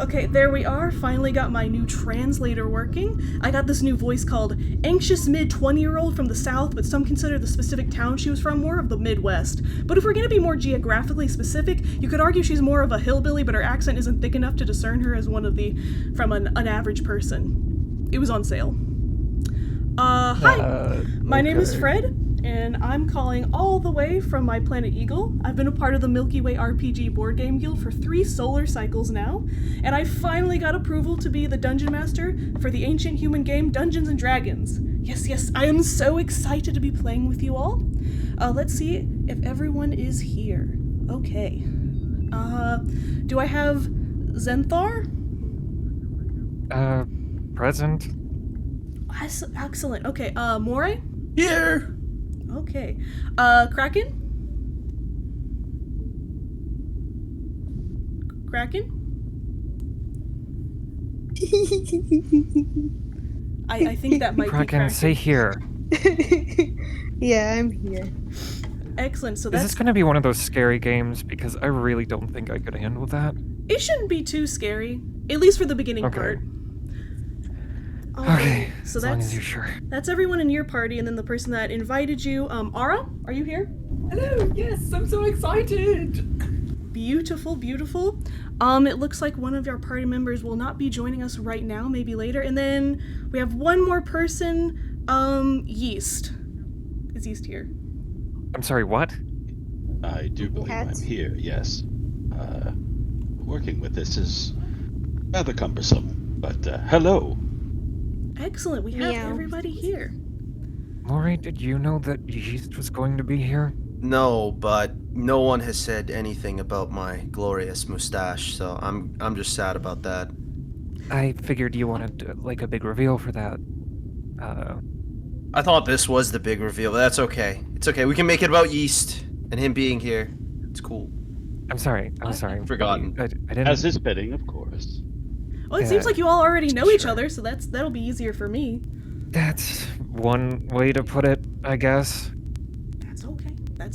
Okay, there we are. Finally got my new translator working. I got this new voice called anxious mid-20-year-old from the South, but some consider the specific town she was from more of the Midwest. But if we're gonna be more geographically specific, you could argue she's more of a hillbilly, but her accent isn't thick enough to discern her as from an average person. It was on sale. Hi. My name is Fred, and I'm calling all the way from my planet Eagle. I've been a part of the Milky Way RPG board game guild for 3 solar cycles now, and I finally got approval to be the dungeon master for the ancient human game Dungeons & Dragons. Yes, I am so excited to be playing with you all. Let's see if everyone is here. Okay. Do I have Xenthar? Present. Excellent. Okay, Moray? Here! Okay. Kraken? Kraken? I think that might be Kraken. Say here. Yeah, I'm here. Excellent, so Is this gonna be one of those scary games? Because I really don't think I could handle that. It shouldn't be too scary. At least for the beginning part. Okay, so as long as you're sure. That's everyone in your party, and then the person that invited you, Ara, are you here? Hello, yes, I'm so excited! Beautiful. It looks like one of our party members will not be joining us right now, maybe later, and then we have one more person, Yeast. Is Yeast here? I'm sorry, what? I do believe I'm here, yes. Working with this is rather cumbersome, but hello. Excellent, we have everybody here. Moray, did you know that Yeast was going to be here? No, but no one has said anything about my glorious mustache, so I'm just sad about that. I figured you wanted, like, a big reveal for that. I thought this was the big reveal, but that's okay. It's okay, we can make it about Yeast and him being here. It's cool. I'm sorry. Forgotten. I didn't... As is fitting, of course. Well, it seems like you all already know each other, so that'll be easier for me. That's one way to put it, I guess. That's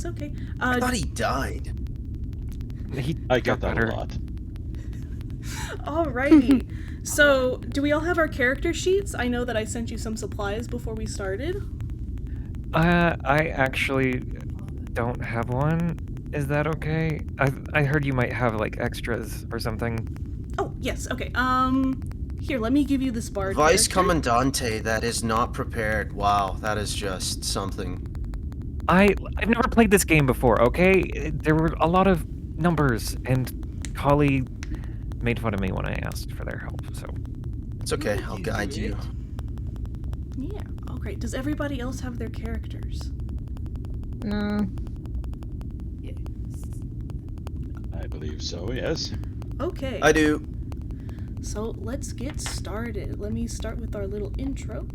okay. I thought he died. I got that better. a lot. Alrighty. So, do we all have our character sheets? I know that I sent you some supplies before we started. I actually don't have one. Is that okay? I heard you might have, like, extras or something. Oh, yes, okay. Here, let me give you this bard Vice character. Commandante that is not prepared. Wow, that is just something. I've never played this game before, okay? There were a lot of numbers, and Holly made fun of me when I asked for their help, so... It's okay, I'll guide you. Yeah, oh great. Does everybody else have their characters? No. Yes. I believe so, yes. Okay. I do. So, let's get started. Let me start with our little intro.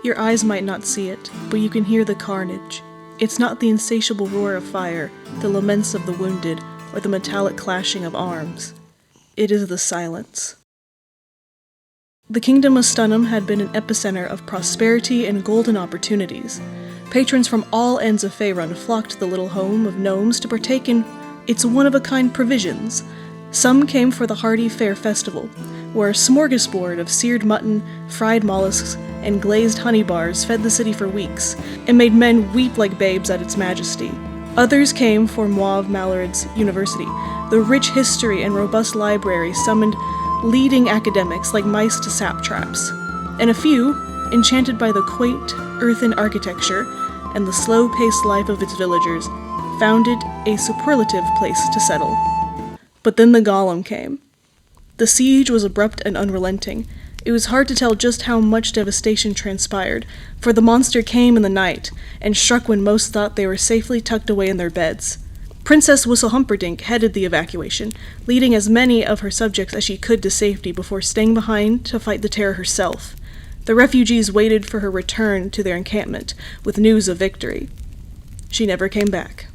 Your eyes might not see it, but you can hear the carnage. It's not the insatiable roar of fire, the laments of the wounded, or the metallic clashing of arms. It is the silence. The kingdom of Stunham had been an epicenter of prosperity and golden opportunities. Patrons from all ends of Faerun flocked to the little home of gnomes to partake in its one-of-a-kind provisions. Some came for the hearty fair festival, where a smorgasbord of seared mutton, fried mollusks, and glazed honey bars fed the city for weeks, and made men weep like babes at its majesty. Others came for Mauve Mallard's University. The rich history and robust library summoned leading academics like mice to sap traps. And a few, enchanted by the quaint, earthen architecture and the slow-paced life of its villagers, found it a superlative place to settle. But then the golem came. The siege was abrupt and unrelenting. It was hard to tell just how much devastation transpired, for the monster came in the night, and struck when most thought they were safely tucked away in their beds. Princess Whistlehumperdinck headed the evacuation, leading as many of her subjects as she could to safety before staying behind to fight the terror herself. The refugees waited for her return to their encampment, with news of victory. She never came back.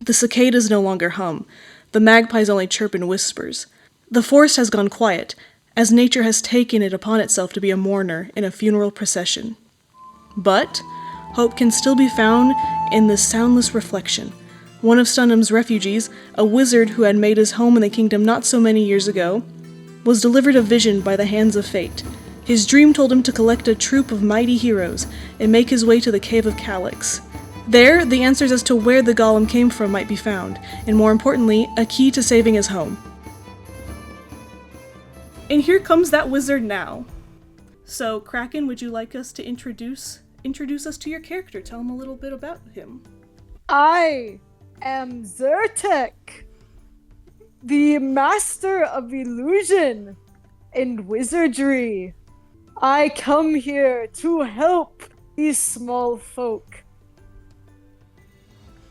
The cicadas no longer hum. The magpies only chirp in whispers. The forest has gone quiet, as nature has taken it upon itself to be a mourner in a funeral procession. But hope can still be found in this soundless reflection. one of Stunham's refugees, a wizard who had made his home in the kingdom not so many years ago, was delivered a vision by the hands of fate. His dream told him to collect a troop of mighty heroes and make his way to the Cave of Calyx. There, the answers as to where the golem came from might be found, and more importantly, a key to saving his home. And here comes that wizard now. So, Kraken, would you like us to introduce us to your character? Tell him a little bit about him. I am Zertek, the master of illusion and wizardry. I come here to help these small folk.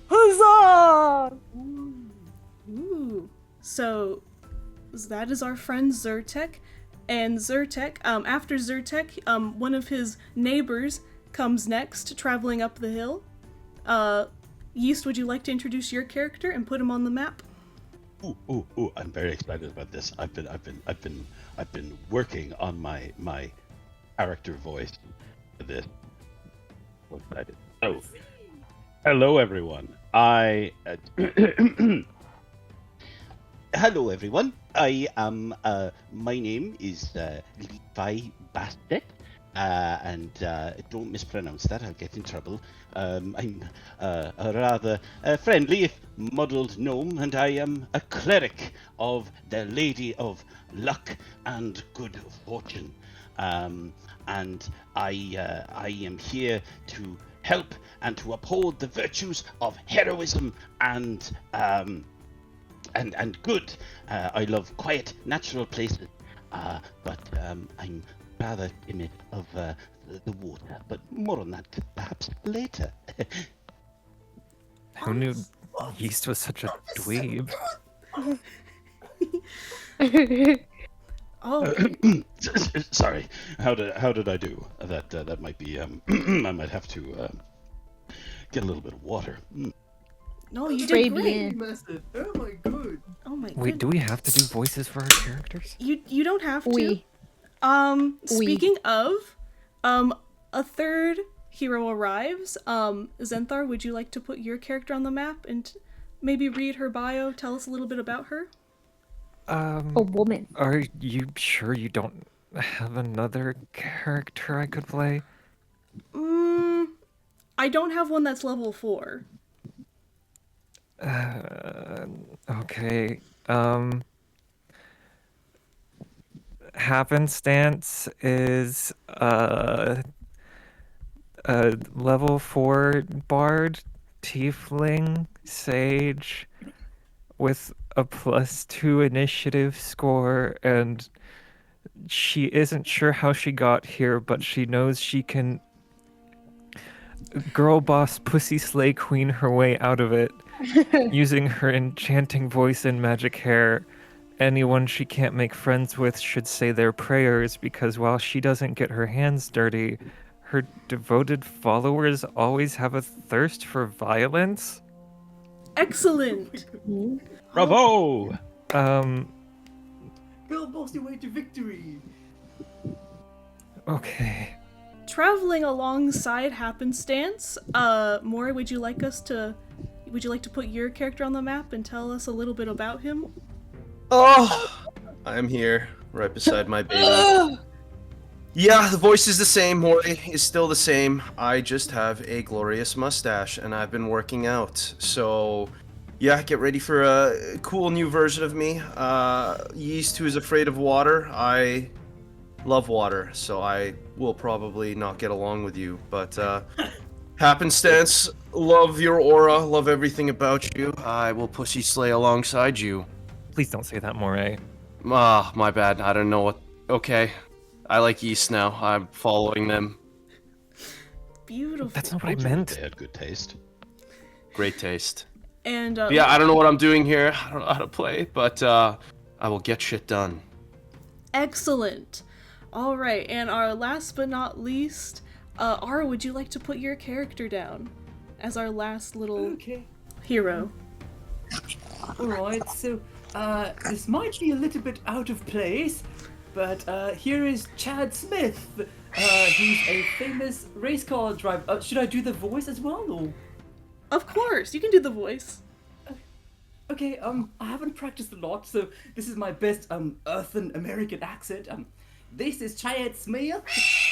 Huzzah! Ooh. So, that is our friend Zertek. And Zertek, after Zertek, one of his neighbors comes next, traveling up the hill. Yeast, would you like to introduce your character and put him on the map? Ooh! I'm very excited about this. I've been working on my character voice for this. So excited. So, hello everyone. Hello everyone. I am. My name is Levi Bastet. And don't mispronounce that, I'll get in trouble. I'm a rather friendly, if muddled gnome, and I am a cleric of the Lady of Luck and Good Fortune. And I am here to help and to uphold the virtues of heroism and good. I love quiet, natural places, but I'm rather timid of the water, but more on that perhaps later. Who knew Yeast was such a dweeb? Oh, Sorry, how did I do? That might be I might have to get a little bit of water. no, you did Très great. bien. Massive. Oh my god. Oh my Wait, do goodness. we have to do voices for our characters? You don't have to. Oui. Speaking of, a third hero arrives. Xenthar, would you like to put your character on the map and maybe read her bio? Tell us a little bit about her. A woman. Are you sure you don't have another character I could play? I don't have one that's level 4. Okay. Happenstance is a level 4 bard, tiefling, sage, with a +2 initiative score, and she isn't sure how she got here, but she knows she can girl boss pussy slay queen her way out of it using her enchanting voice and magic hair. Anyone she can't make friends with should say their prayers, because while she doesn't get her hands dirty, her devoted followers always have a thirst for violence. Excellent! Bravo! Girl boss your way to victory. Okay. Traveling alongside Happenstance, Moray, would you like to put your character on the map and tell us a little bit about him? Oh, I'm here, right beside my baby. Yeah, the voice is the same. Moray is still the same. I just have a glorious mustache, and I've been working out. So, yeah, get ready for a cool new version of me. Yeast, who is afraid of water. I love water, so I will probably not get along with you. But, Happenstance, love your aura, love everything about you. I will pussy slay alongside you. Please don't say that, Moray. Ah, my bad. I don't know what. Okay. I like Yeast now. I'm following them. Beautiful. That's not what I Told you meant. They had good taste. Great taste. And Yeah, I don't know what I'm doing here. I don't know how to play, but I will get shit done. excellent. All right, and our last but not least, Ara, would you like to put your character down as our last little Okay. hero? Alright, so this might be a little bit out of place, but here is Chad Smith. He's a famous race car driver. Should I do the voice as well, or? Of course, you can do the voice. Okay, I haven't practiced a lot, so this is my best, Earthen American accent. This is Chad Smith,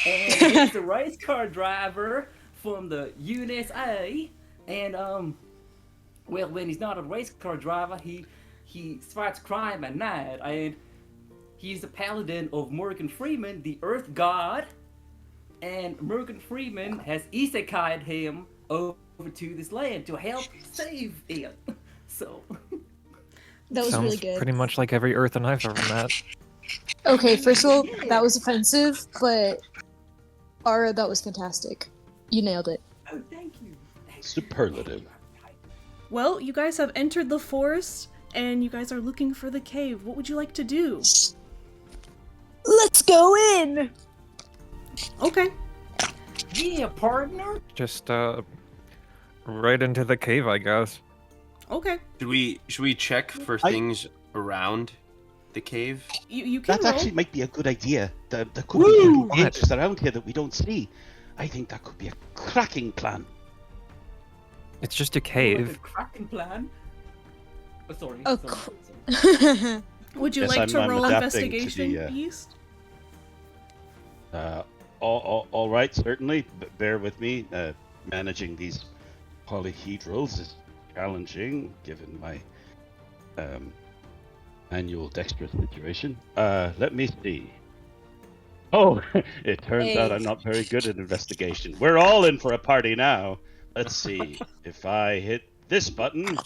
and he's a race car driver from the USA. And, well, when he's not a race car driver, he fights crime at night, and he's the paladin of Morgan Freeman, the Earth God. And Morgan Freeman has isekai'd him over to this land to help save it. So... That was Sounds really good. pretty much like every Earthen I've ever met. Okay, first of all, that was offensive, but Ara, that was fantastic. You nailed it. Oh, thank you. Superlative. Well, you guys have entered the forest, and you guys are looking for the cave. What would you like to do? Let's go in! Okay. Yeah, partner. Just, right into the cave, I guess. Okay. Should we check for things around the cave? You can That roll. actually might be a good idea. There could be hidden dangers around here that we don't see. I think that could be a cracking plan. It's just a Like cave. a Kraken plan. Oh, sorry. Oh, sorry. Would you Yes, like to I'm roll adapting to investigation, the, Yeast? All right, certainly. Bear with me. Managing these polyhedrals is challenging, given my annual dexterous situation. Let me see. Oh, it turns out I'm not very good at investigation. We're all in for a party now. Let's see. If I hit this button...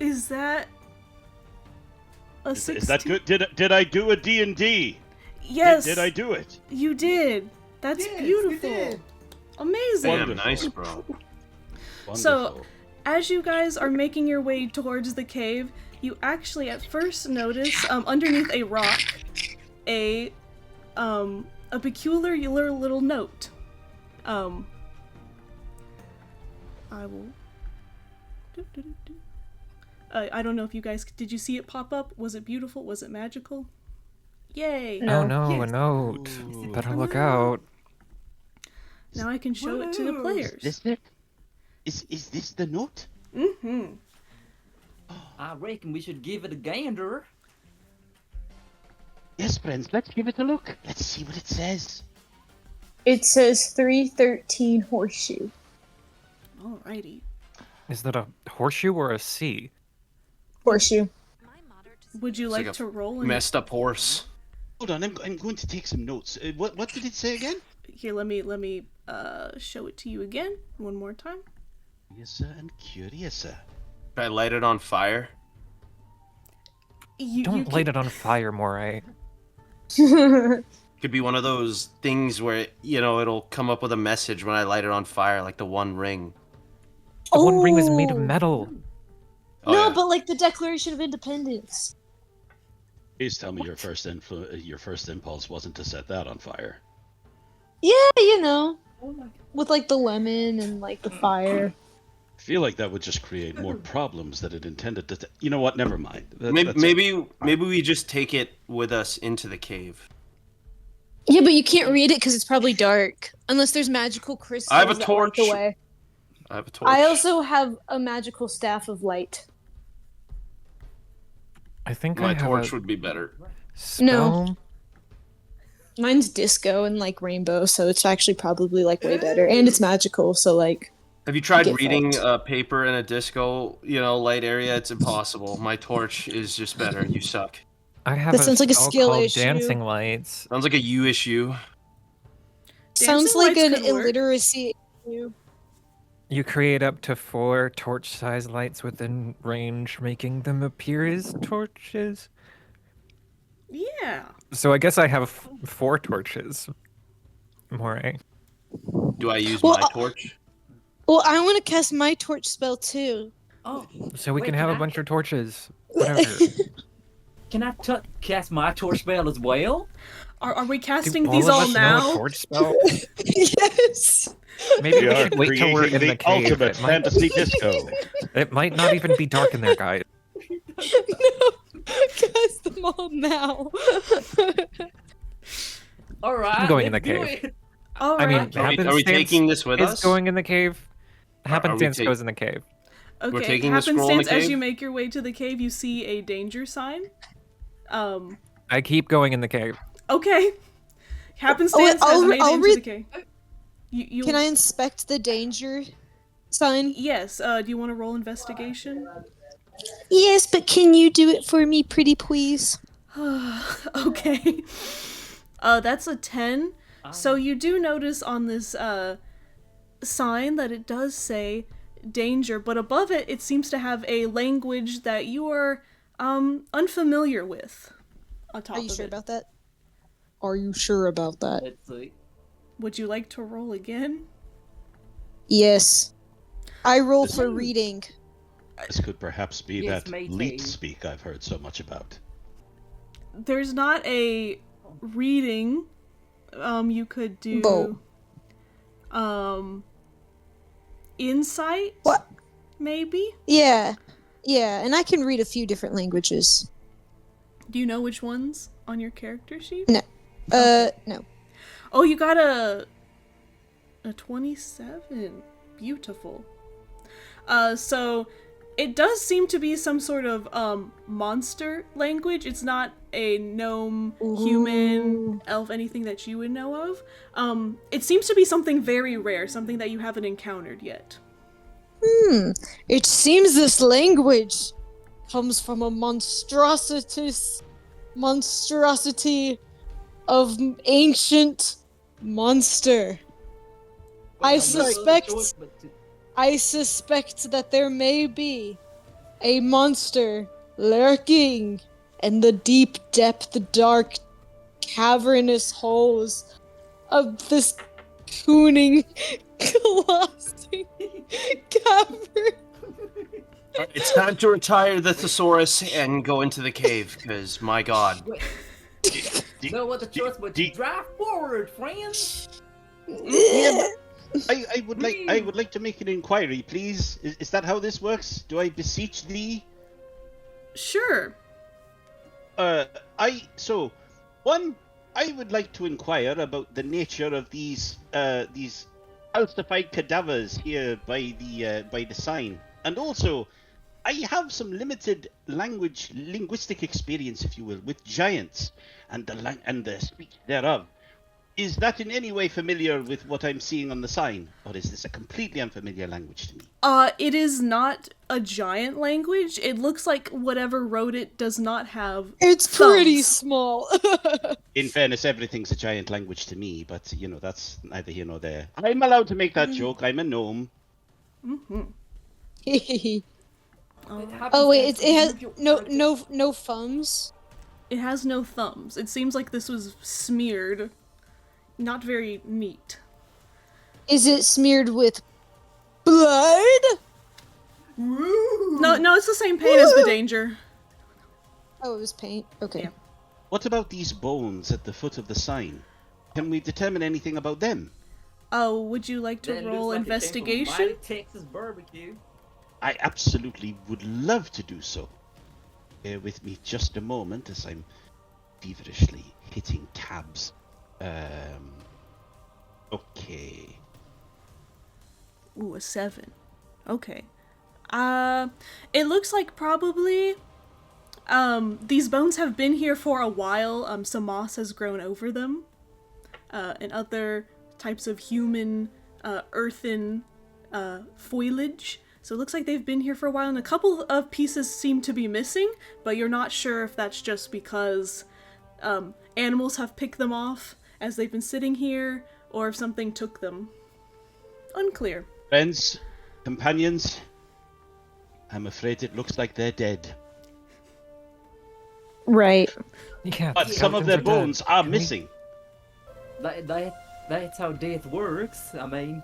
Is that a 16? Is that good? Did I do a D&D? Yes. Did I do it? You did. That's Yes, beautiful. you did. Amazing. Damn, Wonderful. nice, bro. So, Wonderful. as you guys are making your way towards the cave, you actually at first notice underneath a rock a peculiar little note. I will. I don't know if you guys did. You see it pop up? Was it beautiful? Was it magical? Yay! Oh no, Yes. a note. Ooh. Better look out. Now I can show it to the Whoa. players. Is this it? Is this the note? Mm-hmm. I reckon we should give it a gander. Yes, friends, let's give it a look. Let's see what it says. It says 313 horseshoe. Alrighty. Is that a horseshoe or a C? Horseshoe. Would you It's like like a to roll? And Messed up horse. Hold on, I'm going to take some notes. What did it say again? here, let me show it to you again one more time. Yes, and curious. Should I light it on fire? Don't light it on fire, Moray. Could be one of those things where, it'll come up with a message when I light it on fire, like the One Ring. The One Ring was made of Oh. metal. Oh, No, yeah. but like the Declaration of Independence. Please tell me your first impulse wasn't to set that on fire. Yeah, with like the lemon and like the fire. I feel like that would just create more problems that it intended to. You know what? Never mind. Maybe we just take it with us into the cave. Yeah, but you can't read it because it's probably dark. Unless there's magical crystals I have a that light torch. the way. I have a torch. I also have a magical staff of light. I think My I have torch a would be better. spell. No. Mine's disco and like rainbow, so it's actually probably like way better. And it's magical, so like Have you tried Get reading fucked. paper in a disco, light area? It's impossible. My torch is just better. You suck. I have That a sounds like a spell skill called issue. Dancing Lights. Sounds like a you issue. sounds Dancing like lights an could work. illiteracy issue. You create up to 4 torch-sized lights within range, making them appear as torches. Yeah. So I guess I have 4 torches. Moray. Do I use Well, my torch? Well, I want to cast my torch spell too. Oh, So we Wait, can have a can I- bunch of torches. Whatever. can I cast my torch spell as well? Are we Do casting all these of all us know a now? torch spell? Yes. Maybe we are should wait till we're in creating the cave. ultimate It might, fantasy disco. it might not even be dark in there, guys. No, cast them all now. All right, going in let's the do cave. it. All I mean, right. Are we happenstance taking this with is us? going in the cave. we Happenstance ta- goes in the cave. we're Okay. taking the scroll in the Happenstance, as cave? you make your way to the cave, you see a danger sign. I keep going in the cave. Okay. Happenstance I'll has re- made it I'll into read- the cave. You Can I inspect the danger sign? Yes. Do you want to roll investigation? Yes, but can you do it for me, pretty please? Okay. That's a 10. So you do notice on this sign that it does say danger, but above it, it seems to have a language that you are unfamiliar with. On top Are you of sure it. about that? Are you sure about that? Let's see. Would you like to roll again? Yes. I roll This- for reading. This could perhaps be Yes, that matey. leet speak I've heard so much about. There's not a reading. You could do Bo. insight. What? Maybe. Yeah. Yeah, and I can read a few different languages. Do you know which ones on your character sheet? No. No. Oh, you got a 27. Beautiful. So it does seem to be some sort of monster language. It's not a gnome, human, elf, anything that you would know of. It seems to be something very rare, something that you haven't encountered yet. It seems this language comes from a monstrosity of ancient monster. I suspect that there may be a monster lurking in the deep depth, dark, cavernous holes of this cooning, colossal cavern. It's time to retire the thesaurus and go into the cave, because, my god. No other choice but to drive forward, friends. I would like to make an inquiry, please. Is that how this works? Do I beseech thee? Sure. I would like to inquire about the nature of these calcified cadavers here by the sign, and also, I have some limited linguistic experience, if you will, with giants and the speech thereof. Is that in any way familiar with what I'm seeing on the sign, or is this a completely unfamiliar language to me? It is not a giant language. It looks like whatever wrote it does not have It's pretty thumbs. small. In fairness, everything's a giant language to me, but, that's neither here nor there. I'm allowed to make that joke. I'm a gnome. Oh wait, it has no thumbs. It has no thumbs. It seems like this was smeared. Not very neat. Is it smeared with blood? No, it's the same paint as the danger. Oh, it was paint. Okay. Yeah. What about these bones at the foot of the sign? Can we determine anything about them? Oh, would you like to That roll looks like it came from investigation? Mighty Texas barbecue. I absolutely would love to do so. Bear with me just a moment as I'm feverishly hitting tabs. Okay. Ooh, a 7. Okay. It looks like probably, these bones have been here for a while. Some moss has grown over them. And other types of human, earthen, foliage. So it looks like they've been here for a while, and a couple of pieces seem to be missing, but you're not sure if that's just because, animals have picked them off as they've been sitting here, or if something took them. Unclear. Friends, companions, I'm afraid it looks like they're dead. Right. Yeah, But the some of skeletons their are dead. bones are Can we- missing. That's how death works. I mean,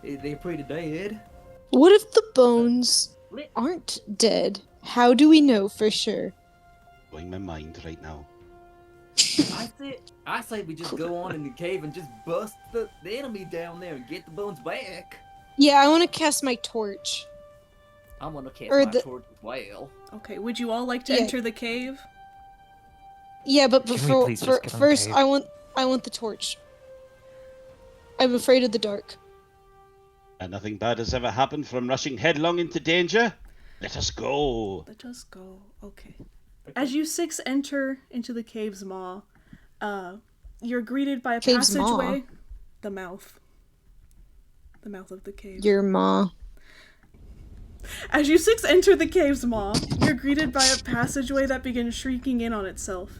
they're pretty dead. What if the bones aren't dead? How do we know for sure? Blowing my mind right now. I say we just go on in the cave and just bust the enemy down there and get the bones back. Yeah, I want to cast my torch. I'm gonna cast Or my the- torch as well. Okay, would you all like to Yeah. enter the cave? Yeah, but Can we before please just get on first, cave? I want the torch. I'm afraid of the dark. And nothing bad has ever happened from rushing headlong into danger. Let us go. Let us go. Okay. As you 6 enter into the cave's maw, you're greeted by a Cave's passageway. maw? The mouth. The mouth of the cave. Your ma. As you 6 enter the cave's maw, you're greeted by a passageway that begins shrieking in on itself.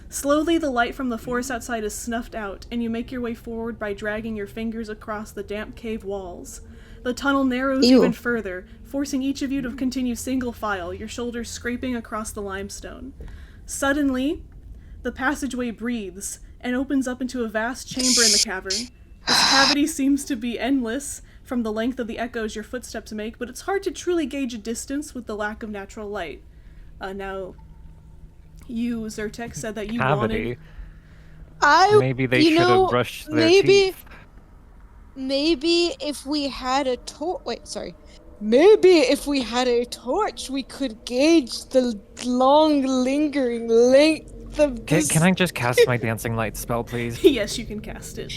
Slowly, the light from the forest outside is snuffed out, and you make your way forward by dragging your fingers across the damp cave walls. The tunnel narrows Ew. even further, forcing each of you to continue single file, your shoulders scraping across the limestone. Suddenly, the passageway breathes and opens up into a vast chamber in the cavern. This cavity seems to be endless from the length of the echoes your footsteps make, but it's hard to truly gauge a distance with the lack of natural light. Now, you, Zyrtec, said that you Cavity. wanted... Maybe they should have brushed their teeth. Maybe if we had a Maybe if we had a torch, we could gauge the long, lingering length of this. Can I just cast my dancing light spell, please? Yes, you can cast it.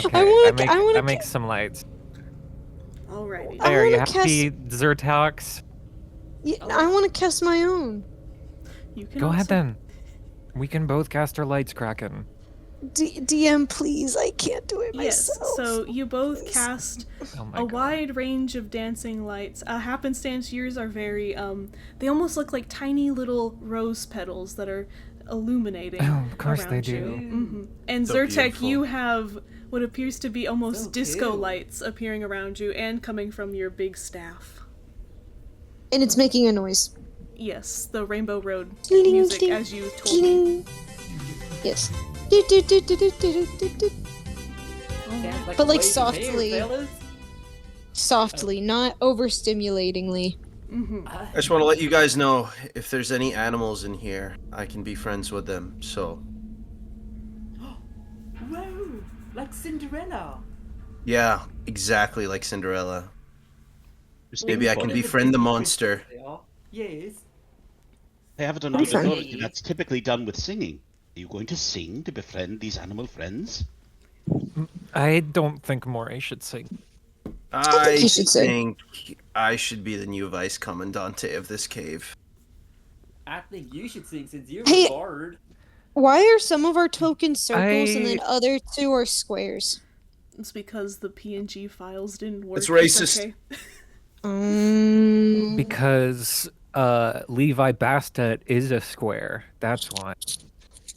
Okay, I make some lights. Alrighty. There, you wanna have to be Zyrtox. Yeah, I want to cast my own. You can Go ahead also- then. We can both cast our lights, Kraken. DM, please. I can't do it Yes, myself. so you both cast Oh my a god. wide range of dancing lights. Happenstance, yours are very, they almost look like tiny little rose petals that are illuminating Oh, of course they around do. you. hmm And So Zyrtec, beautiful. you have what appears to be almost So disco cute. lights appearing around you and coming from your big staff. And it's making a noise. Yes, the Rainbow Road Ding, music, ding, as you told me. Ding. Yes. Do, do, do, do, do, do, do, do. Sounds But, a like, wave of softly. hair, fellas. Softly, not overstimulatingly. hmm I just want to let you guys know if there's any animals in here, I can be friends with them. So, Whoa, like Cinderella. yeah, exactly like Cinderella. Just Maybe I can funny. befriend the monster. They are. Yes. I have it on That'd be fun. authority that's typically done with singing. Are you going to sing to befriend these animal friends? I don't think Moray should sing. I you should say. think I should be the new vice commandante of this cave. I think you should sing since you're Hey. a bard. Why are some of our tokens circles and I- then other two are squares? It's because the PNG files didn't work. It's racist. okay. Because Levi Bastet is a square. That's why.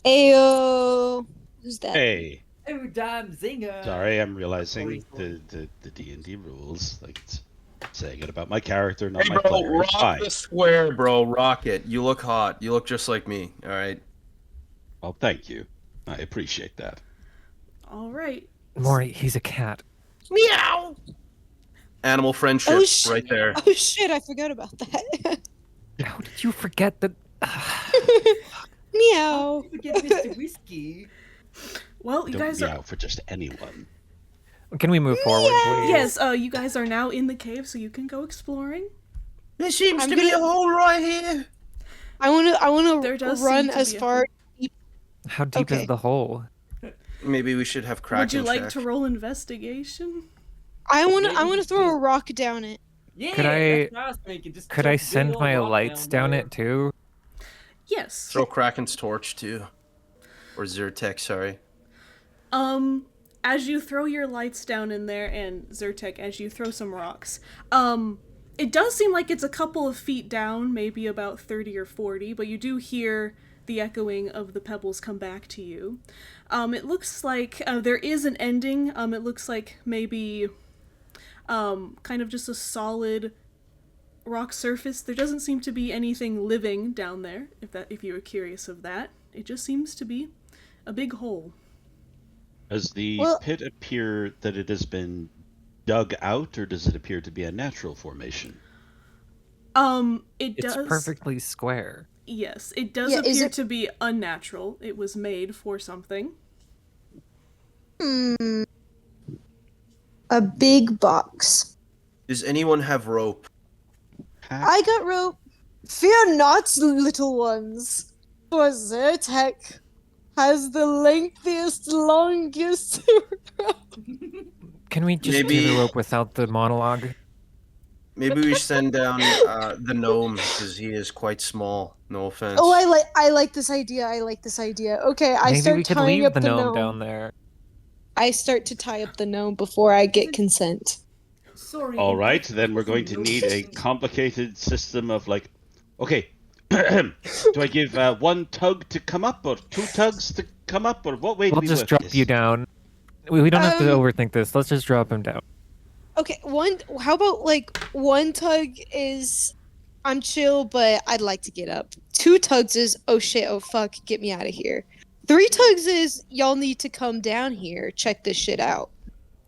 Ayo. Who's that? Hey, Oh, damn zinger. sorry, I'm realizing Sorry. the D&D rules. Like, it's saying it about my character, not Hey, my bro, player. It's rock fine. the square, bro. Rock it. You look hot. You look just like me. All right. Well, thank you. I appreciate that. All right. Moray, he's a cat. Meow. Animal friendship, Oh, shit. right there. Oh shit! I forgot about that. How did you forget that? Meow. Forget Mr. Whiskey. Well, you Don't guys are... meow for just anyone. Can we move forward, please? Yes, you guys are now in the cave, so you can go exploring. There seems I'm to be a gonna- hole right here. I wanna There does run seem to as be a- far. How deep Okay. is the hole? Maybe we should have Kraken Would you like check. to roll investigation? I Maybe wanna we throw a should- rock down it. Yeah, Could I- that's what I was thinking. Just Could chuck I a send big old my rock lights down there. it too? Yes. Throw Kraken's torch too. Or Zyrtec, sorry. As you throw your lights down in there, and Zyrtec, as you throw some rocks, it does seem like it's a couple of feet down, maybe about 30 or 40, but you do hear the echoing of the pebbles come back to you. It looks like there is an ending. It looks like maybe kind of just a solid rock surface. There doesn't seem to be anything living down there, if you were curious of that. It just seems to be a big hole. Does the Well- pit appear that it has been dug out, or does it appear to be a natural formation? It It's does. perfectly square. Yes, it does Yeah, is appear it- to be unnatural. It was made for something. A big box. Does anyone have rope? I got rope. Fear not, little ones. For Zyrtec. has the lengthiest, longest. Can we just do Maybe- the rope without the monologue? Maybe we send down the gnome because he is quite small. No offense. Oh, I like this idea. I like this idea. Okay, I Maybe start we could tying leave up the the gnome gnome. down there. I start to tie up the gnome before I get consent. Sorry. All in right, case then we're there was going to no need a question. complicated system of like, okay, do I give one tug to come up or two tugs to come up or what way do We'll we just work drop this? you down. We don't have to Um, overthink this. Let's just drop him down. Okay, how about like one tug is I'm chill, but I'd like to get up. Two tugs is oh shit, oh fuck, get me out of here. Three tugs is y'all need to come down here, check this shit out.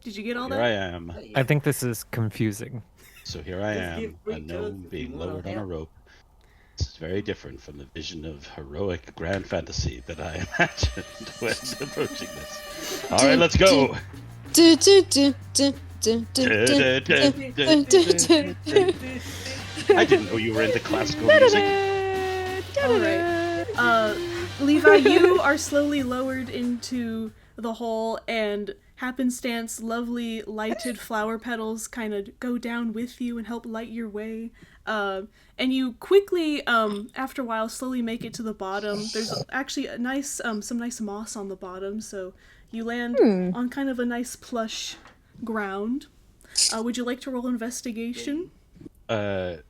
Did you get all Here that? I am. Oh, yeah. I think this is confusing. So here I Just give am, free a tugs gnome if being you wanna lowered on a help. rope. This is very different from the vision of heroic grand fantasy that I imagined when approaching this. All right, let's go. Do, do, do, do, do, do, do, do, do, do, do. I didn't know you were into classical music. All right. Levi, you are slowly lowered into the hole, and happenstance, lovely lighted flower petals kind of go down with you and help light your way. And you quickly, after a while, slowly make it to the bottom. There's actually a nice, some nice moss on the bottom, so you land on kind of a nice plush ground. Would you like to roll investigation?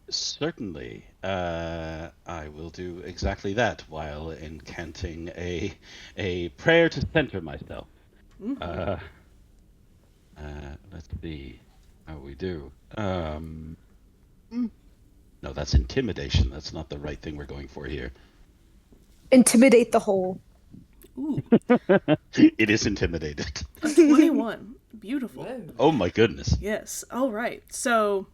Certainly. I will do exactly that while incanting a prayer to center myself. Let's see how we do. No, that's intimidation. That's not the right thing we're going for here. Intimidate the hole. Ooh, It is intimidated. a 21. Beautiful. Whoa. Oh my goodness. Yes. All right. So,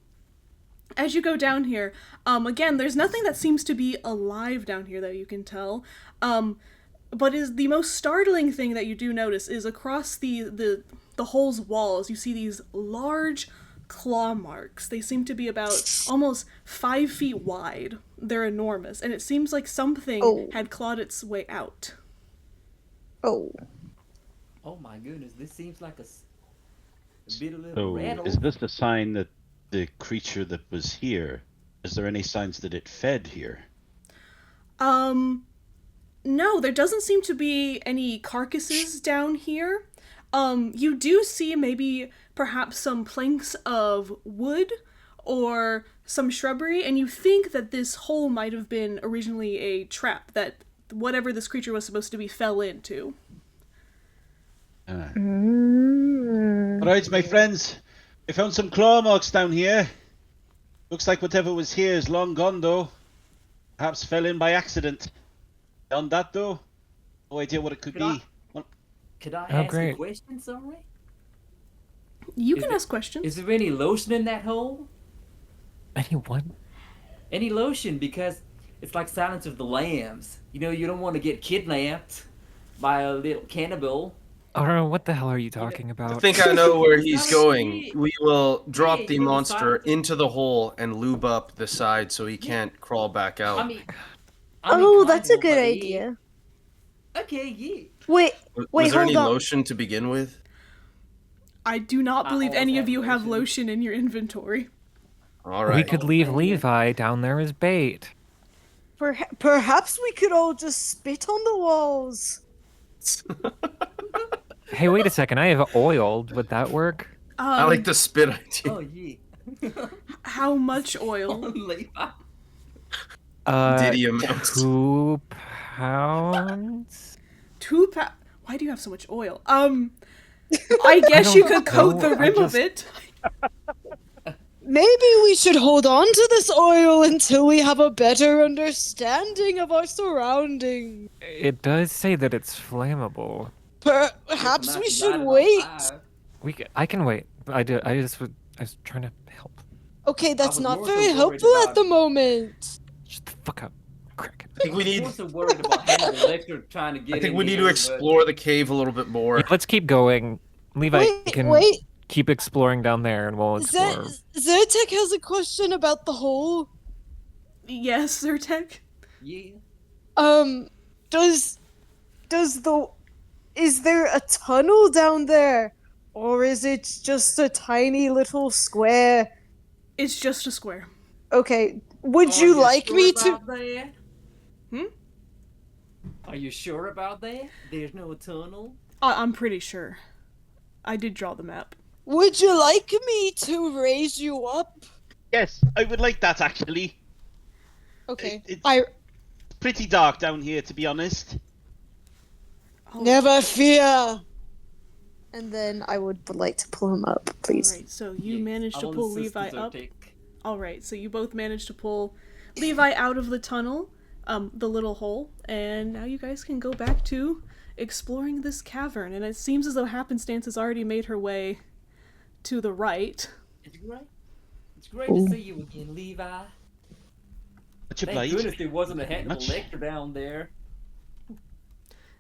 as you go down here, again, there's nothing that seems to be alive down here that you can tell. But is the most startling thing that you do notice is across the hole's walls, you see these large claw marks. They seem to be about almost 5 feet wide. They're enormous, and it seems like something had clawed its way out. Oh. Oh my goodness, this seems like a bit of a little So, rattle. is this a sign that the creature that was here, is there any signs that it fed here? No, there doesn't seem to be any carcasses down here. You do see maybe perhaps some planks of wood or some shrubbery, and you think that this hole might have been originally a trap that whatever this creature was supposed to be fell into. Alright, my friends. I found some claw marks down here. Looks like whatever was here is long gone, though. Perhaps fell in by accident. Beyond that, though, no idea what it could Could I- be. Well, Could I Oh, ask great. a question, sorry? You Is can it- ask questions. Is there any lotion in that hole? Anyone? Any lotion? Because it's like Silence of the Lambs. You know, you don't want to get kidnapped by a little cannibal. I don't know, what the hell are you talking I about? think I know where he's Silence- going. yeah. We will drop Yeah, the you know, monster silence- into the hole and lube up the side so he can't crawl back out. I mean, Oh, kind that's a of, good but yeah. idea. Okay, yeah. Wait, Was wait, there hold any on. lotion to begin with? I do not believe always any of have you have lotion. lotion in your inventory. All We right. could Oh, leave yeah. Levi down there as bait. Perhaps we could all just spit on the walls. Hey, wait a second. I have oil. Would that work? I like the spit idea. Oh, yeah. How much oil? Levi. Diddy amounts. 2 pounds? 2 pounds. Why do you have so much oil? I guess you could coat know, the rim I of it. Maybe we should hold on to this oil until we have a better understanding of our surroundings. It does say that it's flammable. Perhaps Not we to should light it on wait. fire. I can wait. I was trying to help. Okay, that's was not more so very worried helpful at about- the moment. Shut the fuck up, Kraken. I think we need. I'm also worried about Hannibal Lecter trying to get I think in we need here, to but- explore the cave a little bit more. Yeah, let's keep going. Levi Wait, can wait. keep exploring down there, and we'll explore. Zertek has a question about the hole. Yes, Zyrtec. Yeah. Does Is there a tunnel down there? Or is it just a tiny little square? It's just a square. Okay, would Are you like sure me to? about that? Hmm? Are you sure about that? There's no tunnel? I'm pretty sure. I did draw the map. Would you like me to raise you up? Yes, I would like that actually. Okay, It's pretty dark down here, to be honest. Oh, never fear. And then I would like to pull him up, please. Alright, so you Yes, managed to I'll pull insist Levi it's up. okay. Alright, so you both managed to pull Levi out of the tunnel, the little hole, and now you guys can go back to exploring this cavern. And it seems as though Happenstance has already made her way to the right. It's great. It's great to see you again, Levi. Much Thank obliged. goodness there wasn't a Hannibal Much. Lecter down there.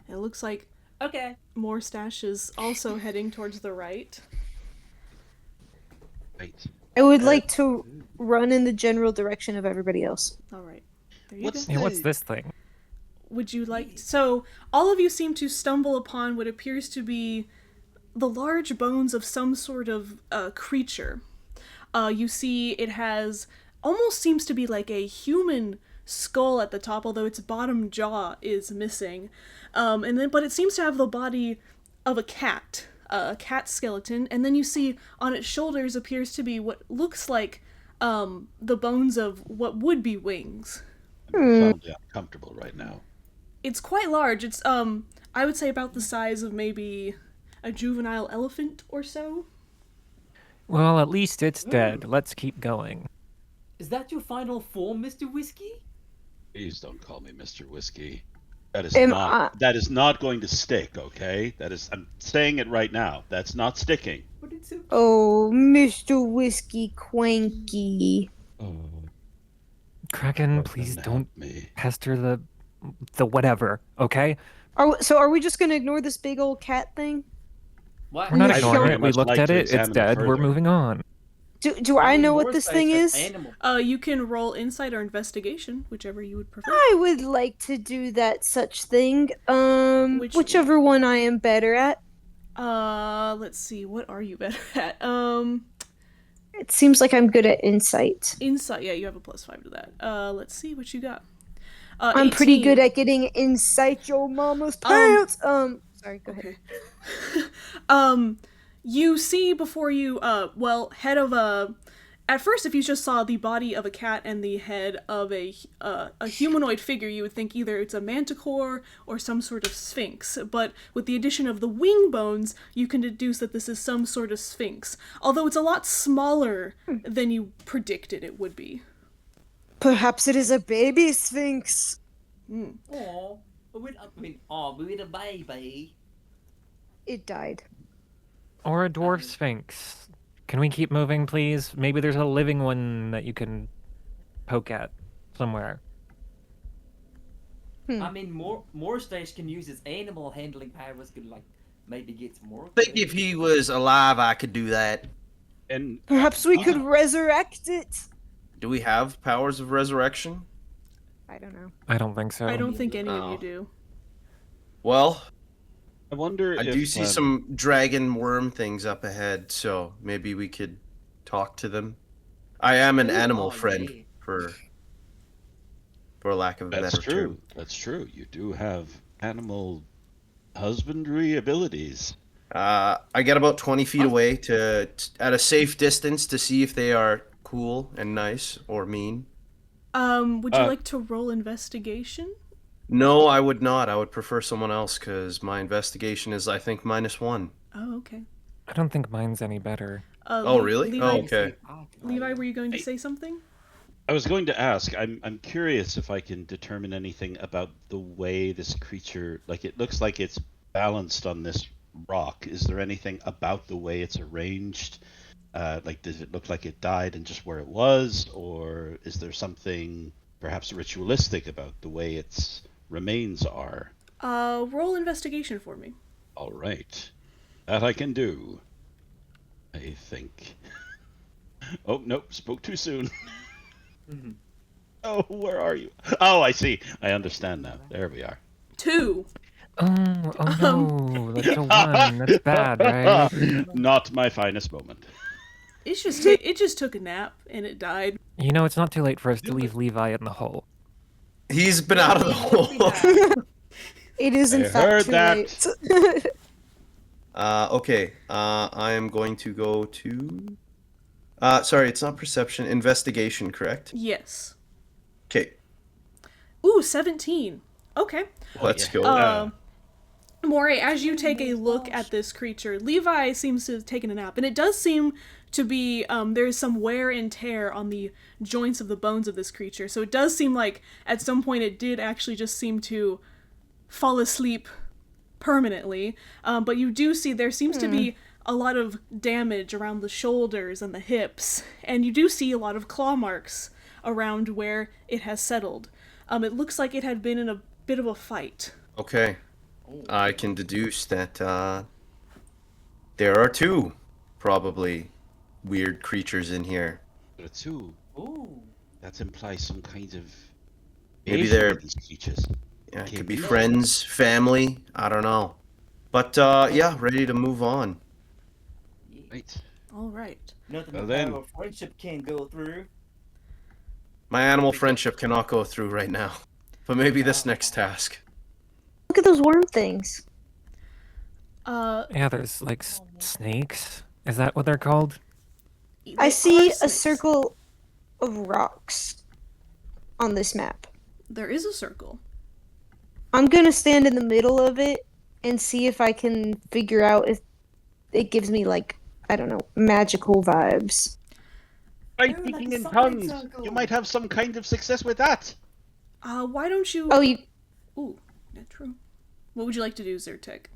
It looks like Okay. Morstache is also heading towards the right. Right. I would like to run in the general direction of everybody else. Alright, there you What's go. Yeah, what's this thing? Would you like... So, all of you seem to stumble upon what appears to be the large bones of some sort of creature. You see it has... almost seems to be like a human skull at the top, although its bottom jaw is missing. But it seems to have the body of a cat skeleton, and then you see on its shoulders appears to be what looks like the bones of what would be wings. I'm profoundly uncomfortable right now. It's quite large. It's I would say about the size of maybe a juvenile elephant or so. Well, at least it's dead. Let's keep going. Is that your final form, Mr. Whiskey? Please don't call me Mr. Whiskey. That is Am that is not going to stick, okay? I'm saying it right now. That's not sticking. But it's okay. Oh, Mr. Whiskey Quanky. Oh, Kraken, please help don't me. pester the whatever, okay? Are we just gonna ignore this big old cat thing? What? We're not I ignoring would it. We much looked like at to it. It's examine it dead. We're further. moving on. Do I know what this thing is? Animal. You can roll insight or investigation, whichever you would prefer. I would like to do that such thing. Which- Whichever one I am better at. Let's see. What are you better at? It seems like I'm good at insight. Insight. Yeah, you have a +5 to that. Let's see what you got. I'm pretty 18. good at getting inside your mama's pants. Sorry, go ahead. Okay. You see before you, head of a... At first, if you just saw the body of a cat and the head of a humanoid figure, you would think either it's a manticore or some sort of sphinx. But with the addition of the wing bones, you can deduce that this is some sort of sphinx. Although it's a lot smaller than you predicted it would be. Perhaps it is a baby sphinx. Aw, with a baby. It died. Or a dwarf sphinx. Can we keep moving, please? Maybe there's a living one that you can poke at somewhere. I mean, Morstache can use his animal handling powers to maybe get some more. I think if he was alive, I could do that. And Perhaps we could resurrect it. Do we have powers of resurrection? I don't know. I don't think so. I don't think any of Oh. you do. Well, I wonder I if do see some dragon worm things up ahead, so maybe we could talk to them. I am an animal friend, yeah. for lack of a That's better true. term. That's true. You do have animal husbandry abilities. I get about 20 feet away at a safe distance to see if they are cool and nice or mean. Would you like to roll investigation? No, I would not. I would prefer someone else because my investigation is, I think, -1. Oh, okay. I don't think mine's any better. Oh, really? Levi, Oh, okay. Levi, were you going to say something? I was going to ask. I'm curious if I can determine anything about the way this creature. Like, it looks like it's balanced on this rock. Is there anything about the way it's arranged? Like, does it look like it died and just where it was, or is there something perhaps ritualistic about the way its remains are? Roll investigation for me. All right, that I can do. I think. Oh nope, spoke too soon. Oh, where are you? Oh, I see. I understand now. There we are. 2. Oh no, that's a 1. That's bad, right? Not my finest moment. It just took a nap and it died. You know, it's not too late for us to leave Levi in the hole. He's been out of the hole. It is in I fact heard too that. late. Okay. I am going to go to. Sorry, it's not perception. Investigation, correct? Yes. Okay. Ooh, 17. Okay. Let's yeah. go. Moray, as you take a look at this creature, Levi seems to have taken a nap, and it does seem to be, there is some wear and tear on the joints of the bones of this creature, so it does seem like at some point it did actually just seem to fall asleep permanently, but you do see there seems to be a lot of damage around the shoulders and the hips, and you do see a lot of claw marks around where it has settled. It looks like it had been in a bit of a fight. Okay. I can deduce that there are 2 probably weird creatures in here. There are 2. Ooh. That implies some kind of. Maybe relation they're- with these creatures. Yeah, it Okay, could be we- friends, family. I don't know. But yeah, ready to move on. Right. All right. Nothing Well but then. our friendship can't go through. My animal friendship cannot go through right now. But maybe this next task. Look at those worm things. Yeah, there's like snakes. Is that what they're called? I They see are a snakes. circle of rocks on this map. There is a circle. I'm gonna stand in the middle of it and see if I can figure out if it gives me, like, I don't know, magical vibes. By Oh, speaking like in a tongues, circle. you might have some kind of success with that. Why don't you... Oh, you. Ooh, that's true. What would you like to do, Zyrtek?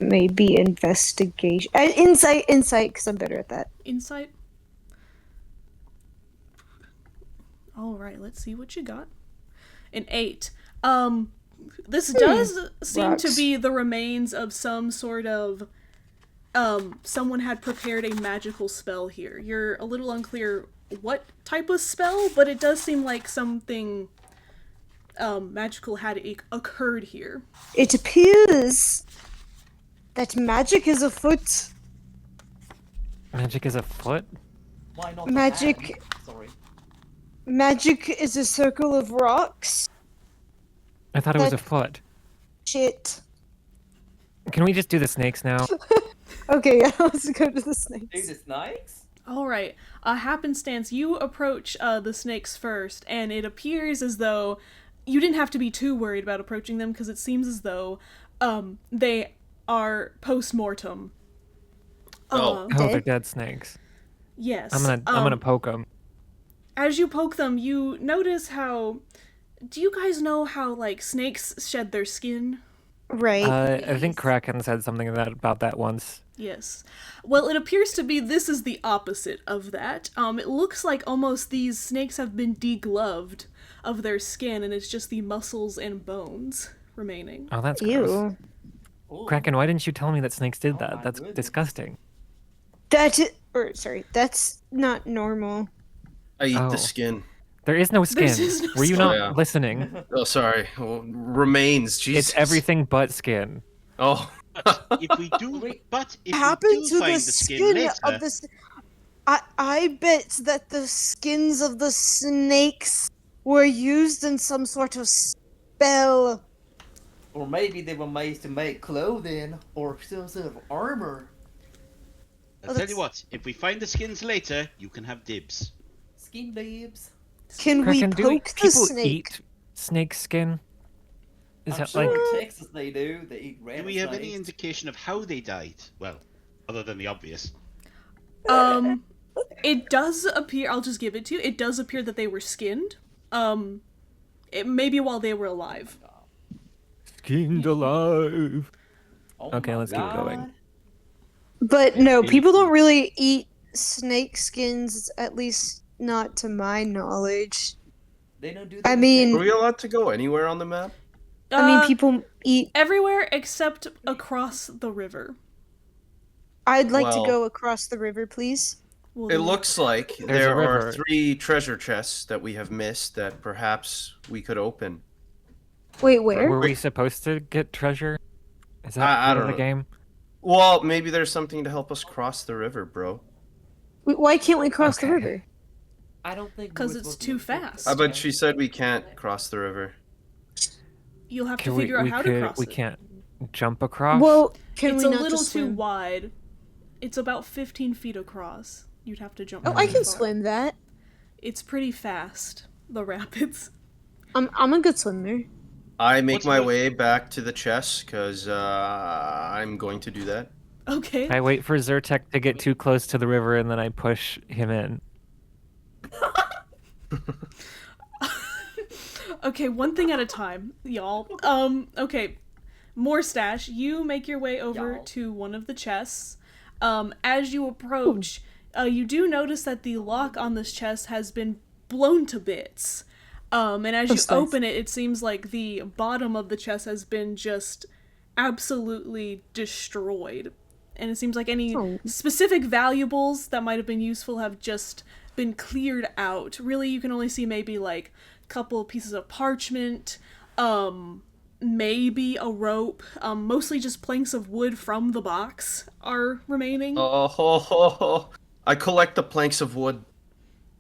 Maybe investigation. Insight, because I'm better at that. Insight? Alright, let's see what you got. An 8. This does seem to Rocks. be the remains of some sort of... someone had prepared a magical spell here. You're a little unclear what type of spell, but it does seem like something magical had occurred here. It appears that magic is afoot. Magic is afoot? Why not? the Magic- hand? Sorry. Magic is a circle of rocks. I thought it was That- afoot. Shit. Can we just do the snakes now? Okay, yeah, let's go to the Do snakes. the snakes? Alright, happenstance, you approach the snakes first, and it appears as though you didn't have to be too worried about approaching them, because it seems as though they are post-mortem. Oh. Oh, they're Dead? dead snakes. Yes. I'm gonna poke them. As you poke them, you notice how... Do you guys know how, like, snakes shed their skin? Right. I think Kraken said something about that once. Yes. Well, it appears to be this is the opposite of that. It looks like almost these snakes have been degloved of their skin, and it's just the muscles and bones remaining. Oh, that's gross. Ew. Ooh. Kraken, why didn't you tell me that snakes did Oh that? my That's goodness. disgusting. That's not normal. I eat Oh. the skin. There is no skin. is no Were you skin. not Yeah. listening? Oh, sorry. Oh, remains. Jesus. It's everything but skin. Oh. If we do, but if Happened we do to find the the skin skin later, of the. I bet that the skins of the snakes were used in some sort of spell. Or maybe they were made to make clothing or some sort of armor. I'll tell you what, if we find the skins later, you can have dibs. Skin babes. Can Kraken, we do poke the people snake? eat snake skin? Is I'm that sure like in Texas they do. They eat Do we have any rattlesnakes. indication of how they died? Well, other than the obvious. It does appear, I'll just give it to you, it does appear that they were skinned. It maybe while they were alive. skinned alive? Oh Okay, my let's keep going. God. But no, people don't really eat snake skins, at least not to my knowledge. They don't do that. I in mean- Are we allowed to go anywhere on the map? I mean, people eat. Everywhere except across the river. I'd like to Well- go across the river, please. Well, It looks like There's a there are river. 3 treasure chests that we have missed that perhaps we could open. Wait, where? Were we supposed to get treasure? Is that I part of don't the know. game? Well, maybe there's something to help us cross the river, bro. Why can't we cross the Okay. river? I don't think we 'Cause were it's supposed to too look for fast. the But chest. she said we can't cross the river. you'll have to Can we, figure out we how could, to cross we it. can't jump across? Well, can It's we a not little just too swim? wide. It's about 15 feet across. You'd have to jump. Oh, I really can far. swim that. It's pretty fast. The rapids. I'm a good swimmer. I make What's my good? way back to the chest because I'm going to do that. Okay. I wait for Zyrtec to get too close to the river and then I push him in. Okay, one thing at a time, y'all. Okay. Morstache, you make your way over Y'all. to one of the chests. As you approach, you do notice that the lock on this chest has been blown to bits. And as you That's nice. open it, it seems like the bottom of the chest has been just absolutely destroyed. And it seems like any Oh. specific valuables that might have been useful have just been cleared out. Really, you can only see maybe like a couple of pieces of parchment, maybe a rope, mostly just planks of wood from the box are remaining. Oh, I collect the planks of wood.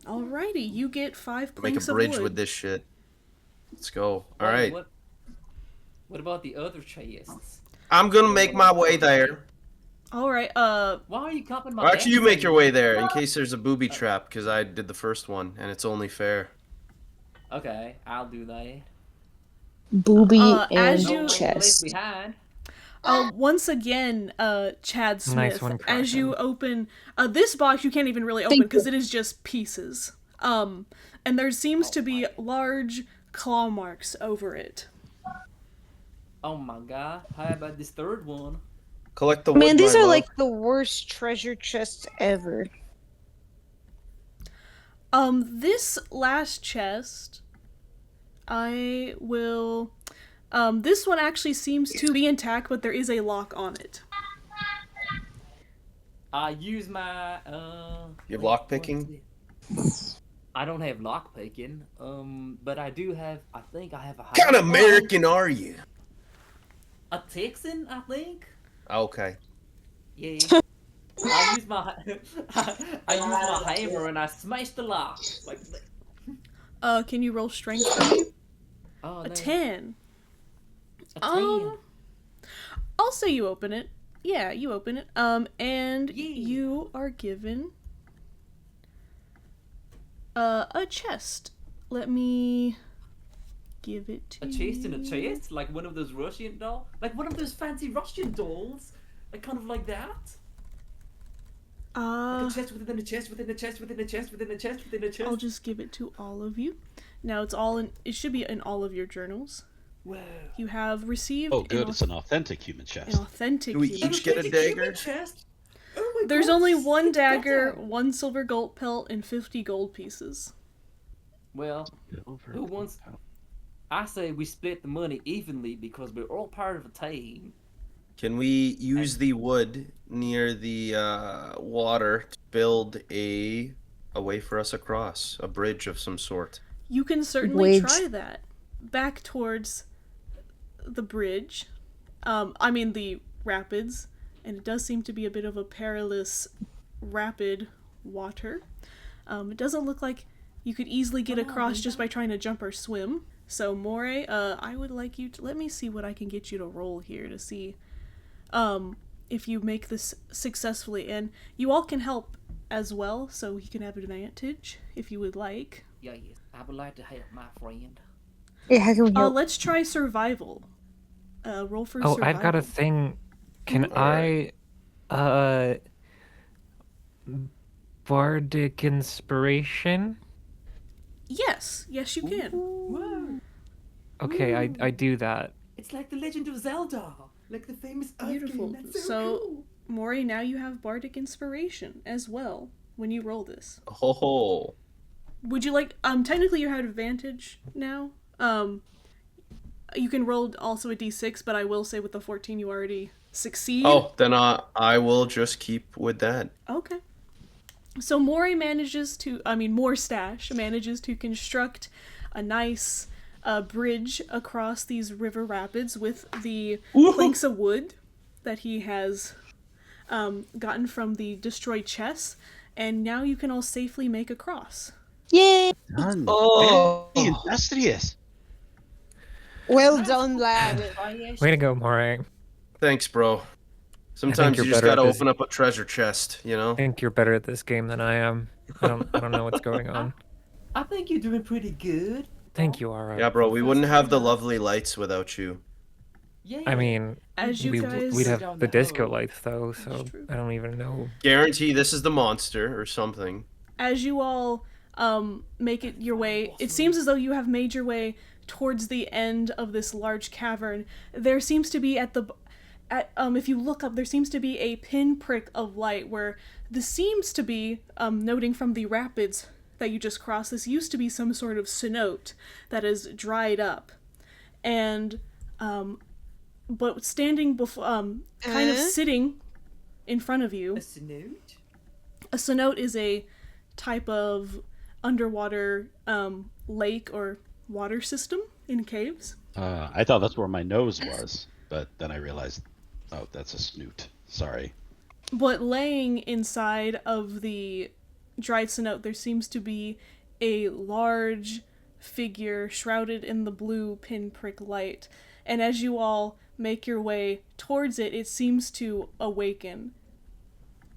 Alrighty, you get 5 Make planks a bridge of wood. with this shit. Let's go. All Well, right. What about the other chests? I'm gonna make my way there. Alright, Why are you copying my Or actually, you make accent? your way there in case there's a booby trap because I did the first one and it's only fair. Okay, I'll do that. Booby as and you- No one chest. left behind. once again, Chad Smith, Nice one, as you Kraken. open this box, you can't even really open Thank because you. it is just pieces. And there seems to be large claw marks over it. Oh my god, how about this third one? Collect the wood. Man, these my are love. like the worst treasure chests ever. This last chest, I will. This one actually seems to be intact, but there is a lock on it. I use my You have wait, lock picking? what is it? I don't have lock picking. But I do have. I think I have a. What kind of American are you? A Texan, I think. Okay. Yeah. I use my I use my hammer and I smash the lock. Like, Can you roll strength for me? oh, A no. 10. A 10. I'll say you open it. Yeah, you open it. And Yeah. you are given a chest. Let me give it to A chest and a you. chest, like one of those Russian dolls, like one of those fancy Russian dolls, like kind of like that. Like a chest within a chest within a chest within a chest within a chest within a chest. I'll just give it to all of you. Now it's all in. It should be in all of your journals. Whoa. You have received Oh, good. an, It's an authentic human an chest. authentic. Do we human each get a Authentic dagger? human chest? Oh my There's God, only this one is dagger, better. 1 silver gold pelt, and 50 gold pieces. Well, who wants? I say we split the money evenly because we're all part of a team. Can we use the wood near the water to build a way for us across? A bridge of some sort. You can certainly Wage. try that. Back towards the bridge. I mean the rapids. And it does seem to be a bit of a perilous rapid water. It doesn't look like you could easily get across just by trying to jump or swim. So Moray, I would like you to let me see what I can get you to roll here to see if you make this successfully. And you all can help as well, so he can have advantage if you would like. Yeah, yes. I would like to help my friend. Yeah, how can we help? Let's try survival. Roll for Oh, survival. I've got a thing. Can Alright. Bardic inspiration? Yes, yes you can. Whoa! Okay, I do that. It's like the Legend of Zelda, like the famous Earth Beautiful. game. That's so, So- cool. Moray, now you have bardic inspiration as well when you roll this. Ho ho. Would you like technically you have advantage now. You can roll also a d6, but I will say with the 14 you already succeed. Oh, then I will just keep with that. Okay. So Moray manages to, Morstash manages to construct a nice bridge across these river rapids with the planks of wood that he has gotten from the destroyed chests, and now you can all safely make across. Yay! Done. Oh. Very industrious. Well done, lad. Way to go, Moray. Thanks, bro. Sometimes you're you just better at gotta this. open up a treasure chest, you know? I think you're better at this game than I am. I don't know what's going on. I think you're doing pretty good. Thank you, Ara. Yeah, bro, we wouldn't have the lovely lights without you. Yeah. I mean, As you guys... we'd have Down the the disco hole. lights though, so true. I don't even know. Guarantee this is the monster or something. As you all make it your way, it seems as though you have made your way towards the end of this large cavern. There seems to be if you look up, there seems to be a pinprick of light where this seems to be, noting from the rapids that you just crossed, this used to be some sort of cenote that is dried up. And, but standing before, kind of sitting in front of you, A snoot? a cenote is a type of underwater lake or water system in caves. I thought that's where my nose was, but then I realized, oh, that's a snoot. Sorry. But laying inside of the dried cenote, there seems to be a large figure shrouded in the blue pinprick light. And as you all make your way towards it, it seems to awaken.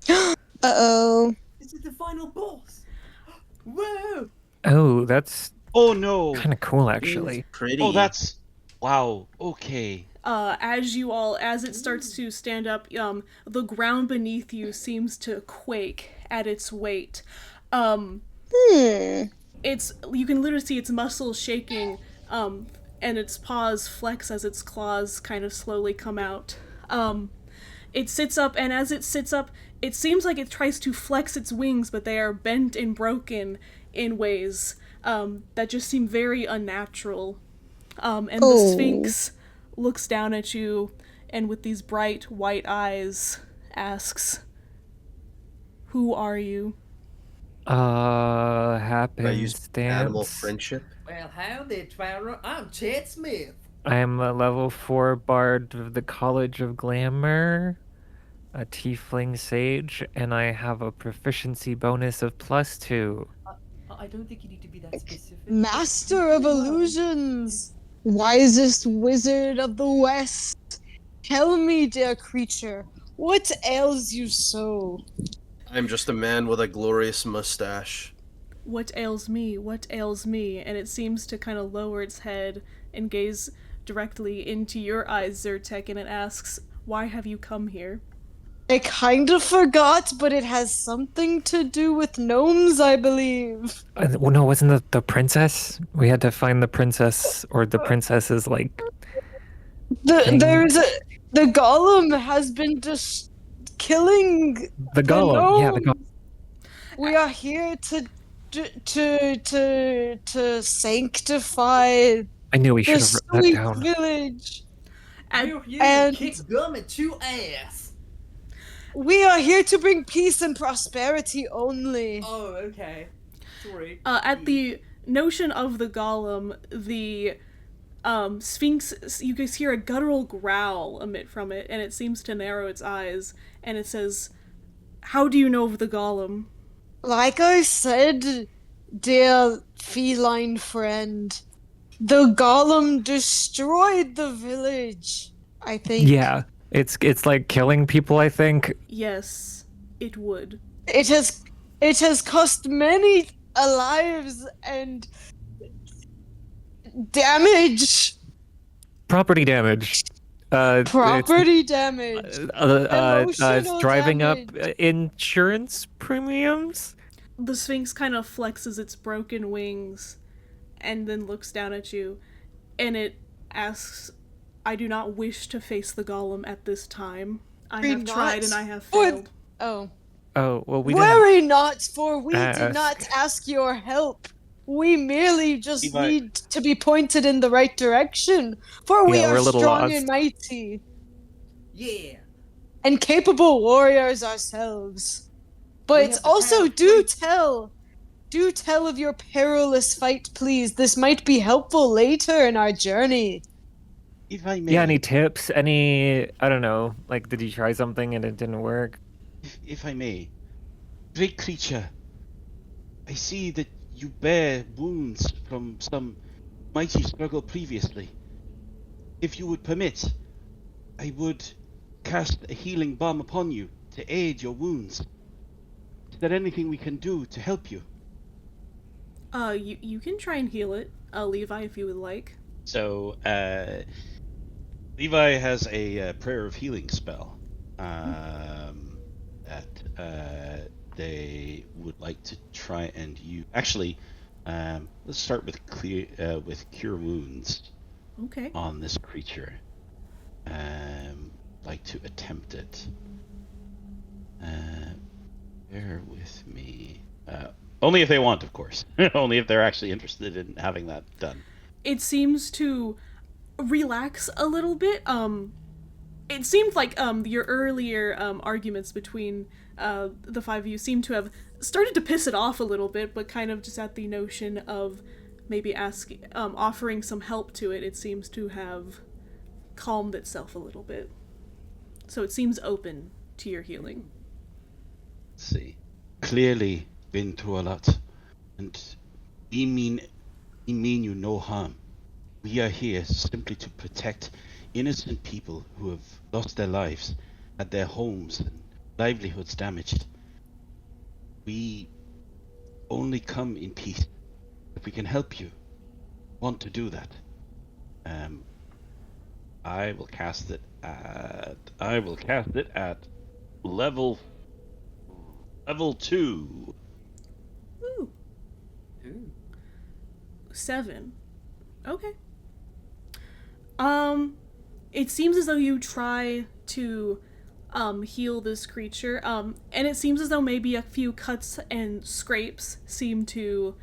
Uh-oh. This is the final boss. Whoa! Oh, that's Oh no! kind of cool, actually. Pretty. Oh, that's wow. Okay. As it starts to stand up, the ground beneath you seems to quake at its weight. You can literally see its muscles shaking, and its paws flex as its claws kind of slowly come out. It sits up, and as it sits up, it seems like it tries to flex its wings, but they are bent and broken in ways that just seem very unnatural. And the Sphinx looks down at you and with these bright white eyes asks, "Who are you?" I use Happenstance. animal friendship. Well, howdy, Twyra. I'm Chet Smith. I am a level 4 bard of the College of Glamour, a tiefling sage, and I have a proficiency bonus of +2. I don't think you need to be that specific. Master of illusions, wisest wizard of the West. Tell me, dear creature, what ails you so? I'm just a man with a glorious mustache. What ails me? What ails me? And it seems to kind of lower its head and gaze directly into your eyes, Zyrtec, and it asks, "Why have you come here?" I kind of forgot, but it has something to do with gnomes, I believe. Well, no, wasn't the princess? We had to find the princess, or the princess is like... The golem has been just killing The golem, yeah, the gnomes. golem. We are here to sanctify I knew we the should have written that sweet down. village. We're here and- to kick gum at your ass. We are here to bring peace and prosperity only. Oh, okay. Sorry. At the notion of the golem, the Sphinx, you guys hear a guttural growl emit from it, and it seems to narrow its eyes, and it says, "How do you know of the golem?" Like I said, dear feline friend, the golem destroyed the village, I think. Yeah, it's like killing people, I think. Yes, it would. It has cost many lives and damage. Property damage. Property damage. It's Emotional driving up damage. insurance premiums. The Sphinx kind of flexes its broken wings and then looks down at you, and it asks, "I do not wish to face the golem at this time. I have tried and I have failed." Oh. Oh, well, we didn't. Worry not, for we Ask. did not ask your help. We merely just Levi- need to be pointed in the right direction, for we Yeah, are we're a little strong lost. and mighty, Yeah. and capable warriors ourselves. We But have the also, power of do tell of your perilous fight, please. This might be helpful later in our journey. If I may, Yeah, any tips? Any, I don't know, like, did you try something and it didn't work? if I may, great creature, I see that you bear wounds from some mighty struggle previously. If you would permit, I would cast a healing balm upon you to aid your wounds. Is there anything we can do to help you? You can try and heal it, Levi, if you would like. So, Levi has a prayer of healing spell that they would like to try and use. Actually, let's start with cure wounds Okay. on this creature. Like to attempt it. Bear with me. Only if they want, of course. Only if they're actually interested in having that done. It seems to relax a little bit. It seemed like your earlier arguments between the five of you seemed to have started to piss it off a little bit, but kind of just at the notion of maybe offering some help to it, it seems to have calmed itself a little bit. So it seems open to your healing. Let's see. Clearly been through a lot, and we mean you no harm. We are here simply to protect innocent people who have lost their lives, had their homes and livelihoods damaged. We only come in peace. If we can help you, want to do that. I will cast it at level 2. Ooh, Ooh. 7. Okay. It seems as though you try to heal this creature, and it seems as though maybe a few cuts and scrapes seem to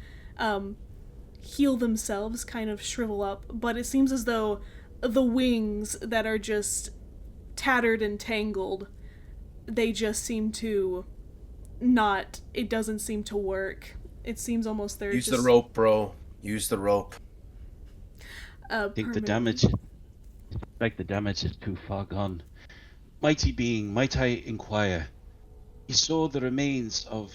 heal themselves, kind of shrivel up, but it seems as though the wings that are just tattered and tangled, they just seem to not, it doesn't seem to work. It seems almost they're Use just... the rope, bro. Use the rope. I think the permanently. damage is too far gone. Mighty being, might I inquire? We saw the remains of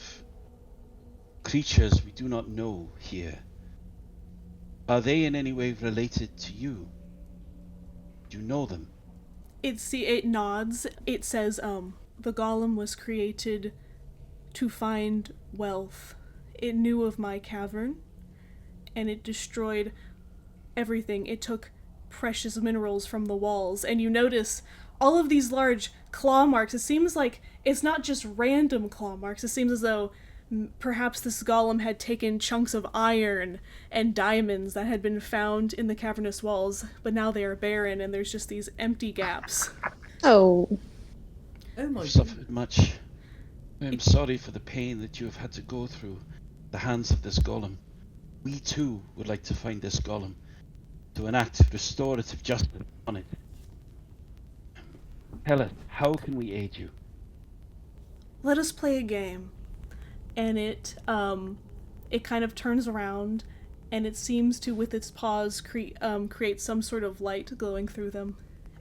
creatures we do not know here. Are they in any way related to you? Do you know them? It nods. It says, the golem was created to find wealth. It knew of my cavern, and it destroyed everything. It took precious minerals from the walls, and you notice all of these large claw marks. It seems like it's not just random claw marks. It seems as though perhaps this golem had taken chunks of iron and diamonds that had been found in the cavernous walls, but now they are barren and there's just these empty gaps. Oh, Oh my I've god. suffered much. I am sorry for the pain that you have had to go through at the hands of this golem. We too would like to find this golem, to enact restorative justice on it. Tell us, how can we aid you? Let us play a game. And it kind of turns around, and it seems to, with its paws, create some sort of light glowing through them.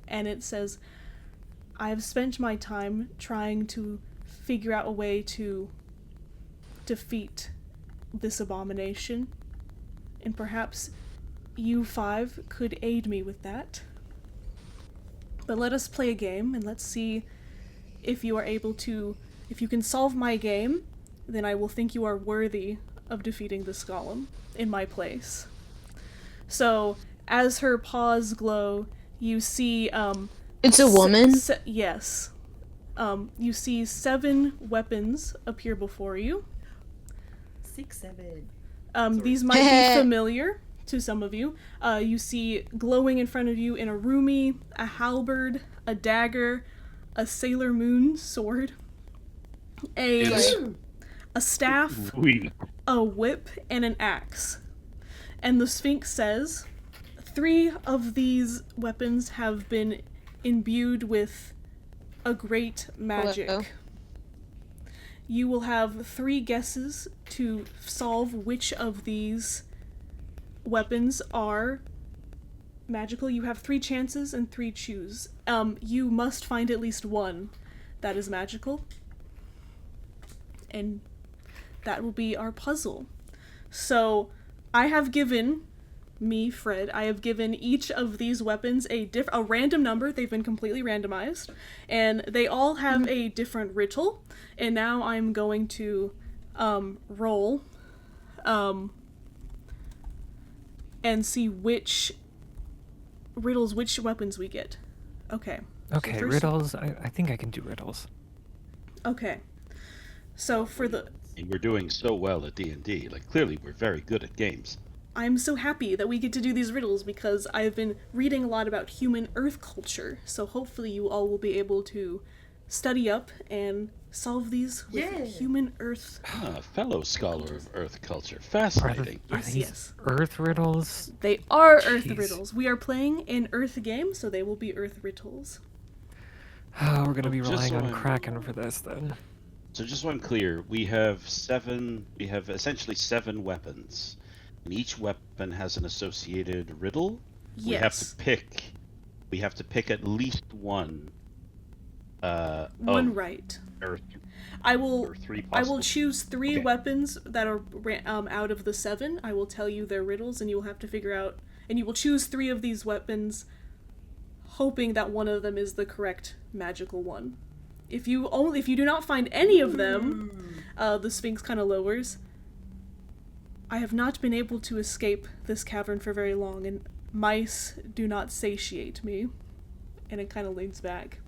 And it says, I have spent my time trying to figure out a way to defeat this abomination, and perhaps you 5 could aid me with that. But let us play a game, and let's see if you are able to... If you can solve my game, then I will think you are worthy of defeating this golem in my place. So, as her paws glow, you see, it's a woman? yes. You see 7 weapons appear before you. 6, 7. These might be familiar to some of you. You see glowing in front of you in a rumi, a halberd, a dagger, a Sailor Moon sword, a a staff, Sweet. a whip, and an axe. And the Sphinx says, 3 of these weapons have been imbued with a great magic. Hello. You will have 3 guesses to solve which of these weapons are magical. You have 3 chances and 3 choose. You must find at least one that is magical. And that will be our puzzle. So, I have given, Fred, I have given each of these weapons a random number. They've been completely randomized. And they all have a different riddle. And now I'm going to roll and see which weapons we get. Okay. Okay, first- riddles. I think I can do riddles. Okay. So for the... And we're doing so well at D&D. Like, clearly we're very good at games. I'm so happy that we get to do these riddles because I've been reading a lot about human earth culture, so hopefully you all will be able to study up and solve these with human earth. Ah, fellow scholar of Earth culture. Are, Fascinating. Yes, these yes. Earth riddles? They are earth Jeez. riddles. We are playing an earth game, so they will be earth riddles. Oh, we're gonna be Just relying so on I'm- Kraken for this then. So just so I'm clear, we have essentially 7 weapons. And each weapon has an associated riddle. We have to pick at least one. One of right. Or, I or will 3 I possible. will choose 3 Okay. weapons that are out of the 7. I will tell you their riddles, and you will have to figure out. And you will choose 3 of these weapons, hoping that one of them is the correct magical one. If you do not find any of them, the Sphinx kind of lowers. I have not been able to escape this cavern for very long, and mice do not satiate me. And it kind of leans back.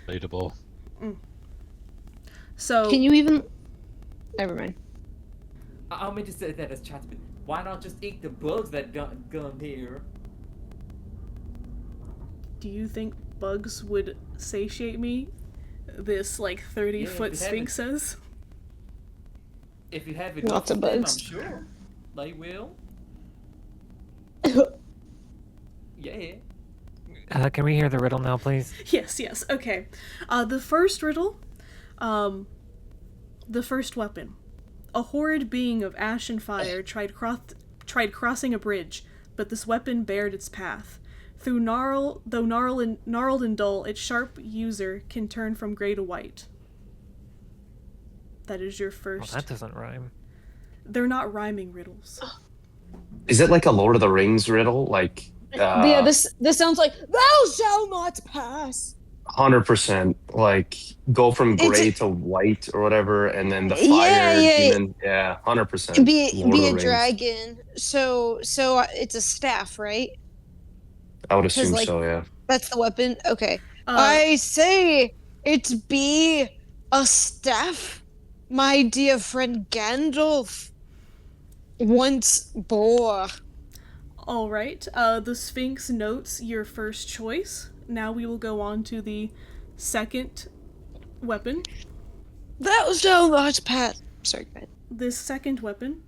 Relatable. So Can you even? Never mind. I meant to say that as chat, but why not just eat the bugs that got here? do you think bugs would satiate me? This, 30-foot if they Sphinx says. If you have Lots enough of them, I'm bugs. sure they will. Yeah. Can we hear the riddle now, please? Yes, okay. The first riddle, the first weapon. A horrid being of ash and fire tried crossing a bridge, but this weapon bared its path. Though gnarled and dull, its sharp user can turn from grey to white. That is your Well, first. that doesn't rhyme. They're not rhyming riddles. Is it like a Lord of the Rings riddle? Like, Yeah, this sounds like thou shalt not pass. 100%. Like, go from It's- gray to white or whatever, and then the fire Yeah. demon. Yeah, 100%. Be Lord of a the Rings. dragon. So it's a staff, right? I would assume like- so, yeah. That's the weapon. Okay. Uh, I say it be a staff, my dear friend Gandalf once bore. All right. The Sphinx notes your first choice. Now we will go on to the second weapon. That was so much pass. Sorry, go ahead. This second weapon.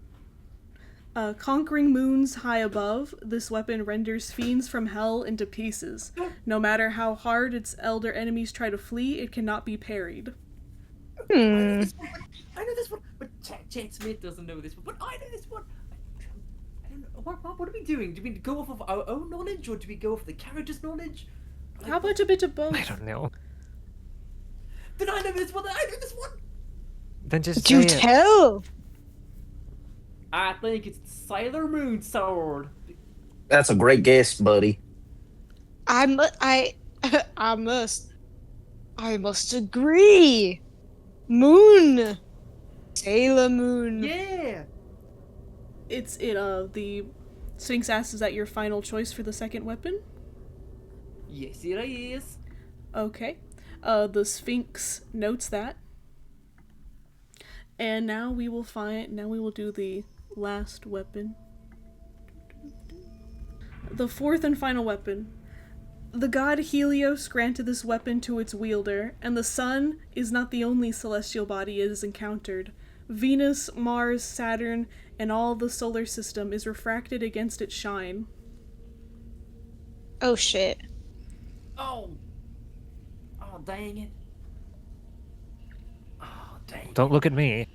Conquering moons high above, this weapon renders fiends from hell into pieces. No matter how hard its elder enemies try to flee, it cannot be parried. I know this one, but Chad Smith doesn't know this one. But I know this one. I don't know. What are we doing? Do we go off of our own knowledge, or do we go off the character's knowledge? How about a bit of both? I don't know. Then I know this one. I know this one. Then just Do say it. tell. I think it's the Sailor Moon sword. That's a great guess, buddy. I must agree. Moon. Sailor Moon. Yeah. The Sphinx asks, is that your final choice for the second weapon? Yes, it is. Okay. The Sphinx notes that. And now we will do the last weapon. The fourth and final weapon. The god Helios granted this weapon to its wielder, and the sun is not the only celestial body it has encountered, Venus, Mars, Saturn, and all the solar system is refracted against its shine. Oh shit. Oh. Oh, dang it. Oh, dang Don't look at me.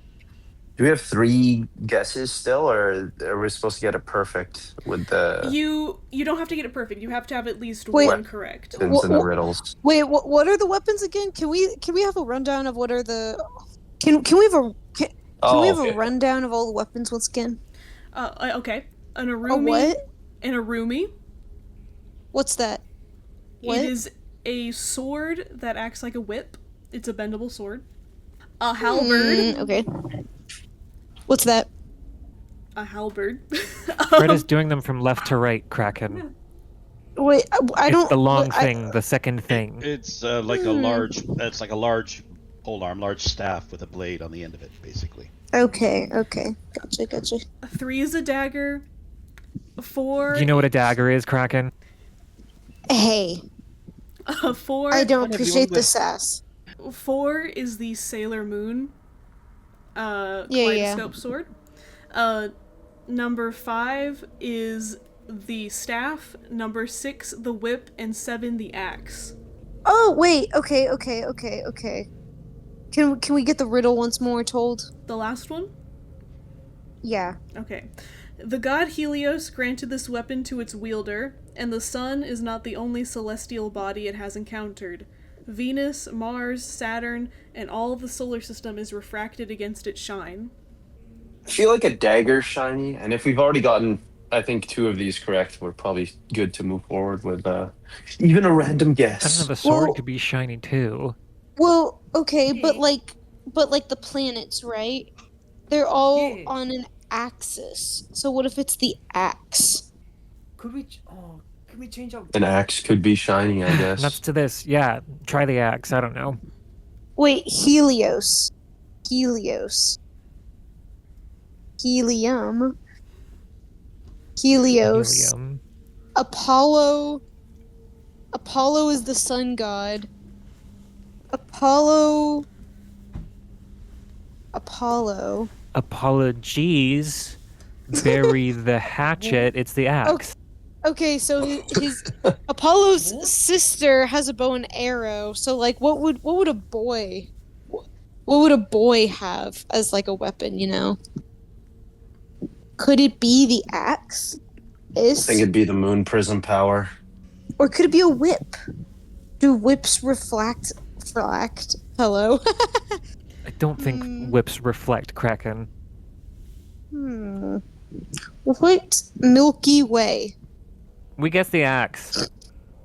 Do we have 3 guesses still, or are we supposed to get it perfect with the You don't have to get it perfect. You have to have at least Wait. one correct. questions and the Wha- riddles? Wait, what are the weapons again? Can we have a rundown of what are the? Can we have a can we have a rundown of all the weapons once again? Okay. An A Arumi. what? An Arumi. What's that? What? It is a sword that acts like a whip. It's a bendable sword. A halberd. Okay. What's that? A halberd. Fred is doing them from left to right, Kraken. Wait, I It's don't. the long what- I- thing, the second thing. It's like a large. It's like a large polearm, large staff with a blade on the end of it, basically. Okay. Gotcha. 3 is a dagger. 4. Do you know what a dagger is, Kraken? Hey, 4. I don't What have you appreciate on the sass. 4 is the Sailor Moon. Yeah. Kaleidoscope sword. Number 5 is the staff. Number 6 the whip, and 7 the axe. Oh wait. Okay. Can we get the riddle once more told? The last one. Yeah. Okay. The god Helios granted this weapon to its wielder, and the sun is not the only celestial body it has encountered. Venus, Mars, Saturn, and all of the solar system is refracted against its shine. I feel like a dagger's shiny, and if we've already gotten, I think, 2 of these correct, we're probably good to move forward with even a random I don't guess. know, the sword Well- could be shiny too. Well, okay, but like the planets, right? They're all Yeah. on an axis. So what if it's the axe? Could we? Can we change our? An axe could be shiny, I guess. Nuts to this. Yeah, try the axe. I don't know. Wait, Helios. Helium. Helios. Helium. Apollo is the sun god. Apollo. Apologies. Bury the hatchet. It's the axe. Okay, so his Apollo's sister has a bow and arrow. So like, what would a boy have as like a weapon? You know, could it be the axe? I think it'd be the moon prism power. Or could it be a whip? Do whips reflect? Hello. I don't think whips reflect, Kraken. What Milky Way? We guess the axe.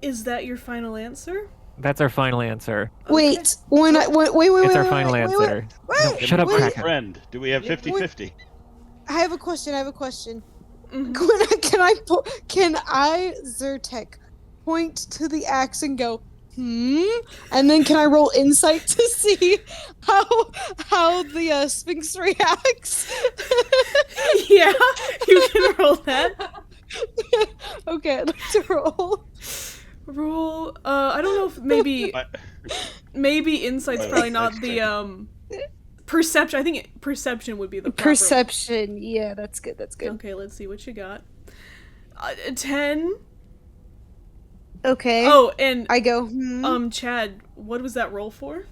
Is that your final answer? That's our final answer. Wait, It's our final wait, answer. No, wait, shut up, wait. Kraken. Friend, do we have 50-50? I have a question. Mhm. Can I, Zyrtec, point to the axe and go, and then can I roll insight to see how the Sphinx reacts? Yeah, you can roll that. Okay, I'd like to roll. Roll. I don't know if maybe insight's probably not the perception. I think perception would be the proper. Perception. Yeah, that's good. Okay, let's see what you got. 10. Okay. Oh, and I go. Chad, what was that roll for?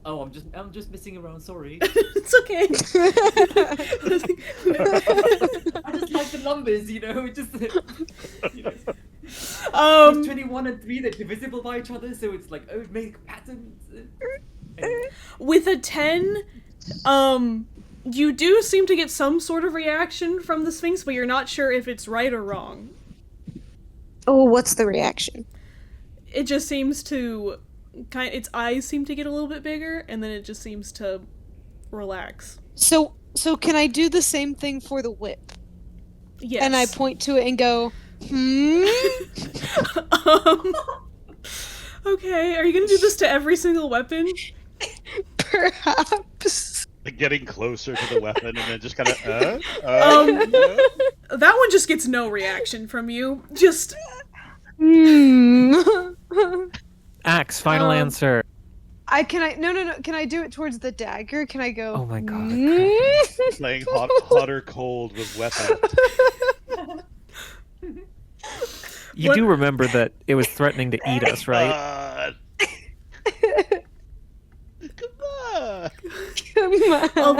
I'm just messing around. Sorry. It's okay. I just like the numbers, you know. Just. You know. 21 and 3, they're divisible by each other, so it's like make patterns. With a 10, you do seem to get some sort of reaction from the Sphinx, but you're not sure if it's right or wrong. Oh, what's the reaction? It just seems to its eyes seem to get a little bit bigger, and then it just seems to relax. So can I do the same thing for the whip? Yes. And I point to it and go, Okay, are you gonna do this to every single weapon? Perhaps. Like getting closer to the weapon and then just kind of, That one just gets no reaction from you. Just Axe, final answer. Can I do it towards the dagger? Can I go? Oh my god. Playing hot or cold with weapons. You What- do remember that it was threatening to eat us, right? Come on. Come on.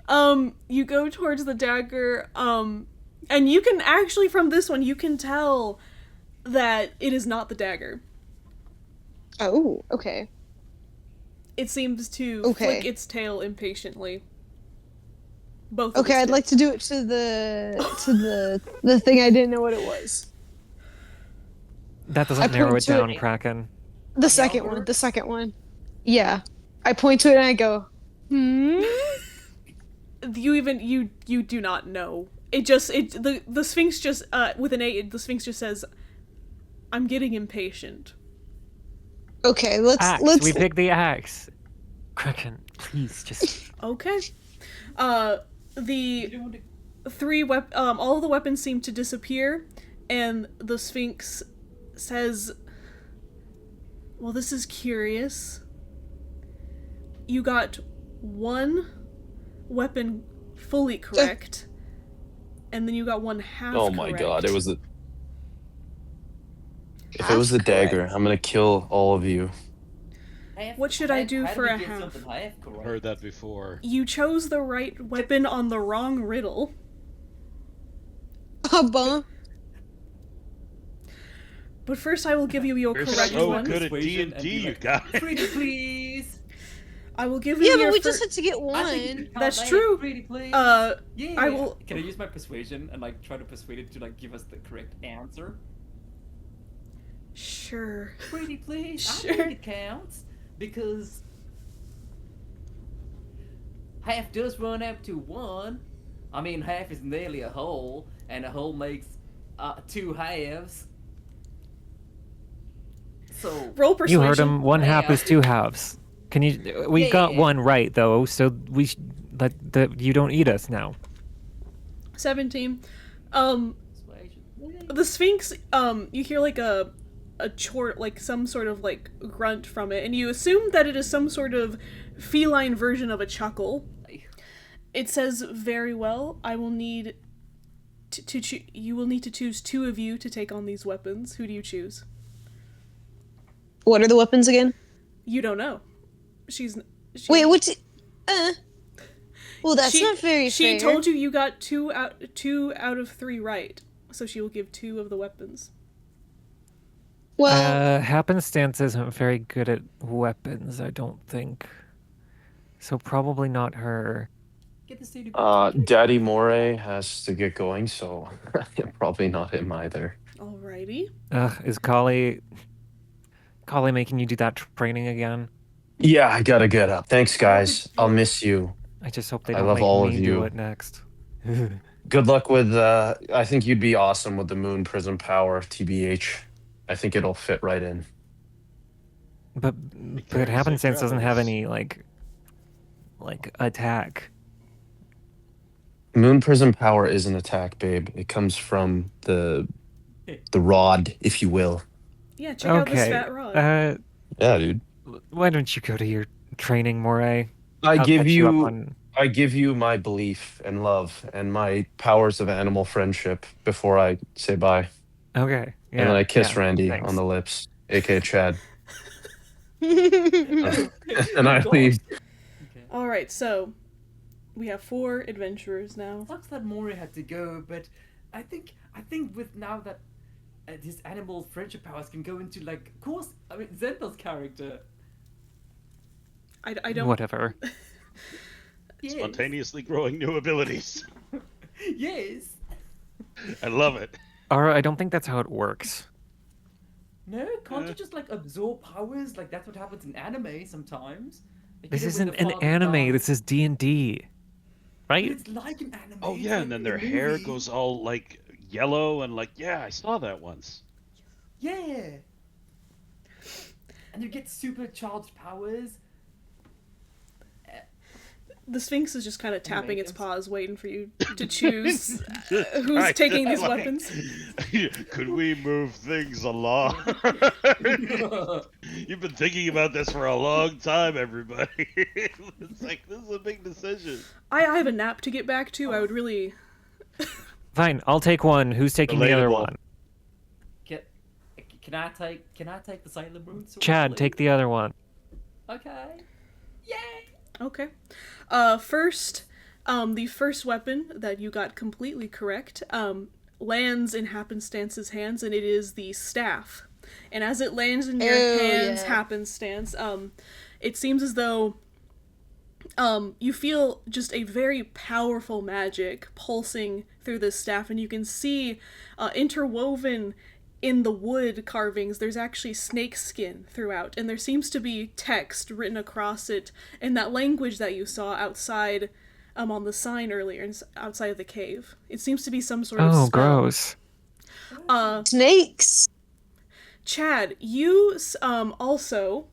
11, you go towards the dagger, and you can actually, from this one, you can tell that it is not the dagger. Oh, okay. It seems to Okay. flick its tail impatiently. Both of Okay, its I'd like to do it to the thing I didn't know what it was. That I doesn't narrow point it to down, it. Kraken. The second one. Yeah. I point to it and I go, You do not know. The Sphinx just, with an 8, the Sphinx just says, I'm getting impatient. Okay, let's Axe. We picked the axe. Kraken, please just. Okay. The all of the weapons seem to disappear, and the Sphinx says, well, this is curious. You got one weapon fully correct, and then you got one half Oh my correct. god, it was the. If Half it was the correct. dagger, I'm gonna kill all of you. What should I do for a half? Heard that before. You chose the right weapon on the wrong riddle. Abba. But first I will give you your You're correct so one. good at Persuasion D&D, and be you like, guys. Pretty please. I will give you Yeah, your but we just had to get I think you one. should count That's like, true. Pretty please. Yeah. I will- Can I use my persuasion and like try to persuade it to like give us the correct answer? Sure. Pretty please. I Sure. think it counts because half does run up to 1. I mean, half is nearly a whole, and a whole makes 2 halves. So Roll You persuasion. heard him. One half Yeah. is 2 halves. Can you? We got Yeah. one right though, so you don't eat us now. 17. persuasion. The Sphinx, you hear like a chort, like some sort of like grunt from it, and you assume that it is some sort of feline version of a chuckle. It says, very well, I will need you will need to choose 2 of you to take on these weapons. Who do you choose? What are the weapons again? You don't know. She Wait, what? Well, that's she, not very She fair. told you you got 2 out of 3 right, so she will give 2 of the weapons. Well, Happenstance isn't very good at weapons, I don't think. So probably not her. Get the state Daddy Moray has to get going, so probably not him either. Alrighty. Is Kali making you do that training again? Yeah, I gotta get up. Thanks, guys. I'll miss you. I just hope they I don't love make all me of do you. it next. Good luck with. I think you'd be awesome with the Moon Prism Power, TBH. I think it'll fit right in. But carries Happenstance doesn't have brothers. any like attack. Moon Prism Power is an attack, babe. It comes from the rod, if you will. Yeah, check out this Okay. fat rod. Yeah, dude. Why don't you go to your training, Moray? I I'll give catch up you on- I give you my belief and love and my powers of animal friendship before I say bye. Okay. Yeah, And then I kiss yeah, Randy thanks. on the lips, aka Chad. well, And I leave. Alright, so we have 4 adventurers now. Sucks that Moray had to go, but I think with now that his animal friendship powers can go into like, of course, I mean Xenthar's character. I don't. Whatever. Yes. Spontaneously growing new abilities. Yes. I love it. Ara, I don't think that's how it works. No, can't you just like absorb powers? Like that's what happens in anime sometimes. Like, This you know, when isn't the an father anime. dies. This is D&D, But right? it's like an anime. Oh it's yeah, like and then a their hair movie. goes all like yellow and like, yeah, I saw that once. Yeah. And you get supercharged powers. The Sphinx is just kind of tapping its Amazing. paws, waiting for you to choose who's taking these weapons. Could we move things along? You've been thinking about this for a long time, everybody. It's like, this is a big decision. I have a nap to get back to. I would really. Fine, I'll take one. Who's taking the other Relatable. one? Can I take the Sailor Moon sword? Chad, please? take the other one. Okay. Yay! Okay. First, the first weapon that you got completely correct lands in Happenstance's hands, and it is the staff. And as it lands in your hands, Happenstance, it seems as though you feel just a very powerful magic pulsing through this staff, and you can see interwoven in the wood carvings, there's actually snake skin throughout, and there seems to be text written across it in that language that you saw outside on the sign earlier, outside of the cave. It seems to be some sort of spell. Gross. Snakes. Chad, you also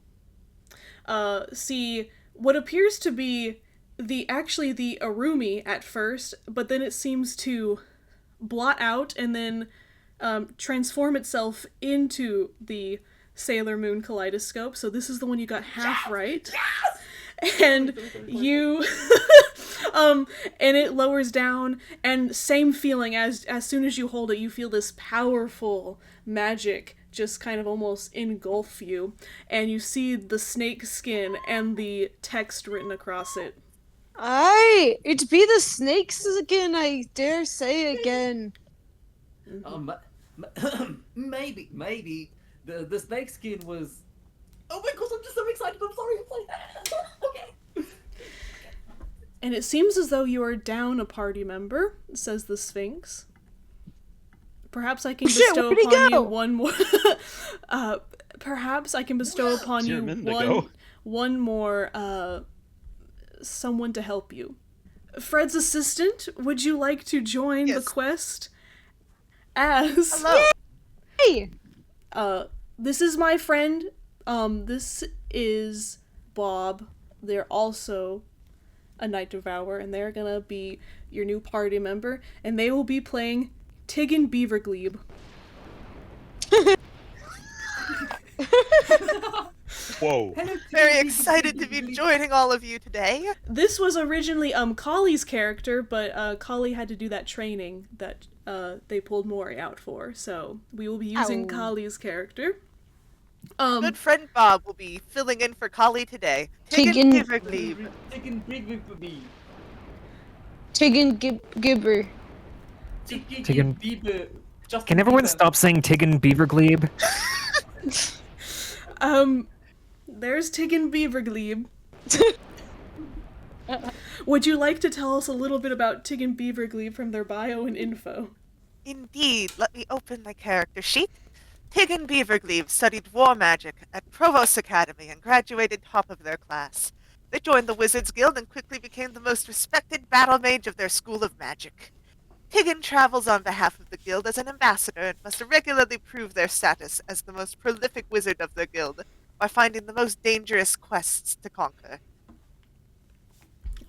see what appears to be the Arumi at first, but then it seems to blot out and then transform itself into the Sailor Moon kaleidoscope. So this is the one you got half right. And you and it lowers down, and same feeling as soon as you hold it, you feel this powerful magic just kind of almost engulf you, and you see the snake skin and the text written across it. Aye, it be the snakes again, I dare say again. Maybe the snake skin was. Oh my gosh! I'm just so excited. I'm sorry. Okay. And it seems as though you are down a party member, says the Sphinx. Perhaps I can bestow where'd he upon go? you one more. Perhaps I can bestow upon you one more someone to help you. Fred's assistant, would you like to join the quest? As Hello. Hey! this is my friend. This is Bob. They're also a Night Devourer, and they're gonna be your new party member, and they will be playing Tiggin Beaverglebe. Whoa. Very excited to be joining all of you today. This was originally Collie's character, but Collie had to do that training that they pulled Moray out for, so we will be using Ow. Collie's character. Good friend Bob will be filling in for Collie today. Taking- Everglebe. Taking big for me. Tiggin Gibber. Taking Bieber. Can everyone stop saying Tiggin Beaverglebe? There's Tiggin Beaverglebe. Would you like to tell us a little bit about Tiggin Beaverglebe from their bio and info? Indeed, let me open my character sheet. Tiggin Beaverglebe studied war magic at Provost Academy and graduated top of their class. They joined the Wizards Guild and quickly became the most respected battle mage of their school of magic. Tiggin travels on behalf of the guild as an ambassador and must regularly prove their status as the most prolific wizard of their guild by finding the most dangerous quests to conquer.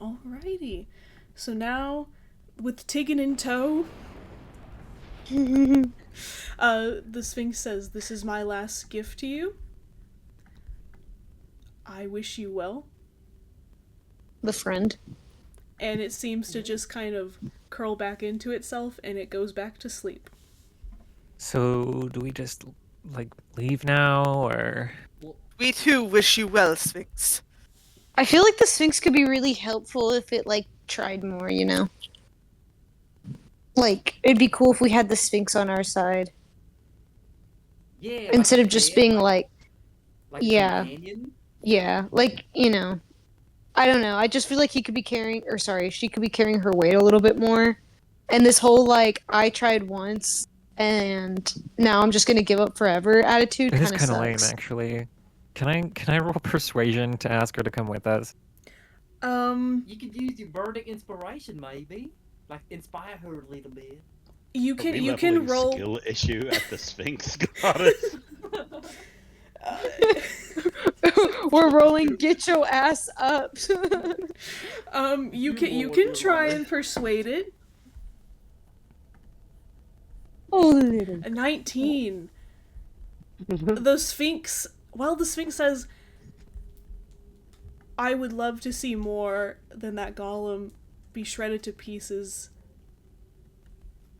Alrighty. So now, with Tiggin in tow, the Sphinx says, "This is my last gift to you. I wish you well." The friend. And it seems to just kind of curl back into itself, and it goes back to sleep. So, do we just, leave now, or...? We too wish you well, Sphinx. I feel like the Sphinx could be really helpful if it, tried more, you know? It'd be cool if we had the Sphinx on our side. Yeah. Instead like of just a being like yeah. companion. Yeah, I don't know. I just feel like she could be carrying her weight a little bit more. And this whole, I tried once, and now I'm just gonna give up forever attitude It is kind of kind of lame, sucks. actually. Can I roll persuasion to ask her to come with us? You could use your burning inspiration, maybe. Inspire her a little bit. You Are can we you can leveling roll. skill issue at the Sphinx goddess. We're rolling. Get your ass up. You can try and persuade it. Oh, little. A 19. The Sphinx says, I would love to see more than that golem be shredded to pieces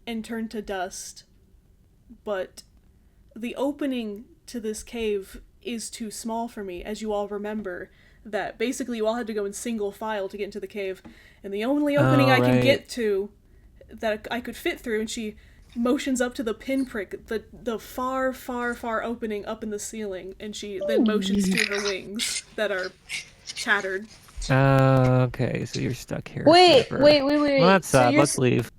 and turned to dust, but the opening to this cave is too small for me, as you all remember, that basically you all had to go in single file to get into the cave, and the only opening I can get to that I could fit through, and she motions up to the pinprick, the far, far, far opening up in the ceiling, and she then motions to her wings that are tattered. Okay, so you're stuck here. Wait. Well, that's So sad. Let's leave.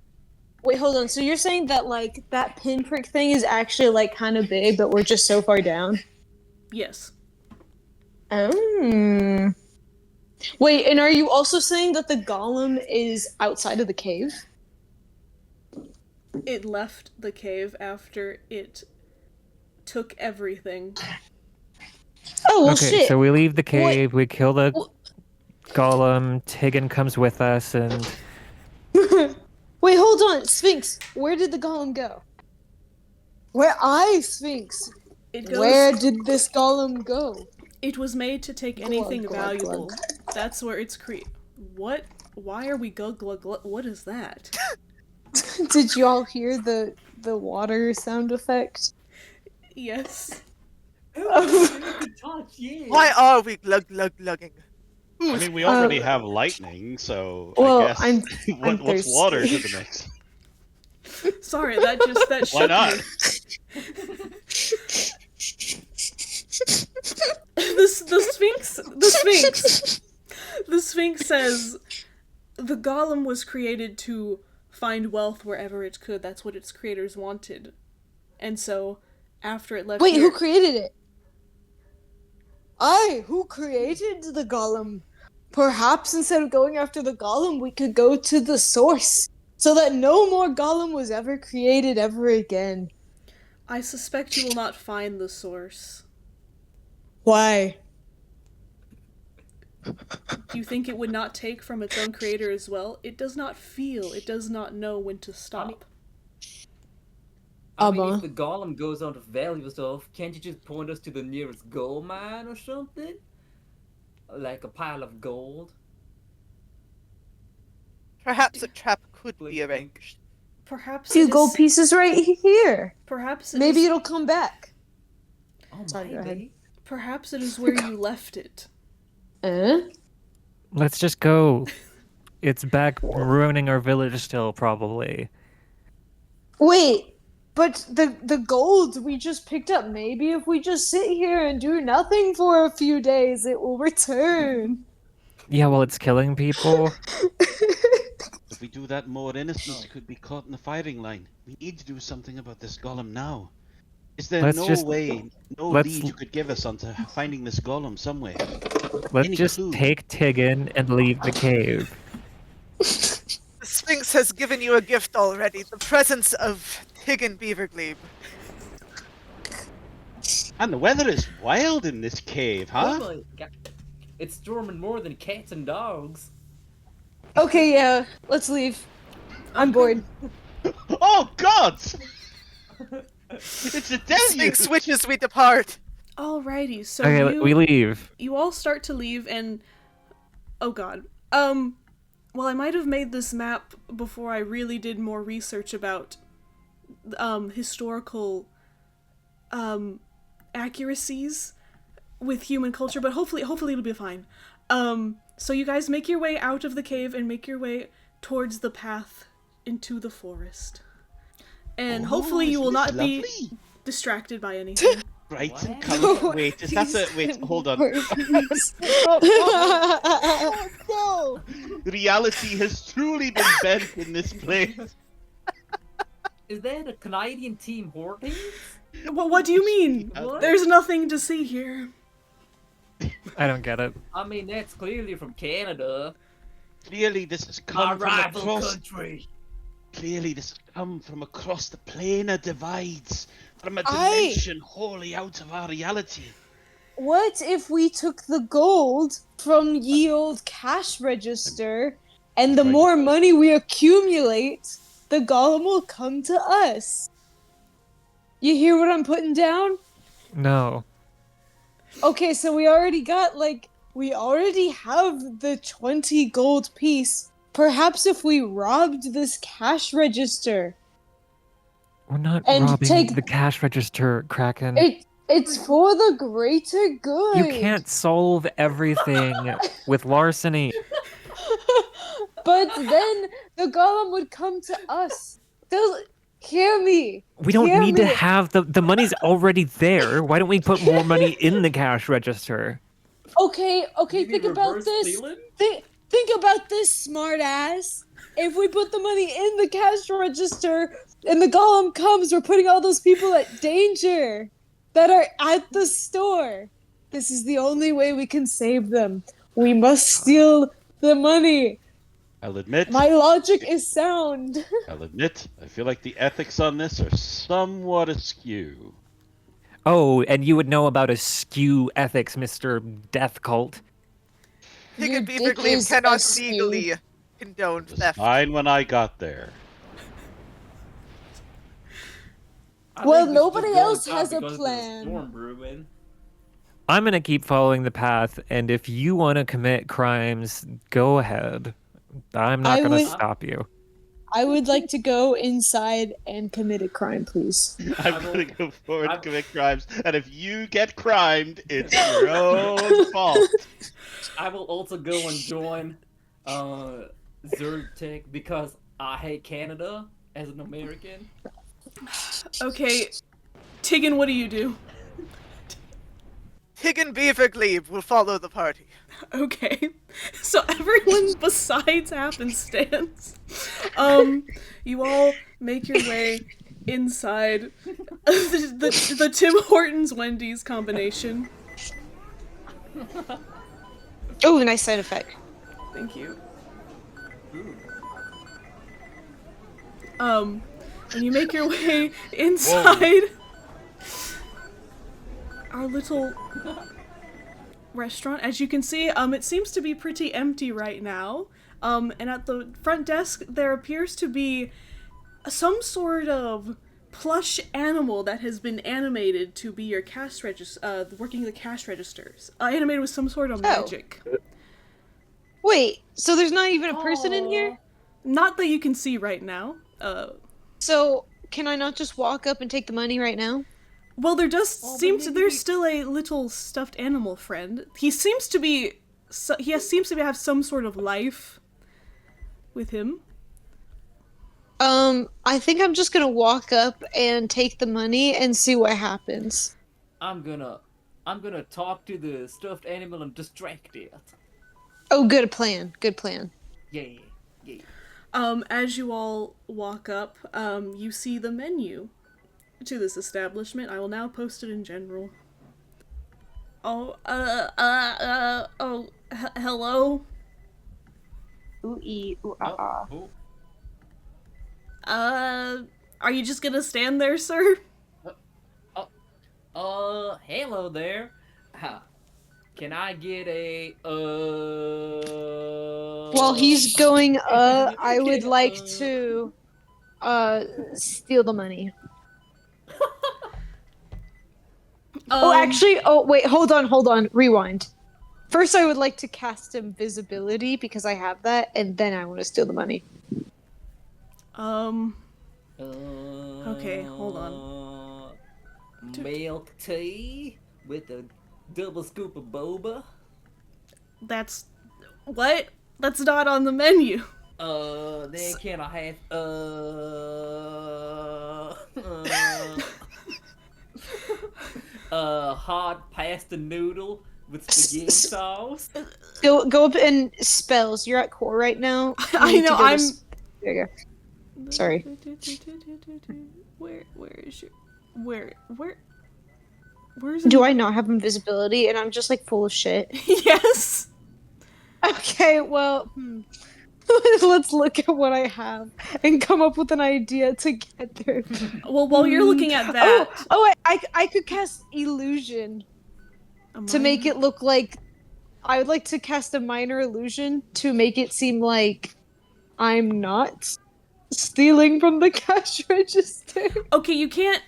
Wait, hold on. So you're saying that, like, that pinprick thing is actually, like, kind of big, but we're just so far down? Yes. Oh. Wait, and are you also saying that the golem is outside of the cave? It left the cave after it took everything. Oh, well, Okay, shit. so we leave the cave, we kill the golem, Tigan comes with us, and... Wait, hold on. Sphinx, where did the golem go? Sphinx. Where did this golem go? It was made to take anything Glug, valuable. glug. That's where it's What? Why are we glug glug? What is that? Did you all hear the water sound effect? Yes. Good touch, yeah. Why are we glugging? I mean, we already have lightning, so Well, I guess I'm what's water to the mix? Sorry, that Why shook not? me. The Sphinx says the golem was created to find wealth wherever it could. That's what its creators wanted. And so, after it left Wait, here, who created it? Who created the golem? Perhaps instead of going after the golem, we could go to the source, so that no more golem was ever created ever again. I suspect you will not find the source. Why? Do you think it would not take from its own creator as well? It does not feel, it does not know when to stop. I mean, if the golem goes on to value stuff, can't you just point us to the nearest gold mine or something? Like a pile of gold? Perhaps a trap could be arranged. Perhaps Few gold pieces right here. Perhaps Maybe it'll come back. Oh, Sorry, go ahead. Perhaps it is where you left it. Let's just go. It's back ruining our village still, probably. Wait, but the gold we just picked up, maybe if we just sit here and do nothing for a few days, it will return. Yeah, well, it's killing people. If we do that, more innocents could be caught in the firing line. We need to do something about this golem now. Is there no lead you could give us onto finding this golem somewhere? Let's Any just clue? take Tigan and leave the cave. The Sphinx has given you a gift already, the presence of Tigan Beaverglebe. And the weather is wild in this cave, huh? Oh my God. It's storming more than cats and dogs. Okay, yeah, let's leave. I'm bored. Oh God! It's a Sphinx deluge! switches, we depart. Alrighty, so Okay, we leave. You all start to leave, and oh god. Well, I might have made this map before I really did more research about historical accuracies with human culture, but hopefully it'll be fine. So you guys make your way out of the cave and make your way towards the path into the forest. And hopefully you will not be distracted by anything. Bright and colourful. Wait, is that the... Wait, hold on. Oh, no! Reality has truly been bent in this place. Is that a Canadian team hoarding? Well, what do you mean? What? There's nothing to see here. I don't get it. I mean, that's clearly from Canada. Clearly this has My come from rival across... country. Clearly this has come from across the planar divides. From a dimension wholly out of our reality. what if we took the gold from ye old cash register, and the Trying to- more money we accumulate, the golem will come to us? You hear what I'm putting down? No. Okay, so we already have the 20 gold piece. Perhaps if we robbed this cash register, We're not And robbing take- the cash register, Kraken. it's for the greater good. You can't solve everything with larceny. But then the golem would come to us. Hear me. We don't Hear need me. to have the money's already there. Why don't we put more money in the cash register? Okay, You mean think about reverse this. stealing? Think about this, smart ass. If we put the money in the cash register and the golem comes, we're putting all those people at danger that are at the store. This is the only way we can save them. We must steal the money. I'll admit. My logic is sound. I'll admit. I feel like the ethics on this are somewhat askew. Oh, and you would know about askew ethics, Mr. Death Cult. Pig Your and dick Beavergleam is cannot askew. legally condone It was theft. fine when I got there. I Well, think we should nobody just go else inside has a because there's plan. storm brewing. I'm gonna keep following the path, and if you want to commit crimes, go ahead. I'm not I gonna would- stop you. I would like to go inside and commit a crime, please. I'm will- gonna go forward I- and commit crimes, and if you get crimed, it's your own fault. I will also go and join Zertec because I hate Canada as an American. Okay, Tiggin, what do you do? Pig and Beavergleam will follow the party. Okay, so everyone besides Happenstance, you all make your way inside the Tim Hortons Wendy's combination. Oh, nice side effect. Thank you. And you make your way inside our little restaurant. As you can see, it seems to be pretty empty right now. And at the front desk, there appears to be some sort of plush animal that has been animated to be your cash register, working the cash registers. Animated with some sort of magic. Wait, so there's not even a person in here? Not that you can see right now. So, can I not just walk up and take the money right now? Well, there does Oh, but seem to maybe there's we- still a little stuffed animal friend. He seems to be seems to have some sort of life with him. I think I'm just gonna walk up and take the money and see what happens. I'm gonna talk to the stuffed animal and distract it. Oh, good plan. Good plan. Yeah, yeah. As you all walk up, you see the menu to this establishment. I will now post it in general. Hello? Ooh-ee, Oh, ooh-ah-ah. Are you just gonna stand there, sir? Hello there. Can I get a While he's going, I would like to, steal the money. Wait, hold on, rewind. First, I would like to cast invisibility because I have that, and then I want to steal the money. Okay, hold on. Milk tea with a double scoop of boba. That's what? That's not on the menu. Then can I have hot pasta noodle with spaghetti sauce? Go up and spells. You're at core right now. You I need to know, go to I'm- There you go. Sorry. Where is your where's Do I not have invisibility and I'm just like full of shit? Yes. Okay, well, let's look at what I have and come up with an idea to get there. Well, while you're looking at that, Oh, I could cast illusion. to make it look like I would like to cast a minor illusion to make it seem like I'm not stealing from the cash register. Okay, you can't.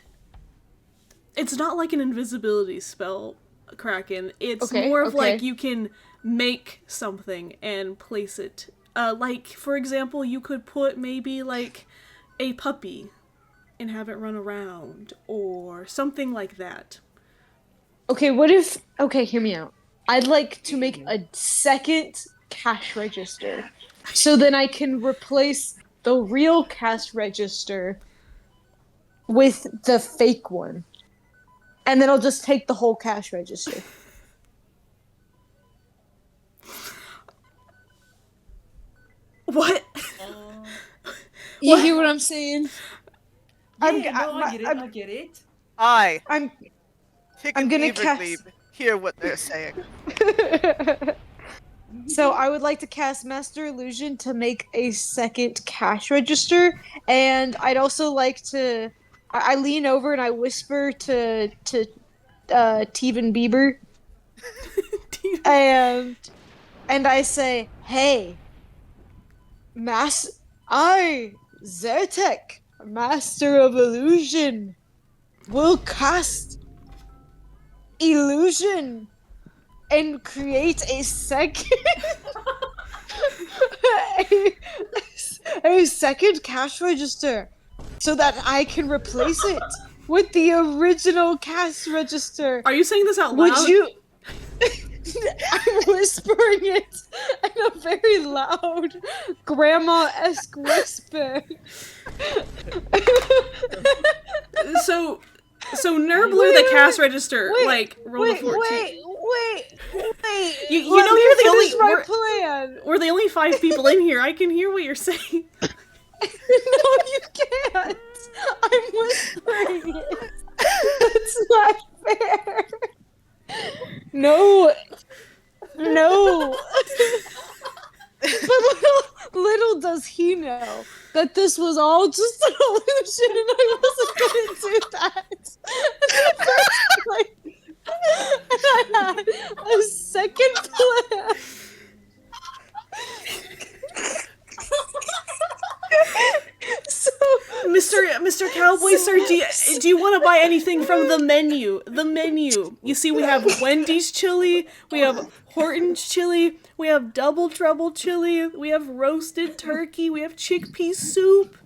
It's not like an invisibility spell, Kraken. It's Okay, more of okay. like you can make something and place it. Like, for example, you could put maybe like a puppy and have it run around, or something like that. Okay, what if... Okay, hear me out. I'd like to make a second cash register. So then I can replace the real cash register with the fake one. And then I'll just take the whole cash register. What? You hear what I'm saying? I get it. I, I'm Tig I'm and gonna Beavergleave, hear what they're saying. So I would like to cast Master Illusion to make a second cash register, and I'd also like to. I lean over and I whisper to Teven Bieber, and I say, "Hey, Zertek, Master of Illusion, will cast illusion and create a second a second cash register so that I can replace it with the original cash register." Are you saying this out loud? Would you... I'm whispering it in a very loud, grandma-esque whisper. So Nurbler the cash register, roll a 14. Wait. You Let know me you're the finish only my plan. we're the only 5 people in here. I can hear what you're saying. No, you can't. I'm whispering it. That's not fair. No. But little does he know that this was all just an illusion and I wasn't going to do that. And I had a second plan. So, Mr. Cowboy Sir, do you want to buy anything from the menu? The menu. You see, we have Wendy's chili, we have Horton's chili, we have Double Trouble chili, we have roasted turkey, we have chickpea soup,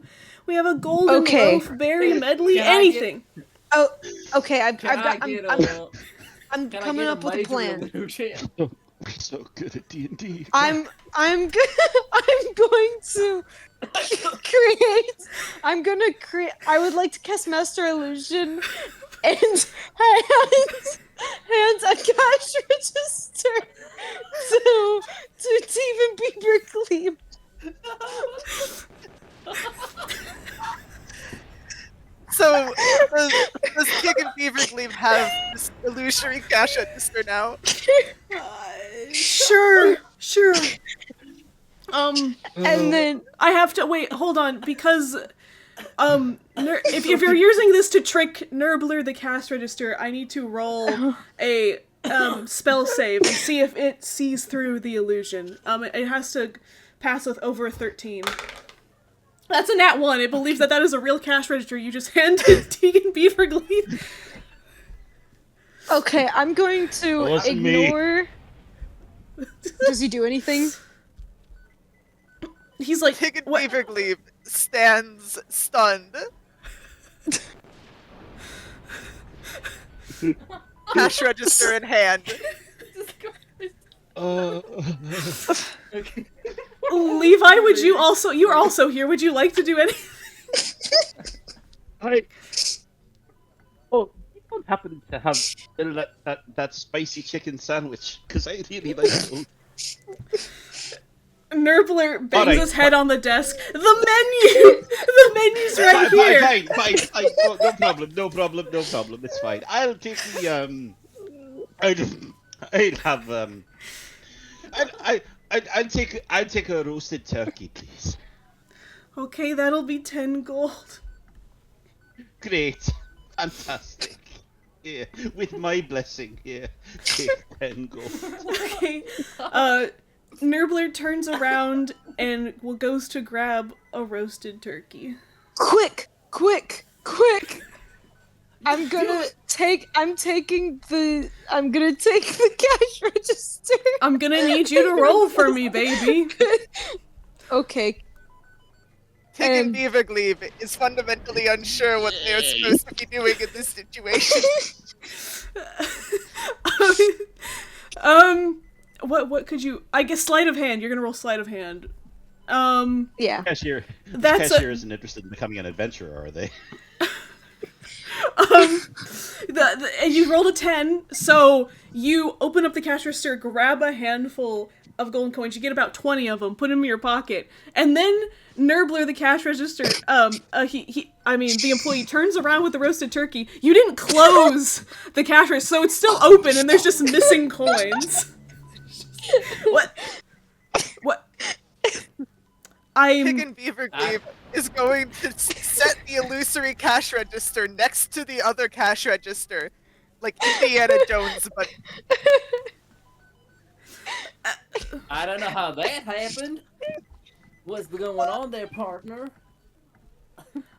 we have a golden loaf berry medley, anything. Oh, okay. I'm Can I coming get up with a major plan. illusion? We're so good at D&D. I'm going to create. I would like to cast Master Illusion and hand a cash register to Teven Bieber So, does Tig and Beavergleave have this illusory cash register now? Sure. And then I have to wait. Hold on, because if you're using this to trick Nurbler the cast register, I need to roll a spell save and see if it sees through the illusion. It has to pass with over a 13. That's a nat 1. It believes that is a real cash register you just handed Tegan Beavergleave. okay, I'm going to Wasn't me. ignore. Does he do anything? He's like, Tig and what? Beavergleave stands stunned. Cash register in hand. Okay. Levi, you're also here. Would you like to do anything? Oh, you don't happen to have that spicy chicken sandwich? Because I really like it. Nurbler bangs Alright, his head on the desk. The menu! The menu's right here! Fine. No problem. It's fine. I'll take the I'll take a roasted turkey, please. Okay, that'll be 10 gold. Great. Fantastic. Here, with my blessing, here. Take 10 gold. Okay. Nurbler turns around and goes to grab a roasted turkey. Quick! I'm gonna take the cash register. I'm gonna need you to roll for me, baby. Okay. Tig and Um, Beavergleave is fundamentally unsure what they're supposed to be doing in this situation. What could you? I guess sleight of hand. You're gonna roll sleight of hand. Yeah. Cashier, That's cashier isn't interested in becoming an adventurer, are they? And you rolled a 10, so you open up the cash register, grab a handful of golden coins. You get about 20 of them, put them in your pocket, and then Nurbler, the cash register, the employee turns around with the roasted turkey. You didn't close the cash register, so it's still open, and there's just missing coins. What? Tig and Beavergleave is going to set the illusory cash register next to the other cash register. Like Indiana Jones, but... I don't know how that happened. What's going on there, partner?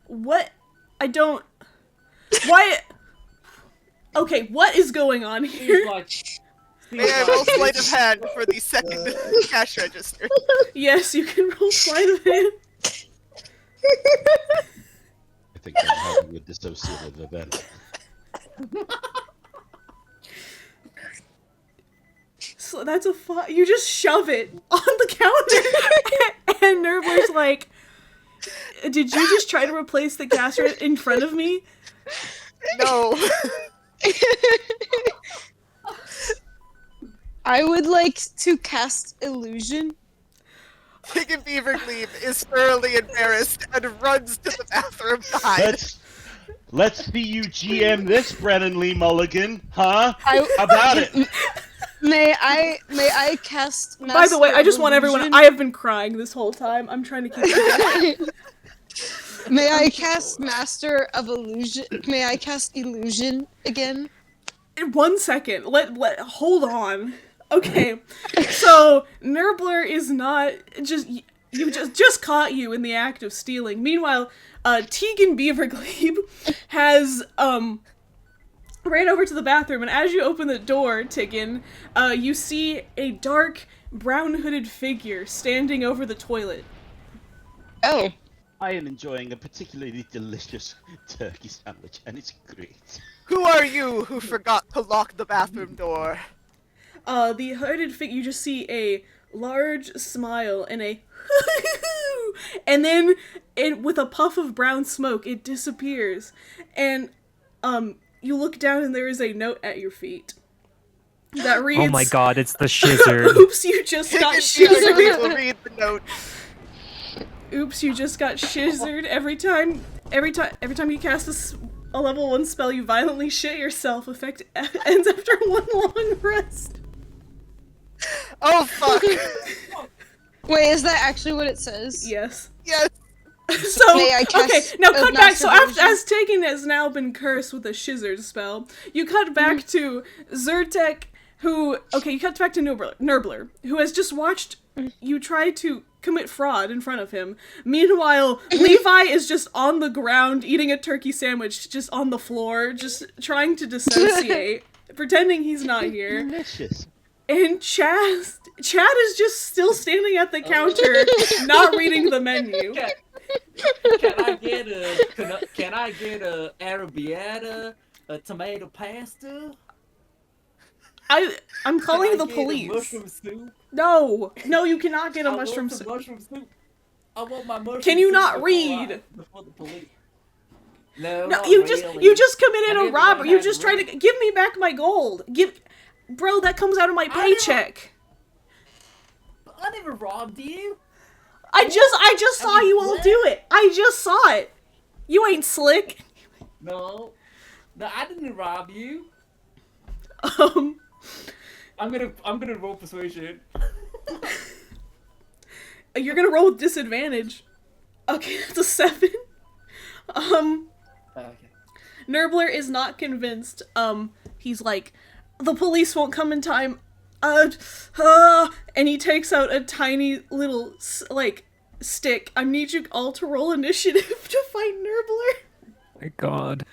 What? I don't... Why? Okay, what is going on here? May I roll sleight of hand for the second cash register? Yes, you can roll sleight of hand. I think I'm having a dissociative event. So that's a you just shove it on the counter, and Nurbler's like, "Did you just try to replace the cash in front of me?" No. I would like to cast illusion. Tig and Beavergleave is thoroughly embarrassed and runs to the bathroom to hide. Let's see you GM this, Brennan Lee Mulligan, huh? How I- about it? May I cast Master By the way, I of just want everyone. Illusion? I have been crying this whole time. I'm trying to keep it. May I cast Master of Illusion? May I cast Illusion again? 1 second. Hold on. Okay, so Nurbler is not just caught you in the act of stealing. Meanwhile, Tegan Beavergleave has ran over to the bathroom, and as you open the door, Tegan, you see a dark brown hooded figure standing over the toilet. Oh. I am enjoying a particularly delicious turkey sandwich, and it's great. Who are you who forgot to lock the bathroom door? The hooded figure, you just see a large smile and a and then with a puff of brown smoke, it disappears. And you look down and there is a note at your feet that reads, Oh my god, it's the shizzer. Oops, you just got Tig and Beavergleave shizered. will read the note. Oops, you just got shizered. Every time you cast a level 1 spell, you violently shit yourself. Effect ends after 1 long rest. Oh fuck. Wait, is that actually what it says? Yes. Yes. So, May I cast okay, now cut back. So, Master as Tegan has now been cursed with a shizard spell, you cut back to Zyrtek, you cut back to Nurbler, who has just watched you try to commit fraud in front of him. Meanwhile, Levi is just on the ground eating a turkey sandwich, just on the floor, just trying to dissociate, pretending he's not here. Delicious. And Chad is just still standing at the counter, not reading the menu. Can I get a arrabbiata, a tomato pasta? I'm calling Can the I get police. A mushroom soup? No, you cannot get a I mushroom want some soup. mushroom soup. I want my mushroom Can you soup not before read? Before the police. No, No, not you really. just committed I a never robbery. You had just to tried to give me back my gold. Bro, that comes out of my paycheck. I never robbed you. I just saw you all do it. I just saw it. You ain't slick. No, I didn't rob you. Um, I'm gonna roll persuasion. you're gonna roll with disadvantage. Okay, that's a 7. Okay. Nurbler is not convinced. He's like, the police won't come in time. And he takes out a tiny little, stick. I need you all to roll initiative to fight Nurbler. My God.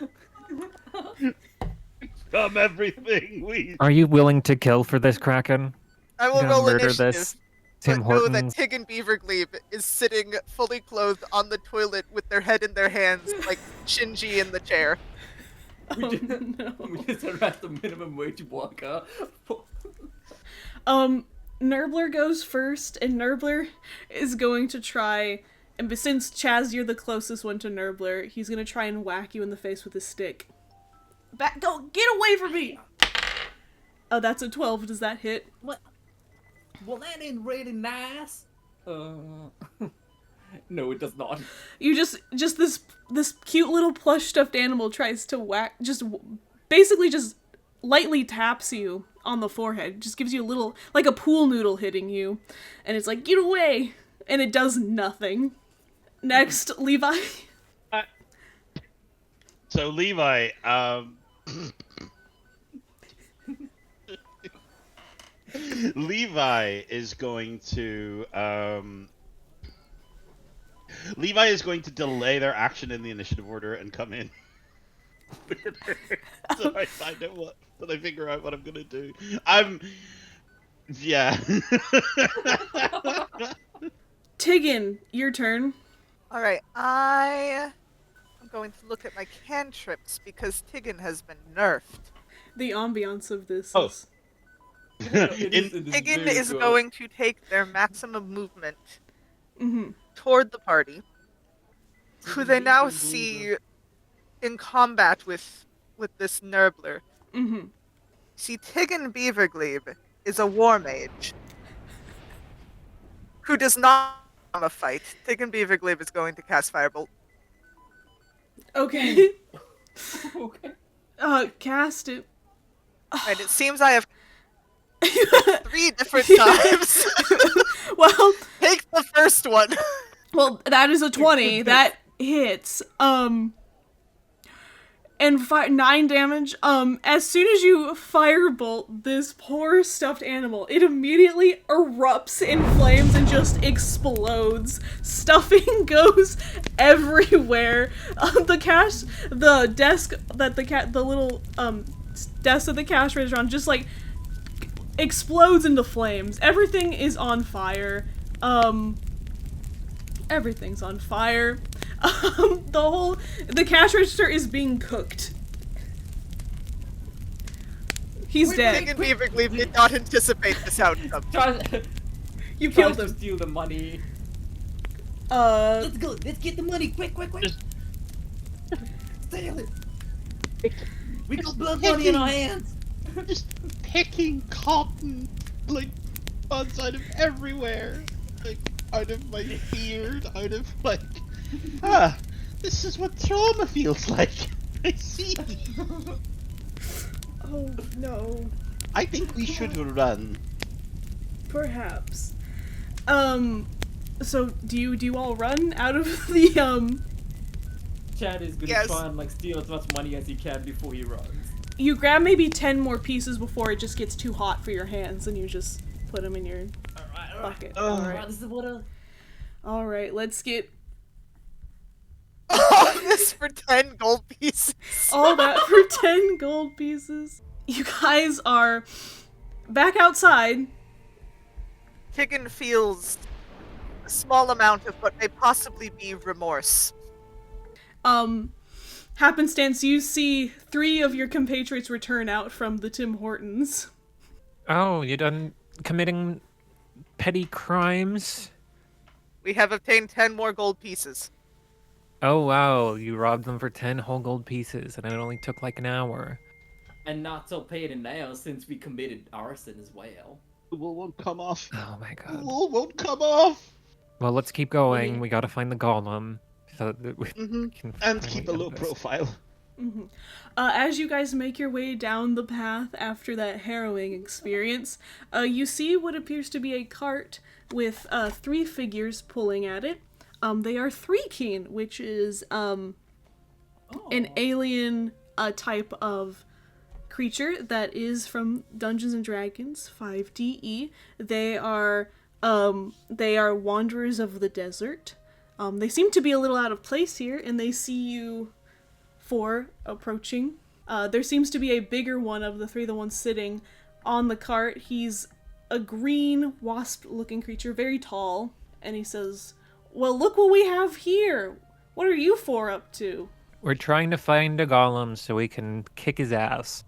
From everything we. Are you willing to kill for this, Kraken? I will Gonna roll murder initiative. this Tim But know that Hortons? Tig and Beavergleave is sitting fully clothed on the toilet with their head in their hands, like Shinji in the chair. We just, no. we just harassed the minimum wage worker. Nurbler goes first, and Nurbler is going to try, and since Chaz, you're the closest one to Nurbler, he's gonna try and whack you in the face with his stick. Don't get away from me! Oh, that's a 12. Does that hit? What? Well, that ain't really nice. No, it does not. You just this cute little plush stuffed animal tries to whack, basically just lightly taps you on the forehead, just gives you a little, like a pool noodle hitting you, and it's like, get away, and it does nothing. Next, Levi. So Levi, Levi is going to delay their action in the initiative order and come in. So I find out I figure out what I'm gonna do. Yeah. Tiggin, your turn. Alright, I am going to look at my cantrips because Tiggin has been nerfed. The ambiance of this Oh. is... Tiggin is going to take their maximum movement Mhm. toward the party, who they now see in combat with this Nurbler. Mhm. See, Tiggin Beavergleave is a war mage who does not want to fight. Tiggin Beavergleave is going to cast Firebolt. Okay. Okay. Cast it. And it seems I have 3 different times. Well, Take the first one. well, that is a 20. That hits. And 9 damage. As soon as you firebolt this poor stuffed animal, it immediately erupts in flames and just explodes. Stuffing goes everywhere. The desk that the little desk that the cash register on just like explodes into flames. Everything is on fire. Everything's on fire. The cash register is being cooked. He's dead. Tiggin Beavergleave did not anticipate this outcome. You Try killed to him. steal the money. Uh, Let's go. Let's get the money. Quick. Steal it. We got blood money in our hands. Just picking cotton, like, outside of everywhere. Like, out of my beard, out of, like... this is what trauma feels like. I see. oh no. I think we should run. Perhaps. So do you all run out of the Chad is gonna Yes. try and like steal as much money as he can before he runs. You grab maybe 10 more pieces before it just gets too hot for your hands, and you just put them in your bucket. Alright, this is what Alright, let's get All this for 10 gold pieces. all that for 10 gold pieces. You guys are back outside. Tiggin feels a small amount of what may possibly be remorse. Happenstance, you see 3 of your compatriots return out from the Tim Hortons. Oh, you done committing petty crimes? We have obtained 10 more gold pieces. Oh wow, you robbed them for 10 whole gold pieces, and it only took like an hour. and not so paid in now since we committed arson as well. The wool won't come off. Oh my The god. wool won't come off. Well, let's keep going. We gotta find the golem. So that we can And finally keep a end low this. profile. As you guys make your way down the path after that harrowing experience, you see what appears to be a cart with 3 figures pulling at it. They are Three-Keen, which is an alien type of creature that is from Dungeons and Dragons 5DE. They are wanderers of the desert. They seem to be a little out of place here, and they see you four approaching. There seems to be a bigger one of the three, the one sitting on the cart. He's a green wasp-looking creature, very tall, and he says, "Well, look what we have here. What are you four up to?" We're trying to find a golem so we can kick his ass.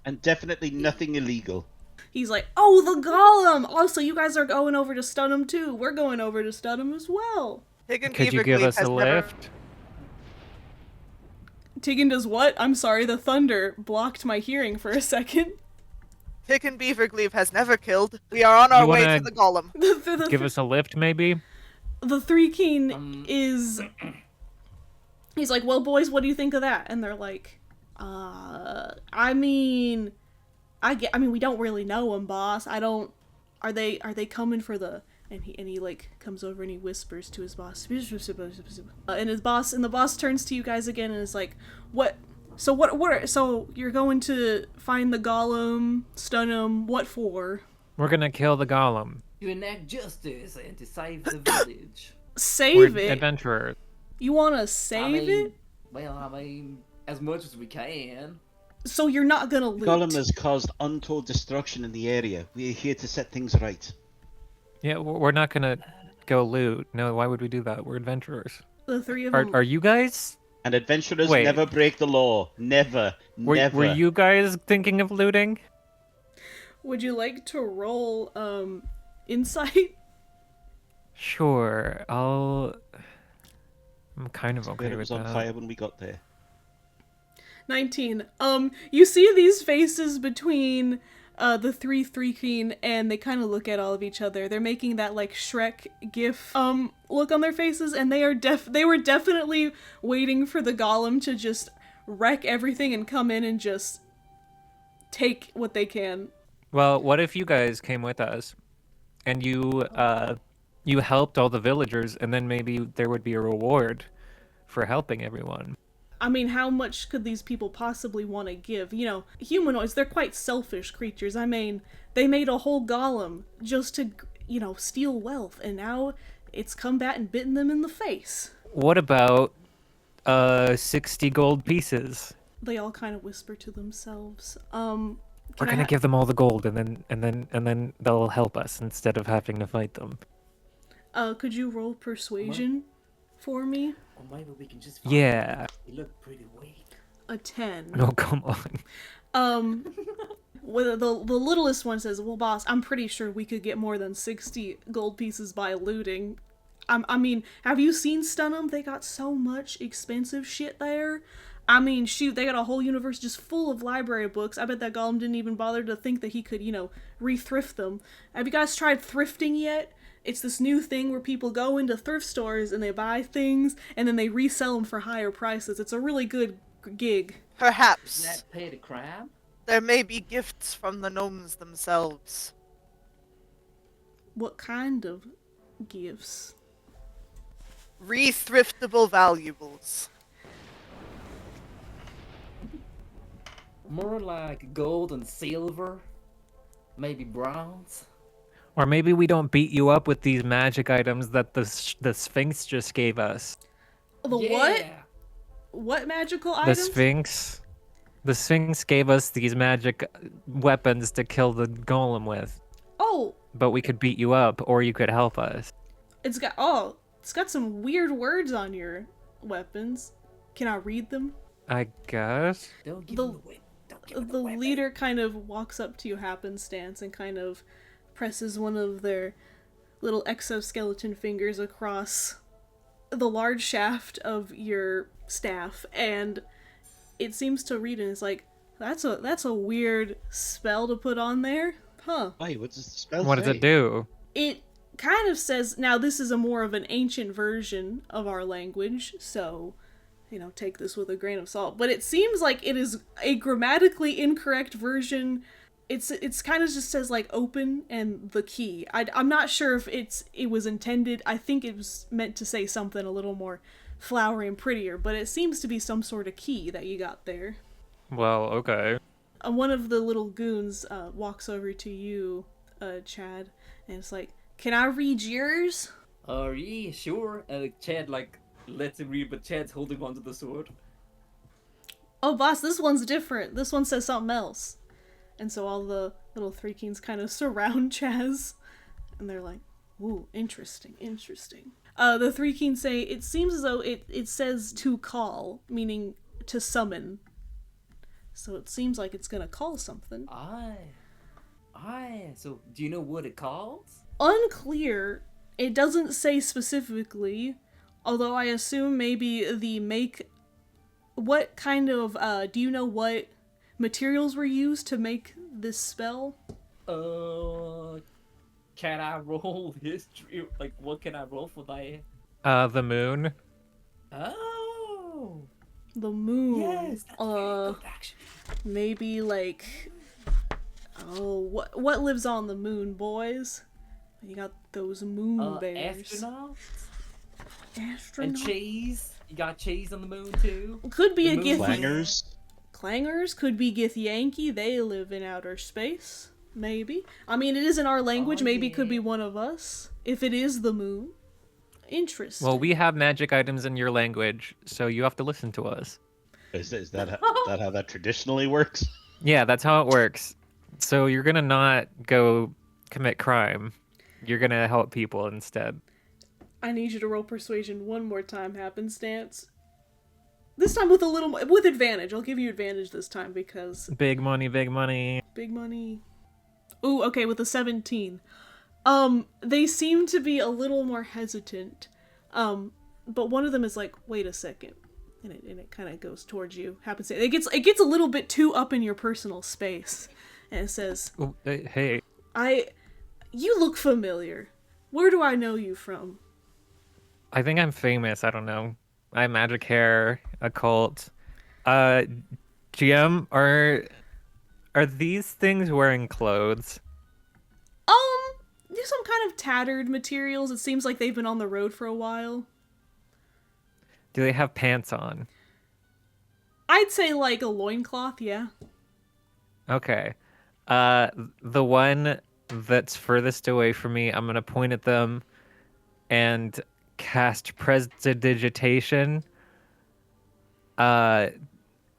And definitely nothing illegal. He's like, "Oh, the golem! Also, you guys are going over to stun him too. We're going over to stun him as well." Higgin Could you give Beavergleaf us has a never- lift? Tiggin does what? I'm sorry, the thunder blocked my hearing for a second. Higgin Beavergleaf has never killed. We are on our You way wanna- to the golem. Give us a lift, maybe? The Three King is... He's like, "Well, boys, what do you think of that?" And they're like, I mean, we don't really know him, boss. Are they coming for the... And he like comes over and he whispers to his boss. And the boss turns to you guys again and is like, so you're going to find the golem, stun him, what for? We're gonna kill the golem. To enact justice and to save the village. Save We're it? adventurers. You want to save it? Well, as much as we can. So you're not gonna loot? Golem has caused untold destruction in the area. We are here to set things right. Yeah, we're not gonna go loot. No, why would we do that? We're adventurers. The three of them... Are you guys? And adventurers Wait. never break the law. Never. Never. Were you guys thinking of looting? Would you like to roll, insight? Sure, I'm kind of okay It with was on that. fire when we got there. 19. You see these faces between the Three King, and they kind of look at all of each other. They're making that like Shrek gif look on their faces, and they were definitely waiting for the golem to just wreck everything and come in and just take what they can. Well, what if you guys came with us and you helped all the villagers, and then maybe there would be a reward for helping everyone? I mean, how much could these people possibly want to give? You know, humanoids, they're quite selfish creatures. I mean, they made a whole golem just to, steal wealth, and now it's come back and bitten them in the face. What about 60 gold pieces? They all kind of whisper to themselves. We're gonna give them all the gold, and then they'll help us instead of having to fight them. Could you roll persuasion for me? Or maybe we can just find Yeah. them. We look pretty weak. A 10. No, come on. Well, the littlest one says, "Well, boss, I'm pretty sure we could get more than 60 gold pieces by looting." I mean, have you seen Stun'em? They got so much expensive shit there. I mean, shoot, they got a whole universe just full of library books. I bet that golem didn't even bother to think that he could, re-thrift them. Have you guys tried thrifting yet? It's this new thing where people go into thrift stores and they buy things and then they resell them for higher prices. It's a really good gig. Perhaps. Is that pay to crab? There may be gifts from the gnomes themselves. What kind of gifts? Re-thriftable valuables. More like gold and silver. Maybe bronze. Or maybe we don't beat you up with these magic items that the Sphinx just gave us. The what? What magical The items? Sphinx. The Sphinx gave us these magic weapons to kill the golem with. Oh, But we could beat you up, or you could help us. it's got some weird words on your weapons. Can I read them? I guess. Don't give The- them away. Don't give them The away. leader kind of walks up to you happenstance and kind of presses one of their little exoskeleton fingers across the large shaft of your staff, and it seems to read, and it's like, that's a weird spell to put on there. Huh. Why? What does the spell What does say? it do? It kind of says, now this is a more of an ancient version of our language, so take this with a grain of salt, but it seems like it is a grammatically incorrect version. It's kind of just says like open and the key. I'm not sure if it was intended. I think it was meant to say something a little more flowery and prettier, but it seems to be some sort of key that you got there. Well, okay. One of the little goons walks over to you, Chad, and it's like, "Can I read yours?" Yeah, sure. Chad like lets him read, but Chad's holding onto the sword. "Oh, boss, this one's different. This one says something else." And so all the little Three Kings kind of surround Chaz, and they're like, "Ooh, interesting, interesting." The Three Kings say, "It seems as though it says to call, meaning to summon. So it seems like it's gonna call something." Aye. So, do you know what it calls? Unclear. It doesn't say specifically, although I assume maybe the make. What kind of, do you know what materials were used to make this spell? Can I roll history? Like, what can I roll for that? The moon. Oh! The moon. Yes, that's very good, actually. Maybe like, what lives on the moon, boys? You got those moon bears. Astronauts? Astronauts. And cheese? You got cheese on the moon, too? Could be a moon Gith. Clangers. Clangers could be Githyanki. They live in outer space. Maybe. I mean, it is in our language. Maybe it could be one of us. If it is the moon. Interesting. Well, we have magic items in your language, so you have to listen to us. Is that how that traditionally works? Yeah, that's how it works. So you're gonna not go commit crime. You're gonna help people instead. I need you to roll persuasion one more time, happenstance. This time with with advantage. I'll give you advantage this time because Big money, big money. big money. Ooh, okay, with a 17. They seem to be a little more hesitant. But one of them is like, "Wait a second," and it kind of goes towards you. Happenstance. It gets a little bit too up in your personal space, and it says, Oh, hey, You look familiar. Where do I know you from?" I think I'm famous. I don't know. I have magic hair, occult. GM, are these things wearing clothes? There's some kind of tattered materials. It seems like they've been on the road for a while. Do they have pants on? I'd say like a loincloth, yeah. Okay. The one that's furthest away from me, I'm gonna point at them and cast prestidigitation. And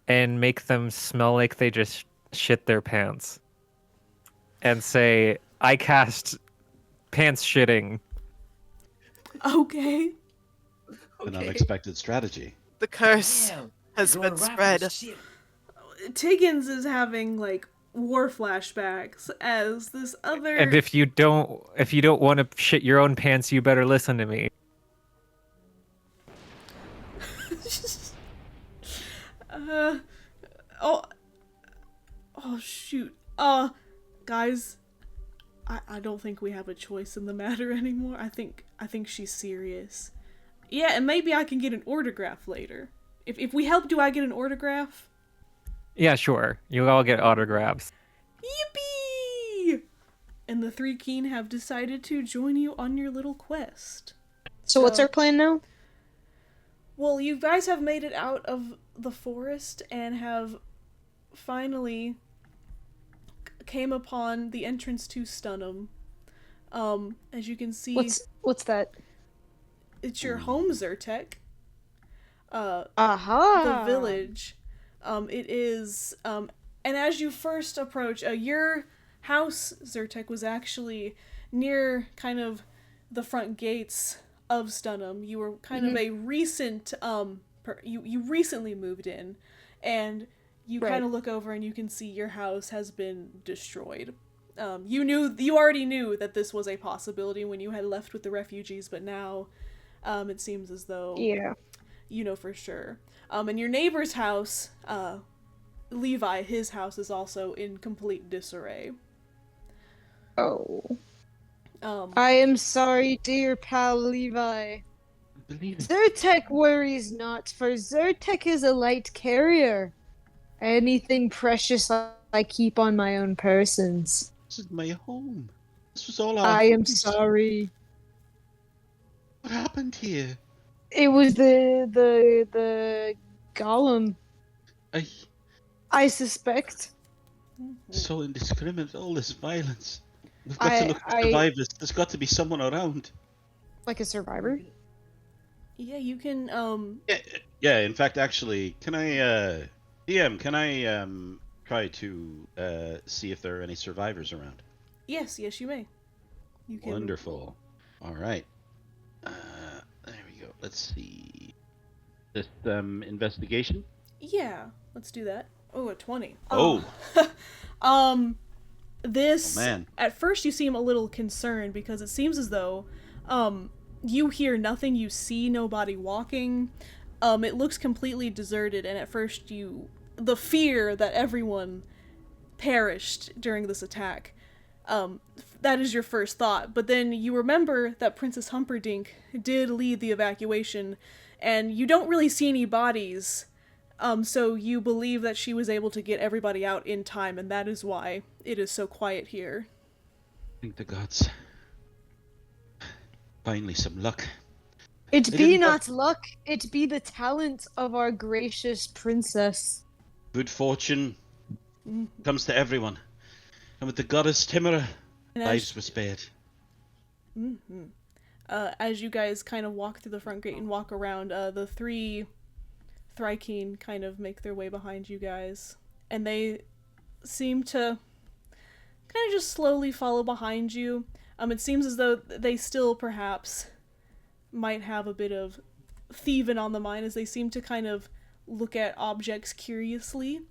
make them smell like they just shit their pants. And say, "I cast pants shitting." Okay. An unexpected strategy. The curse Damn, has going been rapid spread. as shit. Tiggins is having like war flashbacks as this other. And if you don't want to shit your own pants, you better listen to me. Oh shoot. Guys, I don't think we have a choice in the matter anymore. I think she's serious. Yeah, and maybe I can get an autograph later. If we help, do I get an autograph? Yeah, sure. You all get autographs. Yippee! And the Three Keen have decided to join you on your little quest. So what's our plan now? Well, you guys have made it out of the forest and have finally came upon the entrance to Stunham. As you can see, What's that? it's your home, Zyrtec. Aha! The village. It is, and as you first approach, your house, Zyrtec, was actually near kind of the front gates of Stunham. You were kind of a recent, you recently moved in, and you kind of look over and you can see your house has been destroyed. You already knew that this was a possibility when you had left with the refugees, but now, it seems as though you know for sure. And your neighbor's house, Levi, his house is also in complete disarray. Oh. I am sorry, dear pal Levi. Zyrtec worries not, for Zyrtec is a light carrier. Anything precious I keep on my own persons. This is my home. This was all I am sorry. What happened here? It was the golem. I suspect. So indiscriminate, all this violence. We've got to look for I survivors. There's got to be someone around. like a survivor. Yeah, you can, Yeah, in fact, actually, can I, DM, can I, try to, see if there are any survivors around? yes, you may. You can. Wonderful. Alright. There we go. Let's see. This, investigation? Yeah, let's do that. Oh, a 20. Oh. This, Oh, man. at first you seem a little concerned because it seems as though, you hear nothing, you see nobody walking. It looks completely deserted, and at first the fear that everyone perished during this attack, that is your first thought. But then you remember that Princess Humperdinck did lead the evacuation, and you don't really see any bodies. So you believe that she was able to get everybody out in time, and that is why it is so quiet here. Thank the gods. Finally, some luck. It They be didn't not luck, it be the talent of our gracious princess. Good fortune comes to everyone. And with the goddess Timora, And lives were spared. As you guys kind of walk through the front gate and walk around, the three Thrykeen kind of make their way behind you guys, and they seem to kind of just slowly follow behind you. It seems as though they still perhaps might have a bit of thieving on the mind, as they seem to kind of look at objects curiously.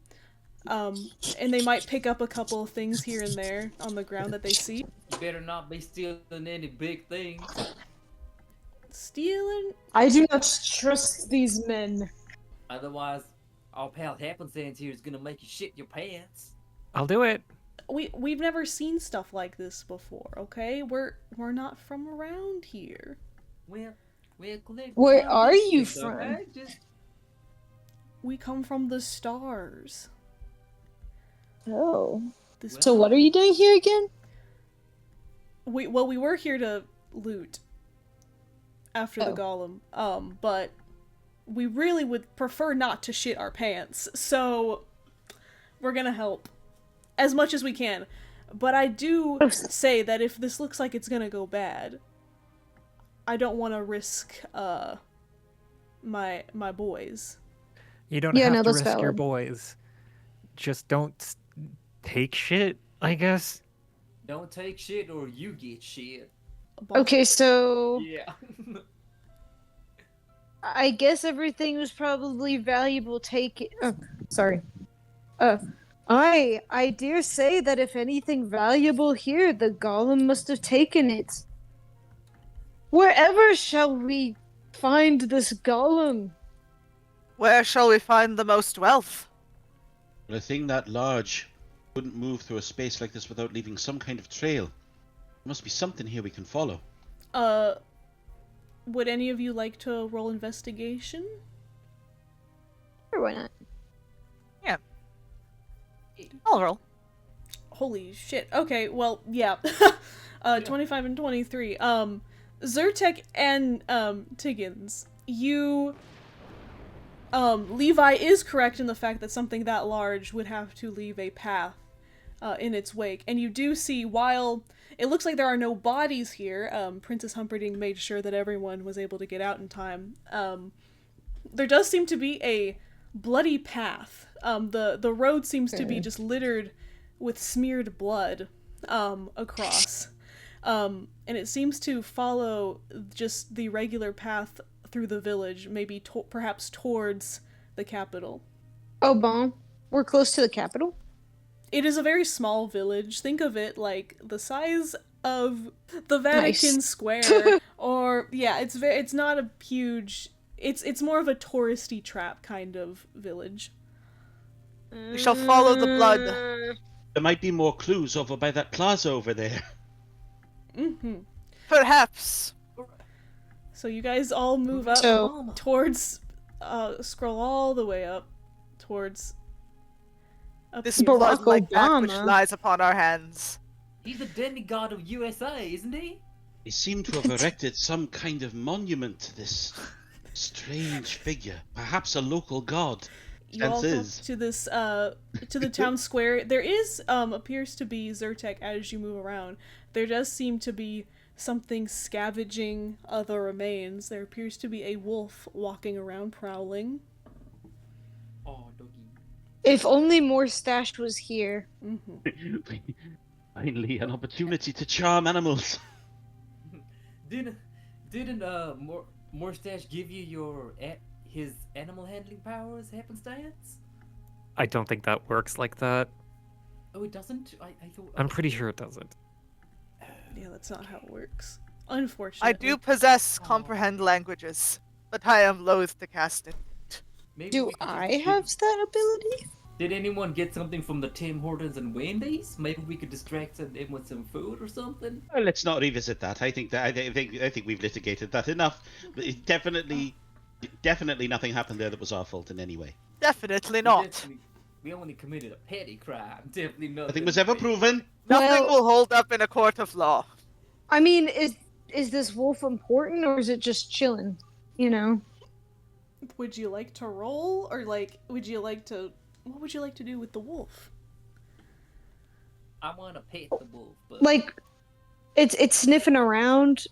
And they might pick up a couple of things here and there on the ground that they see. You better not be stealing any big things. Stealing? I do not trust these men. Otherwise, our pal Happenstance here is gonna make you shit your pants. I'll do it. We've never seen stuff like this before, okay? We're not from around here. Well, collect Where some are you biscuits, from? okay? Just We come from the stars. Oh. This So what are you doing here again? we were here to loot after the golem. But we really would prefer not to shit our pants. So we're gonna help as much as we can. But I do say that if this looks like it's gonna go bad, I don't want to risk my boys. You don't Yeah, have no, to that's risk your valid. boys. Just don't take shit, I guess. don't take shit or you get shit. Okay, so Yeah. I guess everything was probably valuable taken. Oh, sorry. I dare say that if anything valuable here, the golem must have taken it. Wherever shall we find this golem? Where shall we find the most wealth? But a thing that large wouldn't move through a space like this without leaving some kind of trail. There must be something here we can follow. Would any of you like to roll investigation? Sure, why not? I'll roll. Holy shit. Okay, well, yeah. 25 and 23. Zyrtec and Tiggins, you Levi is correct in the fact that something that large would have to leave a path in its wake. And you do see, while it looks like there are no bodies here, Princess Humperdinck made sure that everyone was able to get out in time. There does seem to be a bloody path. The road seems to be just littered with smeared blood across. And it seems to follow just the regular path through the village, maybe perhaps towards the capital. Oh, bon. We're close to the capital? It is a very small village. Think of it like the size of the Vatican Nice. Square. Or, yeah, it's not a huge... It's more of a touristy trap kind of village. We shall follow the blood. There might be more clues over by that plaza over there. Mm-hmm. Perhaps. So you guys all move up So- towards... scroll all the way up towards... up This here. Barack blood-like act which Obama. lies upon our hands. He's the demigod of USA, isn't he? They seem to have erected some kind of monument to this strange figure. Perhaps a local god. You all come Senses. to this to the town square. There is appears to be Zyrtec as you move around. There does seem to be something scavenging the remains. There appears to be a wolf walking around prowling. Oh, doggy. If only more stash was here. Finally, an opportunity to charm animals. Didn't Morstache give you his animal handling powers happenstance? I don't think that works like that. Oh, it doesn't. I thought. I'm pretty sure it doesn't. Yeah, that's not how it works. I Unfortunately. do possess comprehend languages, but I am loath to cast it. Maybe Do we could I just- have that ability? Did anyone get something from the Tim Hortons and Wendy's? Maybe we could distract them with some food or something. Well, let's not revisit that. I think we've litigated that enough. But it definitely nothing happened there that was our fault in any way. Definitely not. We only committed a petty crime. Definitely nothing. Nothing was ever proven. Nothing Well- will hold up in a court of law. I mean, is this wolf important or is it just chilling? You know? Would you like to roll, or like, would you like to? What would you like to do with the wolf? I want to pet the wolf, but Like, it's sniffing around.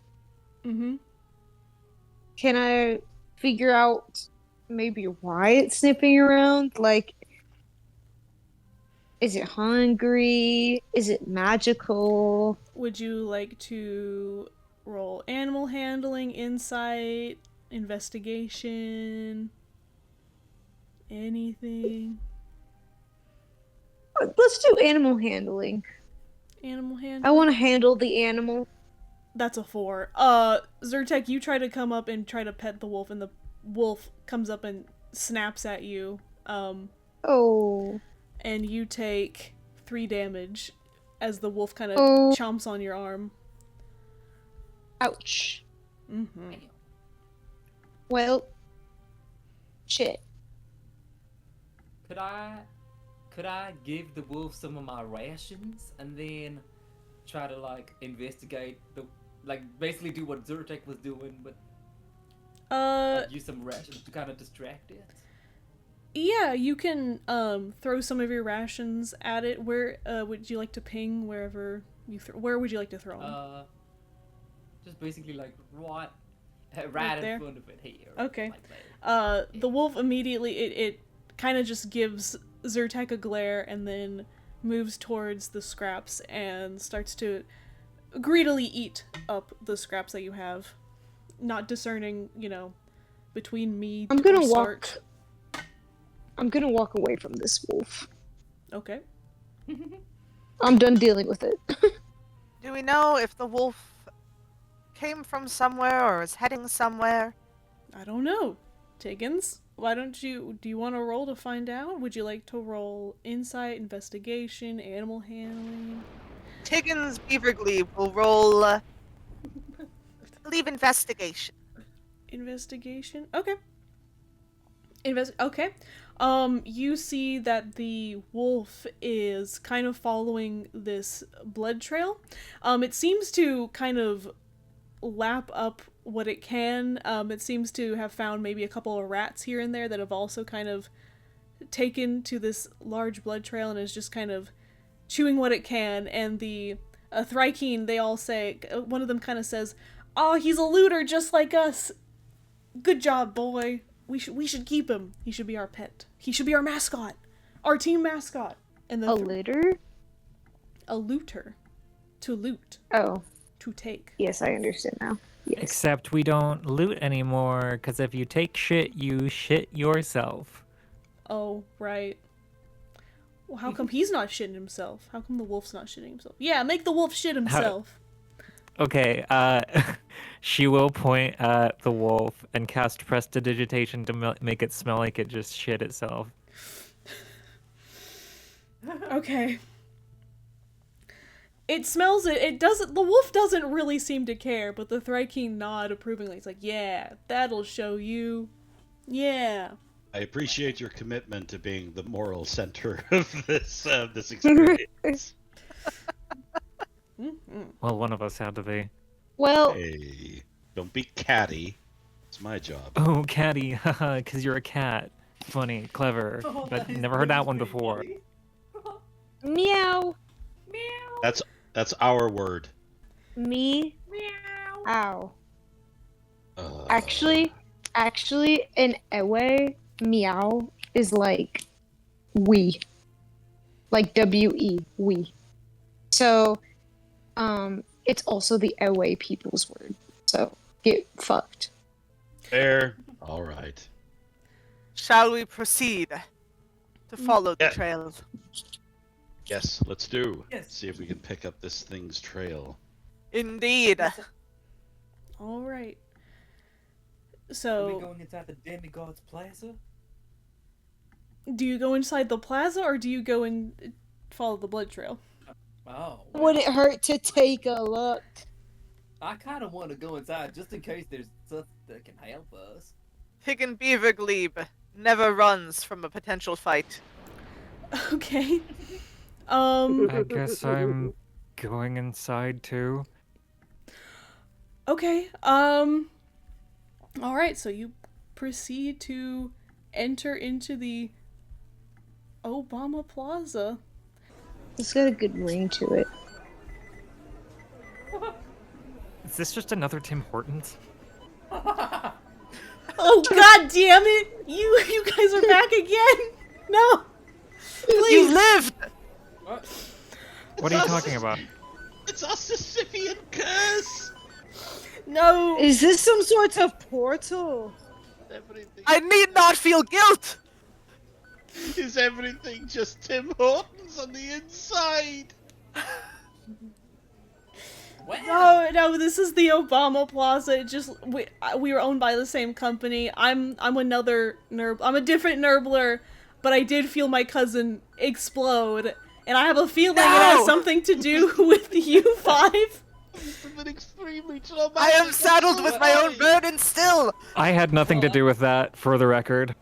Mm-hmm. Can I figure out maybe why it's sniffing around? Like, is it hungry? Is it magical? Would you like to roll animal handling, insight, investigation, anything? Let's do animal handling. Animal I handling. want to handle the animal. That's a 4. Zyrtec, you try to come up and try to pet the wolf, and the wolf comes up and snaps at you. Oh. And you take 3 damage as the wolf kind of Oh. chomps on your arm. Ouch. Mm-hmm. Well, shit. could I give the wolf some of my rations and then try to like investigate basically do what Zyrtec was doing, but use some rations to kind of distract it? Yeah, you can throw some of your rations at it. Where would you like to ping wherever you where would you like to throw them? Just basically like right there? in front of it here. Okay. Like that. The wolf immediately it kind of just gives Zyrtec a glare and then moves towards the scraps and starts to greedily eat up the scraps that you have, not discerning, between meat I'm gonna or walk. starch. I'm gonna walk away from this wolf. Okay. I'm done dealing with it. Do we know if the wolf came from somewhere or is heading somewhere? I don't know. Tiggins, do you want to roll to find out? Would you like to roll insight, investigation, animal handling? Tiggins Beaverglee will roll, I believe, investigation. Investigation? Okay. Okay. You see that the wolf is kind of following this blood trail. It seems to kind of lap up what it can. It seems to have found maybe a couple of rats here and there that have also kind of taken to this large blood trail and is just kind of chewing what it can. And the Thrykeen, they all say, one of them kind of says, "Oh, he's a looter just like us. Good job, boy. We should keep him. He should be our pet. He should be our mascot. Our team mascot." And then A litter? a looter. To loot. Oh, To take. yes, I understand now. Yes. Except we don't loot anymore, because if you take shit, you shit yourself. Oh, right. Well, how come he's not shitting himself? How come the wolf's not shitting himself? Yeah, make the wolf shit himself. Okay, she will point at the wolf and cast prestidigitation to make it smell like it just shit itself. Okay. It smells it. It doesn't. The wolf doesn't really seem to care, but the Thrykeen nod approvingly. It's like, yeah, that'll show you. Yeah. I appreciate your commitment to being the moral center of this experience. Well, one of us had to be. Well, Hey, don't be catty. It's my job. Oh, catty, haha, because you're a cat. funny, clever. Oh, But that is- never heard that that is one pretty before. funny. Meow. That's our word. Me. Ow. Uh, Actually, in a way, meow is like we. Like we, we. So, it's also the Ewe people's word. So, get fucked. fair. All right. Shall we proceed to follow the Yeah. trail? Yes, let's do. Yes. See if we can pick up this thing's trail. Indeed. All right. Are we So, going inside the demigod's plaza? do you go inside the plaza or do you go and follow the blood trail? Oh. Would it hurt to take a look? I kind of want to go inside just in case there's stuff that can help us. Higgin Beaverglebe never runs from a potential fight. Okay. I guess I'm going inside too. Okay. All right, so you proceed to enter into the Obama Plaza. It's got a good ring to it. Is this just another Tim Hortons? Oh god damn it! You guys are back again! No! Please! You lived! What are you talking about? It's a Sisyphean curse! No! Is this some sort of portal? Everything I need not feel guilt! is everything just Tim Hortons on the inside? Wow. No, this is the Obama Plaza. It just we were owned by the same company. I'm another Nerb. I'm a different Nerbler, but I did feel my cousin explode, and I have a feeling it has No! something to do with you five. It's been extremely traumatic. I am saddled with my own burden still! I had nothing to do with that, for the record.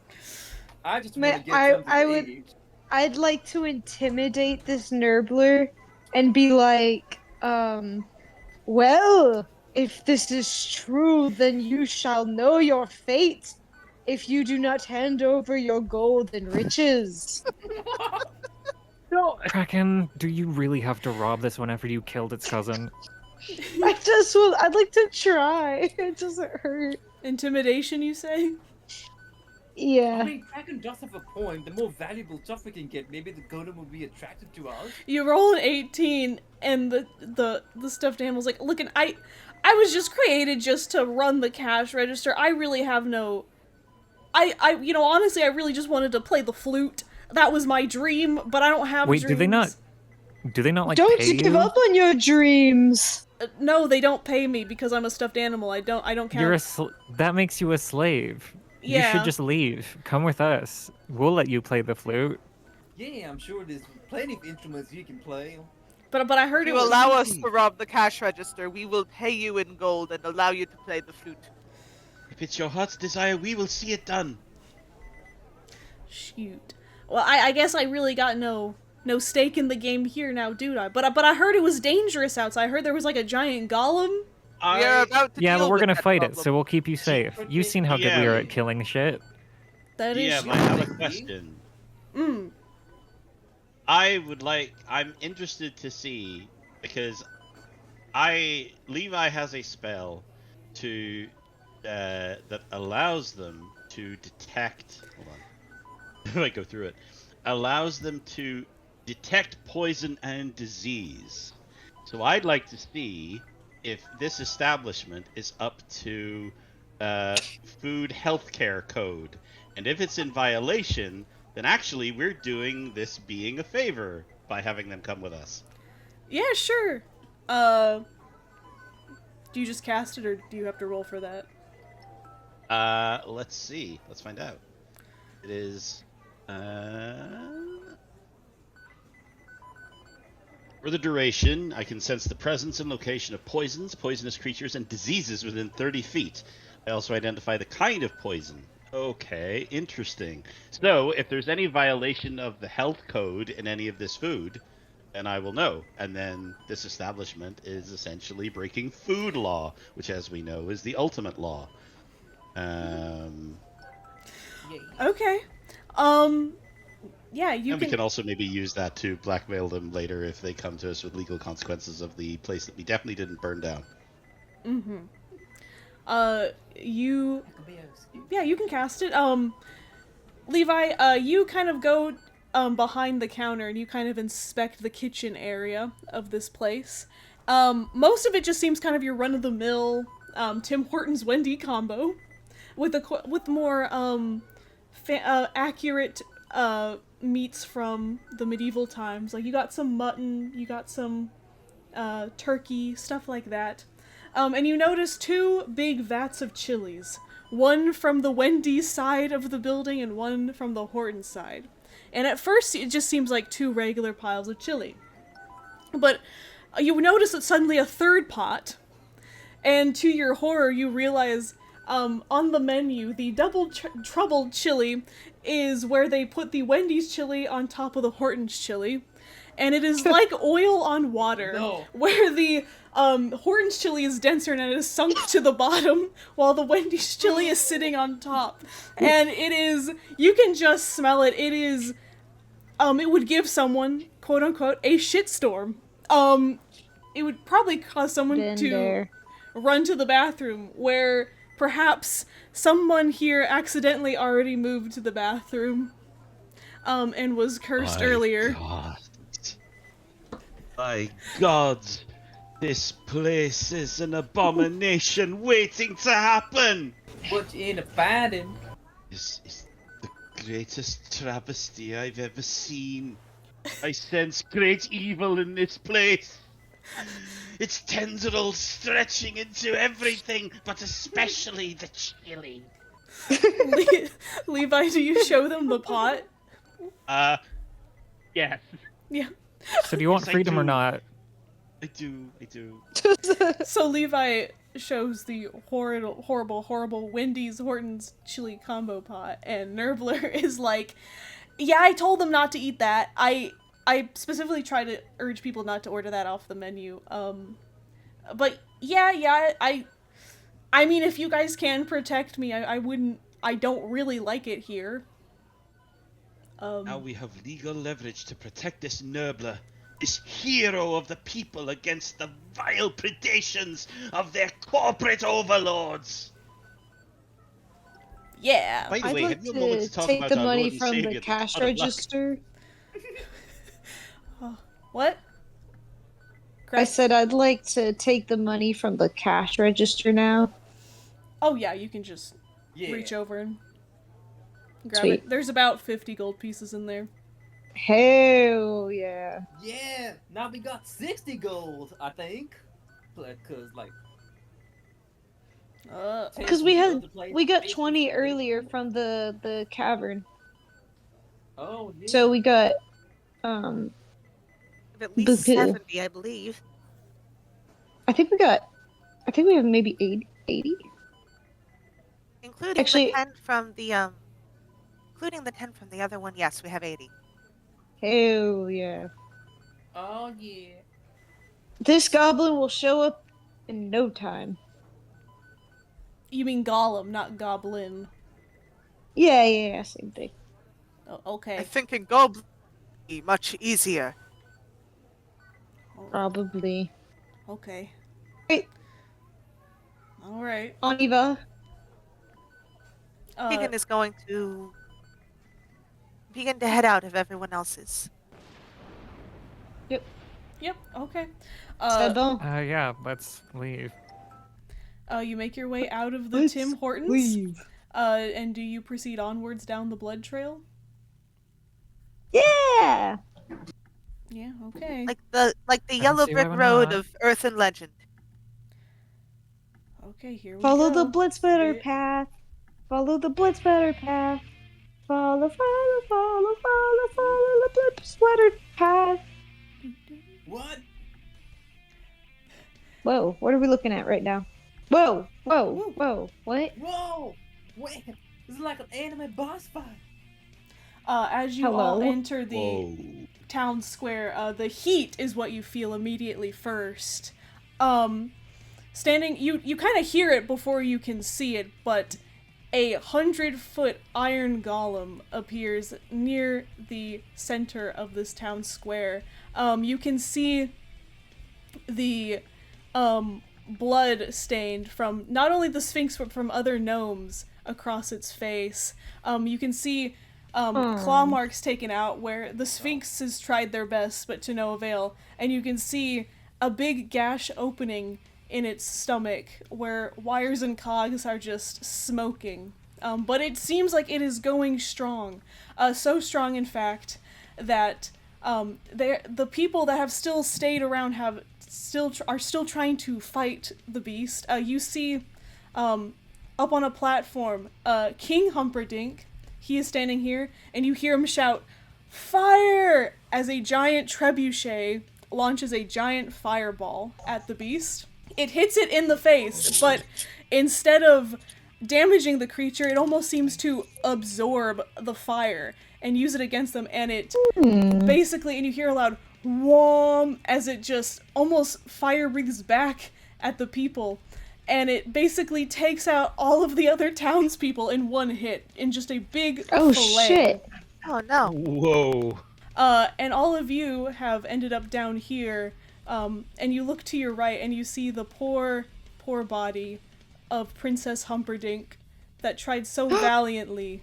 I just Ma- want to get I- something I to would- eat. I'd like to intimidate this Nerbler and be like, well, if this is true, then you shall know your fate if you do not hand over your gold and riches. Kraken, do you really have to rob this one after you killed its cousin? I'd like to try. It doesn't hurt. Intimidation, you say? I Yeah. mean, Kraken does have a point. The more valuable stuff we can get, maybe the golem will be attracted to us. You roll an 18, and the stuffed animal's like, look, I was just created just to run the cash register. I really have no... honestly, I really just wanted to play the flute. That was my dream, but I don't have Wait, dreams. do they not like Don't pay you give you? up on your dreams. No, they don't pay me because I'm a stuffed animal. I don't count. You're that makes you a slave. You Yeah. should just leave. Come with us. We'll let you play the flute. Yeah, I'm sure there's plenty of instruments you can play. But I heard If it you was... allow us to rob the cash register, we will pay you in gold and allow you to play the flute. If it's your heart's desire, we will see it done. Shoot. Well, I guess I really got no stake in the game here now, do I? But I heard it was dangerous outside. I heard there was like a giant golem. We are about to Yeah, deal but we're with gonna that fight it, problem. so we'll keep you safe. You've seen how good we are Yeah. at killing shit. That is... Yeah, I have a question. I'm interested to see, because Levi has a spell to, that allows them to detect, hold on, how do I go through it? Allows them to detect poison and disease. So I'd like to see if this establishment is up to food healthcare code. And if it's in violation, then actually we're doing this being a favor by having them come with us. Yeah, sure. Do you just cast it, or do you have to roll for that? Let's see. Let's find out. It is, for the duration, I can sense the presence and location of poisons, poisonous creatures, and diseases within 30 feet. I also identify the kind of poison. Okay, interesting. So, if there's any violation of the health code in any of this food, then I will know. And then this establishment is essentially breaking food law, which, as we know, is the ultimate law. Okay. Yeah, you And we can. can also maybe use that to blackmail them later if they come to us with legal consequences of the place that we definitely didn't burn down. You. That could be a excuse. Yeah, you can cast it. Levi, you kind of go behind the counter and you kind of inspect the kitchen area of this place. Most of it just seems kind of your run-of-the-mill Tim Hortons Wendy combo, with more accurate meats from the medieval times. Like you got some mutton, you got some turkey, stuff like that. And you notice 2 big vats of chilies. One from the Wendy's side of the building and one from the Horton side. And at first it just seems like 2 regular piles of chili. But you notice that suddenly a 3rd pot, and to your horror you realize on the menu the double troubled chili is where they put the Wendy's chili on top of the Horton's chili. And it is like oil on water, No. where the Horton's chili is denser and it is sunk to the bottom, while the Wendy's chili is sitting on top. And it is, you can just smell it. It is, it would give someone, quote unquote, a shitstorm. It would probably cause someone Been to there. run to the bathroom, where perhaps someone here accidentally already moved to the bathroom, and was cursed earlier. God. My God, this place is an abomination waiting to happen. Put you in a fighting. This is the greatest travesty I've ever seen. I sense great evil in this place. Its tendrils stretching into everything, but especially the chili. Levi, do you show them the pot? Yes. Yeah. So do you want Yes, I freedom or do. not? I do. So Levi shows the horrible Wendy's Horton's chili combo pot, and Nerbler is like, yeah, I told them not to eat that. I specifically try to urge people not to order that off the menu. But yeah, I mean, if you guys can protect me, I don't really like it here. Now we have legal leverage to protect this Nerbler, this hero of the people against the vile predations of their corporate overlords. Yeah. By the I'd way, like have you a moment to to talk take about the our money Lord and from Savior, the the cash God of luck? register. What? I said I'd like to take the money from the cash register now. Oh yeah, you can just Yeah. reach over and grab Sweet. it. There's about 50 gold pieces in there. Hell yeah. Yeah. Now we got 60 gold, I think. Cause like. Because we got 20 earlier from the cavern. Oh yeah. So we got At least Boo-hoo. 70, I believe. I think we have maybe 80. Including Actually- the 10 from the including the 10 from the other one, yes, we have 80. Hell yeah. Oh yeah. This goblin will show up in no time. You mean Gollum, not Goblin. Yeah, same thing. Oh, I okay. think in Goblin be much easier. Probably. Okay. Right. Alright. Aniva. Keegan is going to begin to head out if everyone else is. Yep, okay. C'est bon. Yeah, let's leave. You make your way out of the Let's Tim Hortons. leave. And do you proceed onwards down the blood trail? Yeah. Yeah, okay. Like the yellow see why brick we're road not. of Earth and Legend. Okay, here we Follow go. the blood splatter Yeah. path. Follow the blood splatter path. Follow the blood splatter path. What? Whoa, what are we looking at right now? Whoa. Woo. What? Whoa! Wait, this is like an anime boss fight. As you all Hello? enter the Whoa. town square, the heat is what you feel immediately first. Standing, you kind of hear it before you can see it, but a 100-foot iron golem appears near the center of this town square. You can see the blood stained from not only the Sphinx but from other gnomes across its face. You can see claw marks taken out where the Sphinx has tried their best but to no avail, and you can see a big gash opening in its stomach where wires and cogs are just smoking. But it seems like it is going strong. So strong, in fact, that the people that have still stayed around are still trying to fight the beast. You see up on a platform King Humperdinck. He is standing here, and you hear him shout, "Fire!" as a giant trebuchet launches a giant fireball at the beast. It hits it in the face, but instead of damaging the creature, it almost seems to absorb the fire and use it against them, and it basically, and you hear a loud whom as it just almost fire breathes back at the people, and it basically takes out all of the other townspeople in one hit, in just a big fillet. Shit. Oh no. Whoa. And all of you have ended up down here, and you look to your right and you see the poor body of Princess Humperdinck that tried so valiantly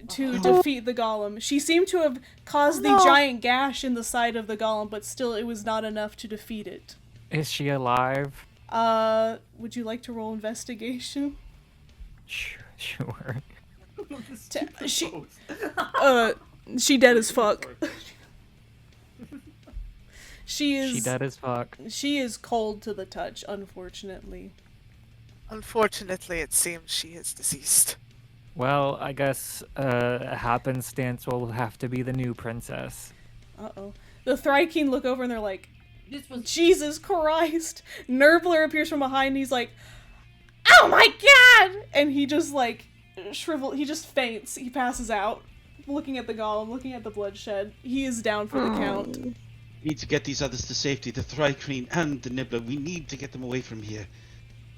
to defeat the golem. She seemed to have caused the giant gash in the side of the golem, but still it was not enough to defeat it. Is she alive? Would you like to roll investigation? Sure. She dead as fuck. She dead as fuck. She is cold to the touch, unfortunately. Unfortunately, it seems she is deceased. Well, I guess happenstance will have to be the new princess. Uh-oh. The Thrykean look over and they're like, This was Jesus Christ! Nurbler appears from behind and he's like, "Oh my god!" And he just like he just faints. He passes out, looking at the golem, looking at the bloodshed. He is down for the count. We need to get these others to safety, the Thrykean and the Nibbler. We need to get them away from here.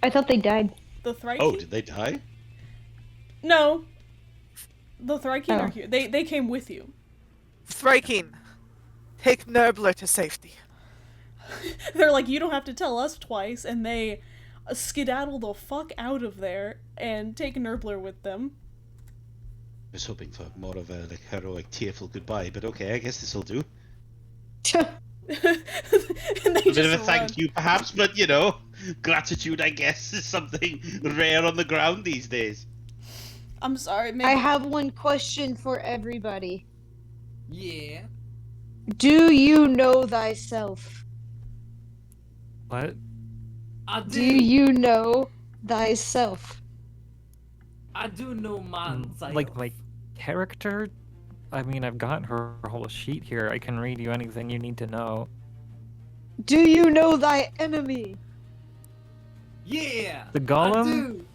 I thought they died. The Thrykean? Oh, did they die? No. The Thrykean Oh. are here. They came with you. Thrykean, take Nurbler to safety. They're like, "You don't have to tell us twice," and they skedaddle the fuck out of there and take Nurbler with them. I was hoping for more of a heroic, tearful goodbye, but okay, I guess this'll do. And they A bit of a just thank run. you, perhaps, but gratitude, I guess, is something rare on the ground these days. I'm sorry, I maybe. have one question for everybody. yeah. Do you know thyself? What? I Do you know thyself? I do know myself. Like my character? I mean, I've got her whole sheet here. I can read you anything you need to know. Do you know thy enemy? Yeah. The golem?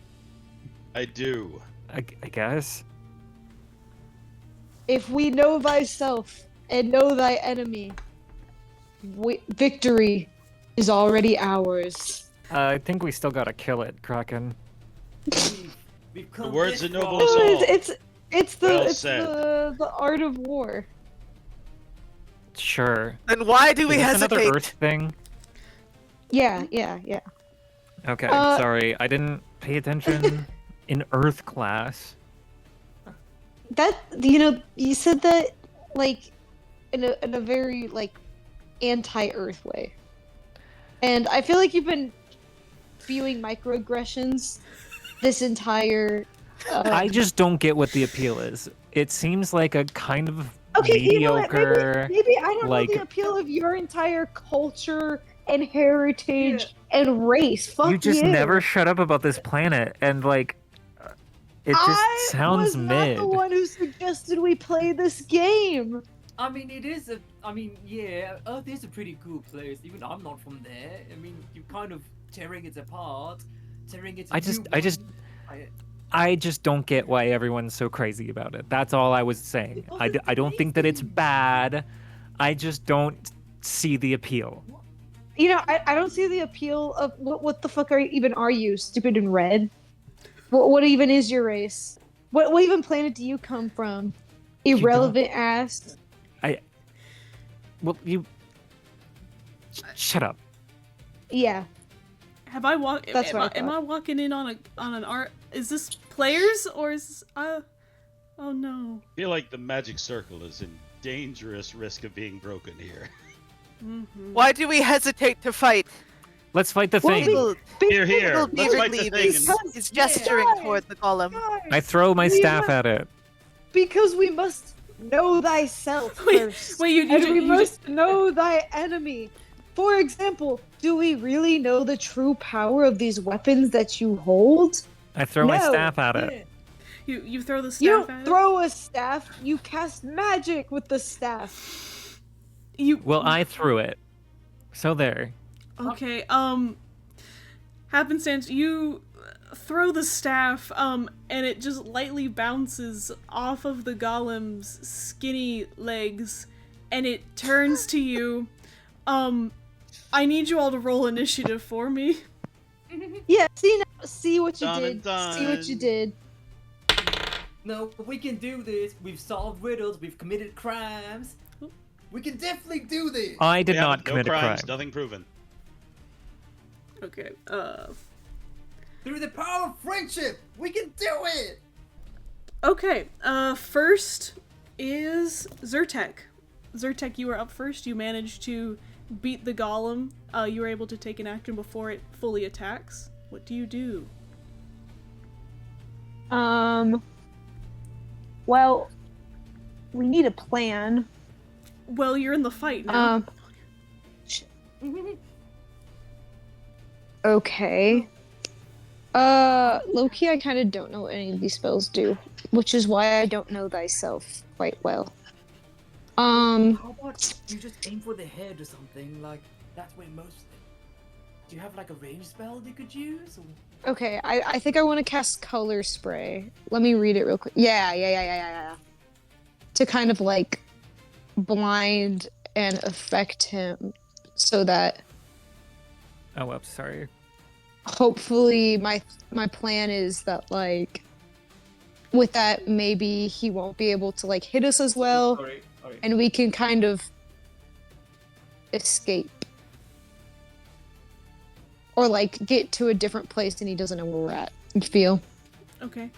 I do. I do. I guess. If we know thyself and know thy enemy, victory is already ours. I think we still gotta kill it, Kraken. We've come The words this are noble far. as all. It's the Well it's said. the art of war. Sure. Then why do we Is this another hesitate? Earth thing? Yeah. Okay, Uh, sorry. I didn't pay attention in Earth class. That you said that like in a very like anti-Earth way, and I feel like you've been spewing microaggressions this entire. I just don't get what the appeal is. It seems like a kind of Okay, you know what? mediocre. Maybe I don't like- know the appeal of your entire culture and heritage and race. Fuck You just never shut up about this planet, and like, it just I sounds was not mid. the one who suggested we play this game. I mean, it is a. I mean, yeah, Earth is a pretty cool place. Even I'm not from there. I mean, you're kind of tearing it apart, tearing it. I just don't get why everyone's so crazy about it. That's all I was saying. Because I it's don't think that it's amazing. bad. I just don't see the appeal. You know, I don't see the appeal of what the fuck are you, stupid and red? What even is your race? What even planet do you come from? Irrelevant ass. Well, you. Shut up. Yeah. Have I walked? That's what I Am thought. I walking in on an art? Is this players or is this, Oh no. I feel like the magic circle is in dangerous risk of being broken here. Mm-hmm. Why do we hesitate to fight? Let's fight the Well, thing. Here, Little let's Beaver fight the Gleave thing. is gesturing Guys, toward the golem. I throw my We staff must- at it. Because we must know thyself Wait, first. wait, you and we you must know thy enemy. For example, do we really know the true power of these weapons that you hold? I throw my No. staff at it. you throw the staff You at don't it? throw a staff, you cast magic with the staff. Well, I threw it. So there. Okay, happenstance, you throw the staff, and it just lightly bounces off of the golem's skinny legs, and it turns to you. I need you all to roll initiative for me. Yeah, see what you Done did. and done. See what you did. No, we can do this. We've solved riddles. We've committed crimes. We can definitely do this. I did We not haven't- commit no a crime. crimes, nothing proven. Okay, Through the power of friendship, we can do it. okay, first is Xerthek. Xerthek, you are up first. You managed to beat the golem. You were able to take an action before it fully attacks. What do you do? Well, we need a plan. Well, you're in the fight now. Okay. Low-key, I kind of don't know what any of these spells do, which is why I don't know thyself quite well. How about you just aim for the head or something? Like, that's where most. Do you have like a range spell you could use? Or... Okay, I think I want to cast Color Spray. Let me read it real quick. Yeah. To kind of like blind and affect him so that Oh, I'm sorry. hopefully my plan is that like with that maybe he won't be able to like hit us as well Sorry. and we can kind of escape or like get to a different place and he doesn't know where we're at. You feel? Okay.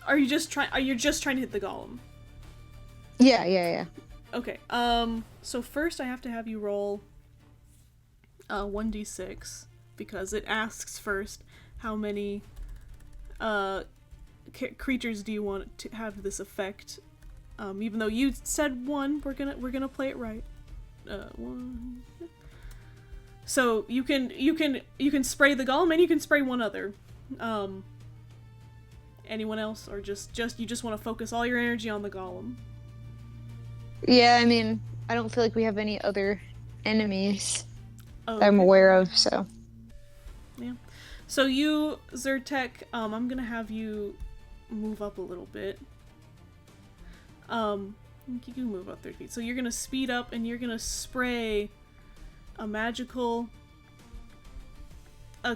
Are you just trying to hit the golem? Yeah. Okay. So first I have to have you roll 1d6 because it asks first how many creatures do you want to have this effect. Even though you said one, we're gonna play it right. One. So you can spray the golem and you can spray one other. Anyone else, or just you just want to focus all your energy on the golem? Yeah, I mean, I don't feel like we have any other enemies Oh, that I'm okay. aware of, so. Yeah. So you, Xerthek, I'm gonna have you move up a little bit. You can move up 30 feet. So you're gonna speed up and you're gonna spray a magical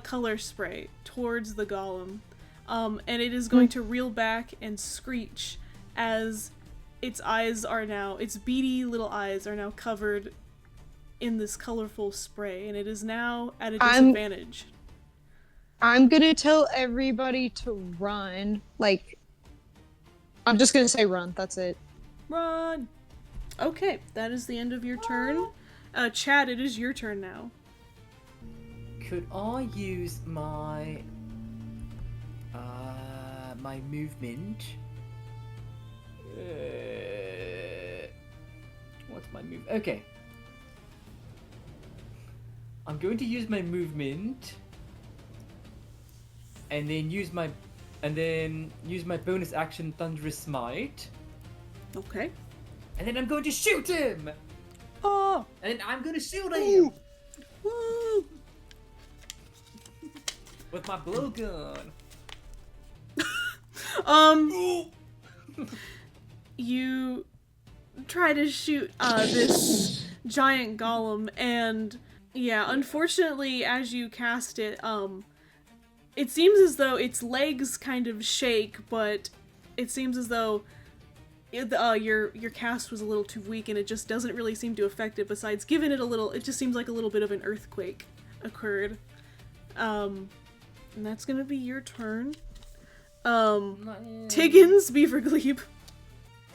color spray towards the golem. And it is going to reel back and screech as its beady little eyes are now covered in this colorful spray, and it is now at a disadvantage. I'm gonna tell everybody to run. Like, I'm just gonna say run, that's it. Run! Okay, that is the end of your turn. Chad, it is your turn now. Could I use my my movement? What's my move? Okay. I'm going to use my movement and then use my bonus action Thunderous Smite. Okay. And then I'm going to shoot him! Oh! And then I'm going to shoot him! Woo! With my blowgun. You try to shoot this giant golem, and yeah, unfortunately, as you cast it, it seems as though its legs kind of shake, but it seems as though your cast was a little too weak, and it just doesn't really seem to affect it. Besides, giving it a little, it just seems like a little bit of an earthquake occurred. And that's gonna be your turn. Tiggins Beaverglebe.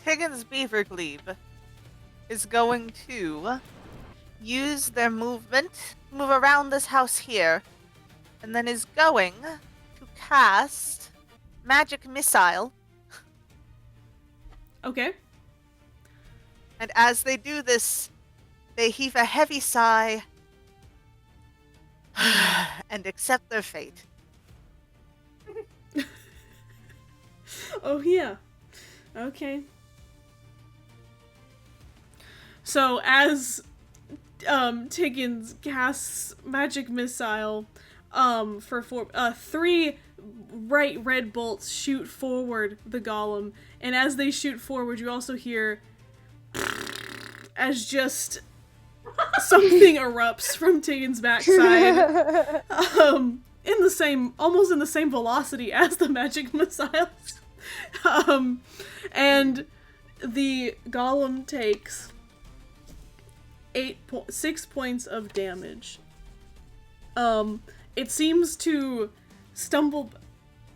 Higgins Beaverglebe is going to use their movement, move around this house here, and then is going to cast Magic Missile. Okay. And as they do this, they heave a heavy sigh and accept their fate. Oh yeah. Okay. So as Tiggins casts Magic Missile, three bright red bolts shoot forward the golem, and as they shoot forward, you also hear as just something erupts from Tiggins' backside, almost in the same velocity as the magic missiles, and the golem takes 6 points of damage. It seems to stumble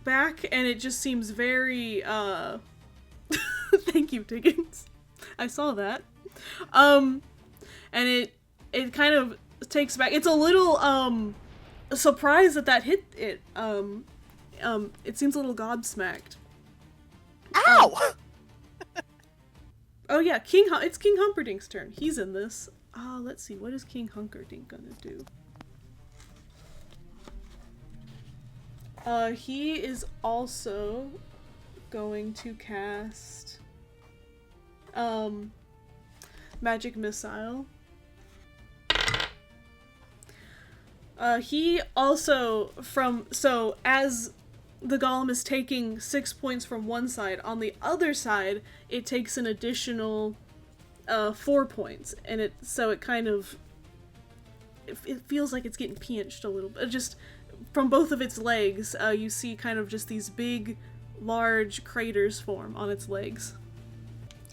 back, and it just seems very, thank you, Tiggins. I saw that. And it kind of takes back, it's a little, surprised that hit it. It seems a little gobsmacked. Ow! Oh yeah, it's King Humperdinck's turn. He's in this. Let's see, what is King Humperdinck gonna do? He is also going to cast Magic Missile. He also as the golem is taking 6 points from one side, on the other side it takes an additional 4 points, and it kind of it feels like it's getting pinched a little bit. Just from both of its legs, you see kind of just these big, large craters form on its legs.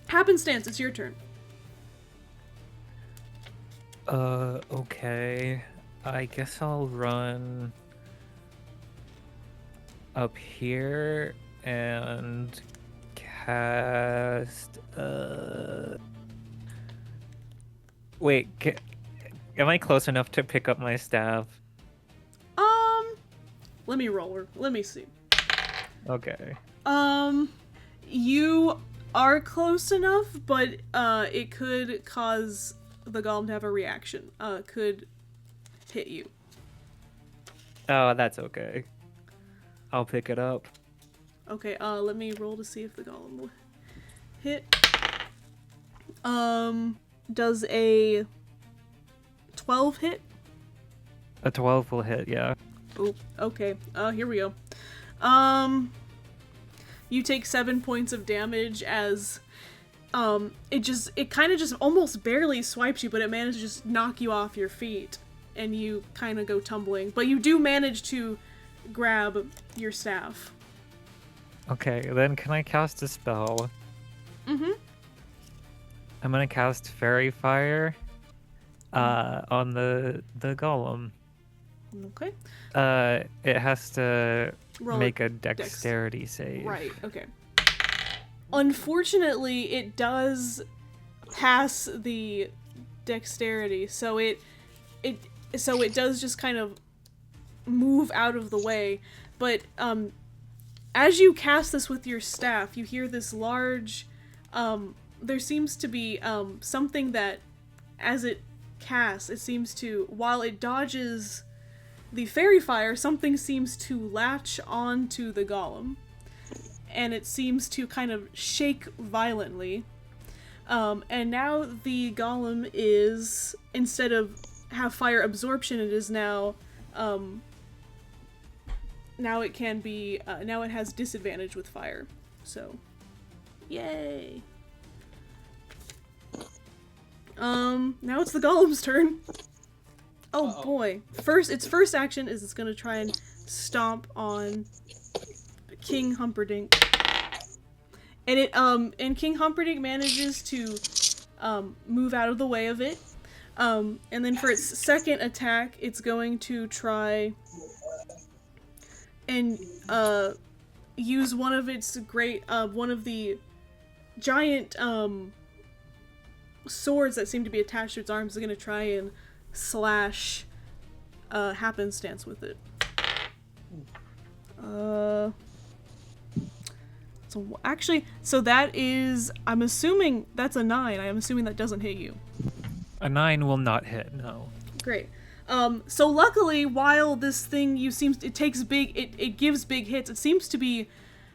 Happenstance, it's your turn. Okay. I guess I'll run up here and cast, Wait, am I close enough to pick up my staff? Let me roll her. Let me see. Okay. You are close enough, but it could cause the golem to have a reaction. Could hit you. Oh, that's okay. I'll pick it up. Okay, let me roll to see if the golem will hit. Does a 12 hit? A 12 will hit, yeah. Oh, okay. Here we go. You take 7 points of damage as it kind of just almost barely swipes you, but it manages to just knock you off your feet, and you kind of go tumbling. But you do manage to grab your staff. Okay, then can I cast a spell? Mm-hmm. I'm gonna cast Fairy Fire on the golem. Okay. It has to Roll make a dexterity save. Right, okay. Unfortunately, it does pass the dexterity, so it does just kind of move out of the way. But as you cast this with your staff, you hear this large, there seems to be something that, as it casts, it seems to, while it dodges the fairy fire, something seems to latch onto the golem, and it seems to kind of shake violently. And now the golem is, instead of have fire absorption, it is now, now it can be, now it has disadvantage with fire. So, yay. Now it's the golem's turn. Oh boy. Its first action is it's gonna try and stomp on King Humperdinck. And and King Humperdinck manages to move out of the way of it. And then for its second attack, it's going to try and use one of its one of the giant swords that seem to be attached to its arms. Is going to try and slash Happenstance with it. So actually, so that is, I'm assuming that's a 9. I'm assuming that doesn't hit you. A 9 will not hit, no. Great. So luckily, while this thing it gives big hits, it seems to be,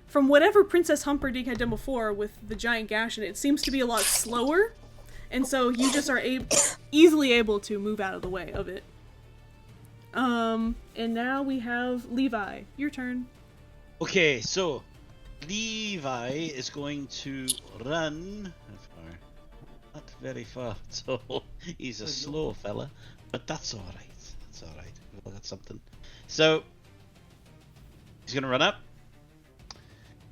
from whatever Princess Humperdinck had done before with the giant gash in it, it seems to be a lot slower, and so you just are easily able to move out of the way of it. And now we have Levi. Your turn. Okay, so Levi is going to run. Not very far, so he's a slow fella, but that's all right. That's all right. We'll get something. So he's going to run up,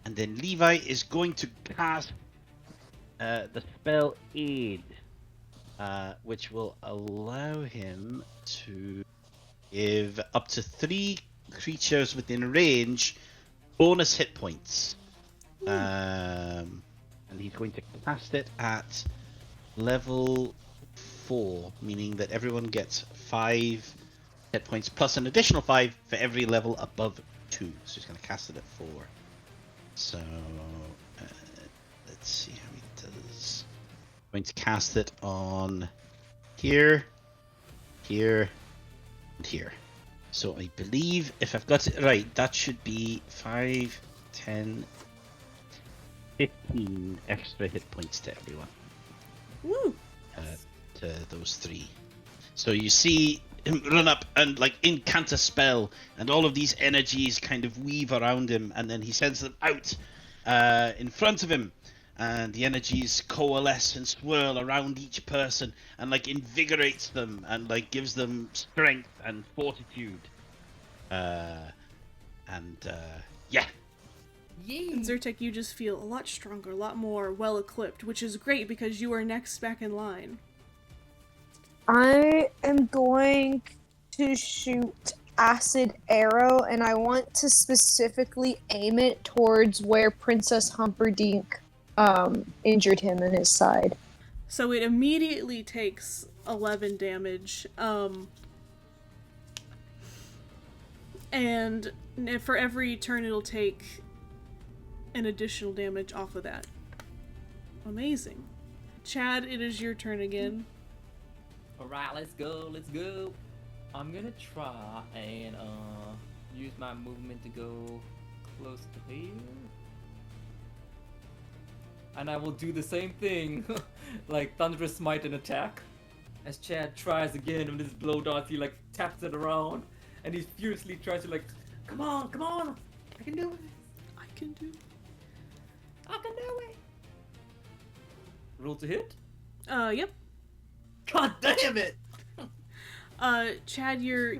and then Levi is going to cast the spell Aid, which will allow him to give up to 3 creatures within range bonus hit points. And he's going to cast it at level 4, meaning that everyone gets 5 hit points plus an additional 5 for every level above 2. So he's going to cast it at 4. So let's see how he does. I'm going to cast it on here, here, and here. So I believe, if I've got it right, that should be 5, 10, 15 extra hit points to everyone. Woo! To those 3. So you see him run up and like incant a spell, and all of these energies kind of weave around him, and then he sends them out in front of him, and the energies coalesce and swirl around each person and like invigorates them and like gives them strength and fortitude. Yeah. And Zyrtec, you just feel a lot stronger, a lot more well-equipped, which is great because you are next back in line. I am going to shoot acid arrow, and I want to specifically aim it towards where Princess Humperdinck injured him in his side. So it immediately takes 11 damage, and for every turn it'll take an additional damage off of that. Amazing. Chad, it is your turn again. Alright, let's go. I'm gonna try and use my movement to go close to here. And I will do the same thing, like Thunderous Smite and attack. As Chad tries again with his blow dart, he like taps it around, and he furiously tries to like, come on, I can do it. I can do it. Roll to hit. Yep. God damn it! Chad, your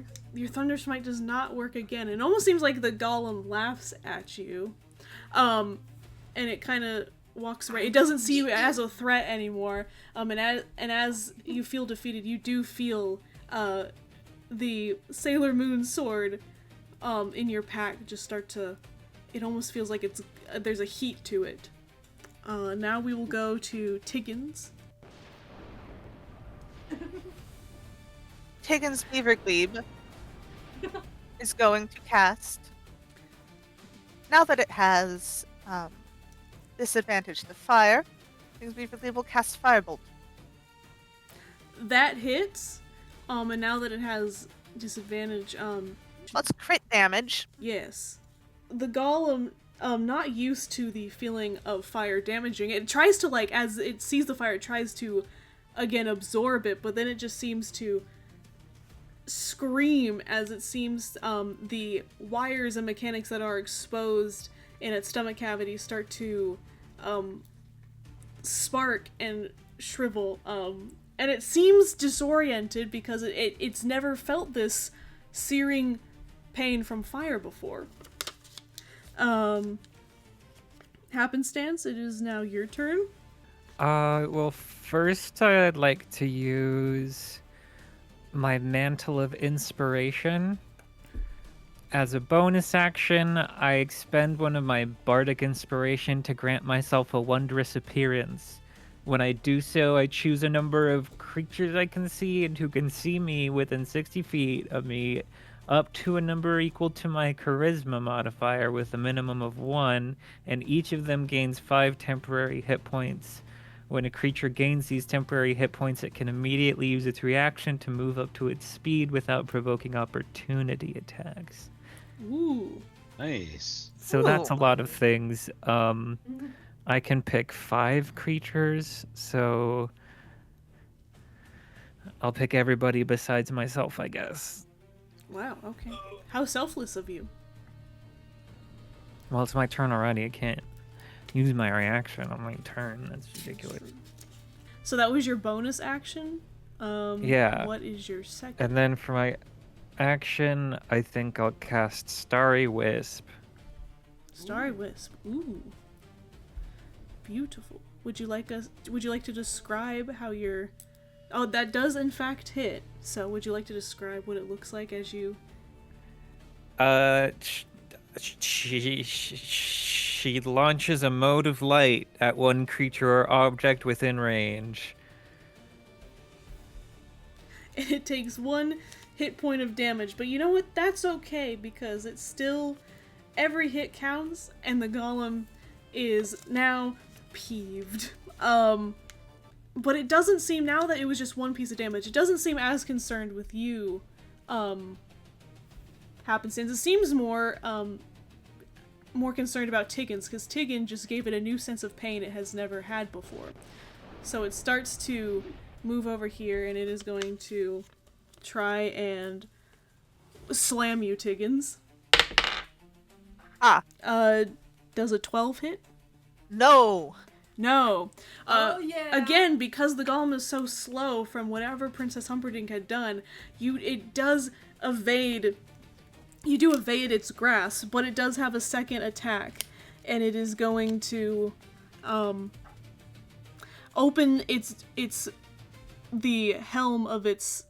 Thunder Smite does not work again. It almost seems like the golem laughs at you, and it kind of walks away. It doesn't see you as a threat anymore. And as you feel defeated, you do feel the Sailor Moon sword in your pack just start to. It almost feels like there's a heat to it. Now we will go to Tiggins. Tiggins Beaverglebe is going to cast. Now that it has disadvantage to fire, Tiggins Beaverglebe will cast Firebolt. That hits. And now that it has disadvantage, Let's crit damage. yes. The golem, not used to the feeling of fire damaging, it tries to, like, as it sees the fire, it tries to, again, absorb it, but then it just seems to scream as it seems the wires and mechanics that are exposed in its stomach cavity start to spark and shrivel, and it seems disoriented because it's never felt this searing pain from fire before. Happenstance, it is now your turn. Well, first I'd like to use my Mantle of Inspiration. As a bonus action, I expend one of my Bardic Inspiration to grant myself a wondrous appearance. When I do so, I choose a number of creatures I can see and who can see me within 60 feet of me, up to a number equal to my Charisma modifier with a minimum of 1, and each of them gains 5 temporary hit points. When a creature gains these temporary hit points, it can immediately use its reaction to move up to its speed without provoking opportunity attacks. Ooh. Nice. So that's a Ooh. lot of things. I can pick 5 creatures, so I'll pick everybody besides myself, I guess. Wow, okay. How selfless of you. Well, it's my turn already. I can't use my reaction on my turn. That's ridiculous. So that was your bonus action? Yeah. What is your second? And then for my action, I think I'll cast Starry Wisp. Starry Wisp. Ooh. Beautiful. Would you like to describe how your... Oh, that does in fact hit. So would you like to describe what it looks like as you... She launches a mode of light at one creature or object within range. And it takes 1 hit point of damage. But you know what? That's okay, because it's still... Every hit counts, and the golem is now peeved. But it doesn't seem, now that it was just 1 piece of damage, it doesn't seem as concerned with you, Happenstance. It seems more concerned about Tiggins, because Tiggin just gave it a new sense of pain it has never had before. So it starts to move over here, and it is going to try and slam you, Tiggins. Ah. Does a 12 hit? No. No. Oh, yeah. Again, because the golem is so slow from whatever Princess Humperdinck had done, it does evade... You do evade its grasp, but it does have a second attack, and it is going to open the helm of its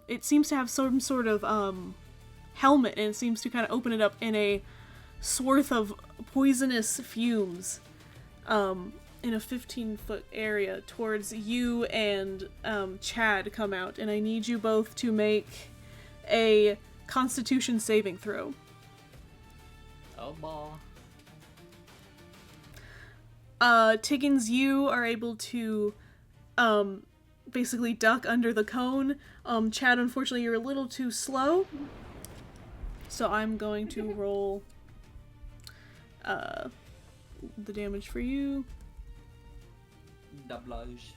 it seems to have some sort of helmet, and it seems to kind of open it up in a swath of poisonous fumes in a 15-foot area towards you, and Chad come out, and I need you both to make a Constitution saving throw. Oh, boy. Tiggins, you are able to basically duck under the cone. Chad, unfortunately, you're a little too slow. So I'm going to roll the damage for you. Doublage.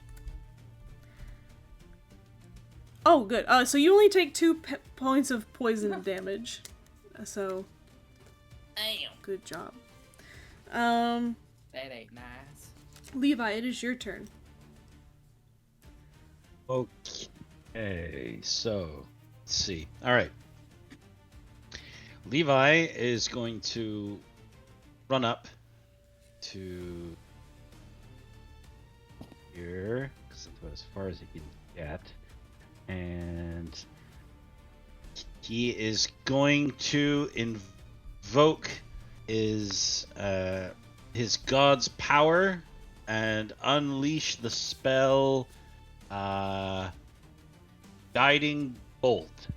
Oh, good. So you only take 2 points of poison damage. So, good job. That ain't nice. Levi, it is your turn. Okay, so let's see. All right. Levi is going to run up to here, because that's about as far as he can get. And he is going to invoke his god's power and unleash the spell Guiding Bolt.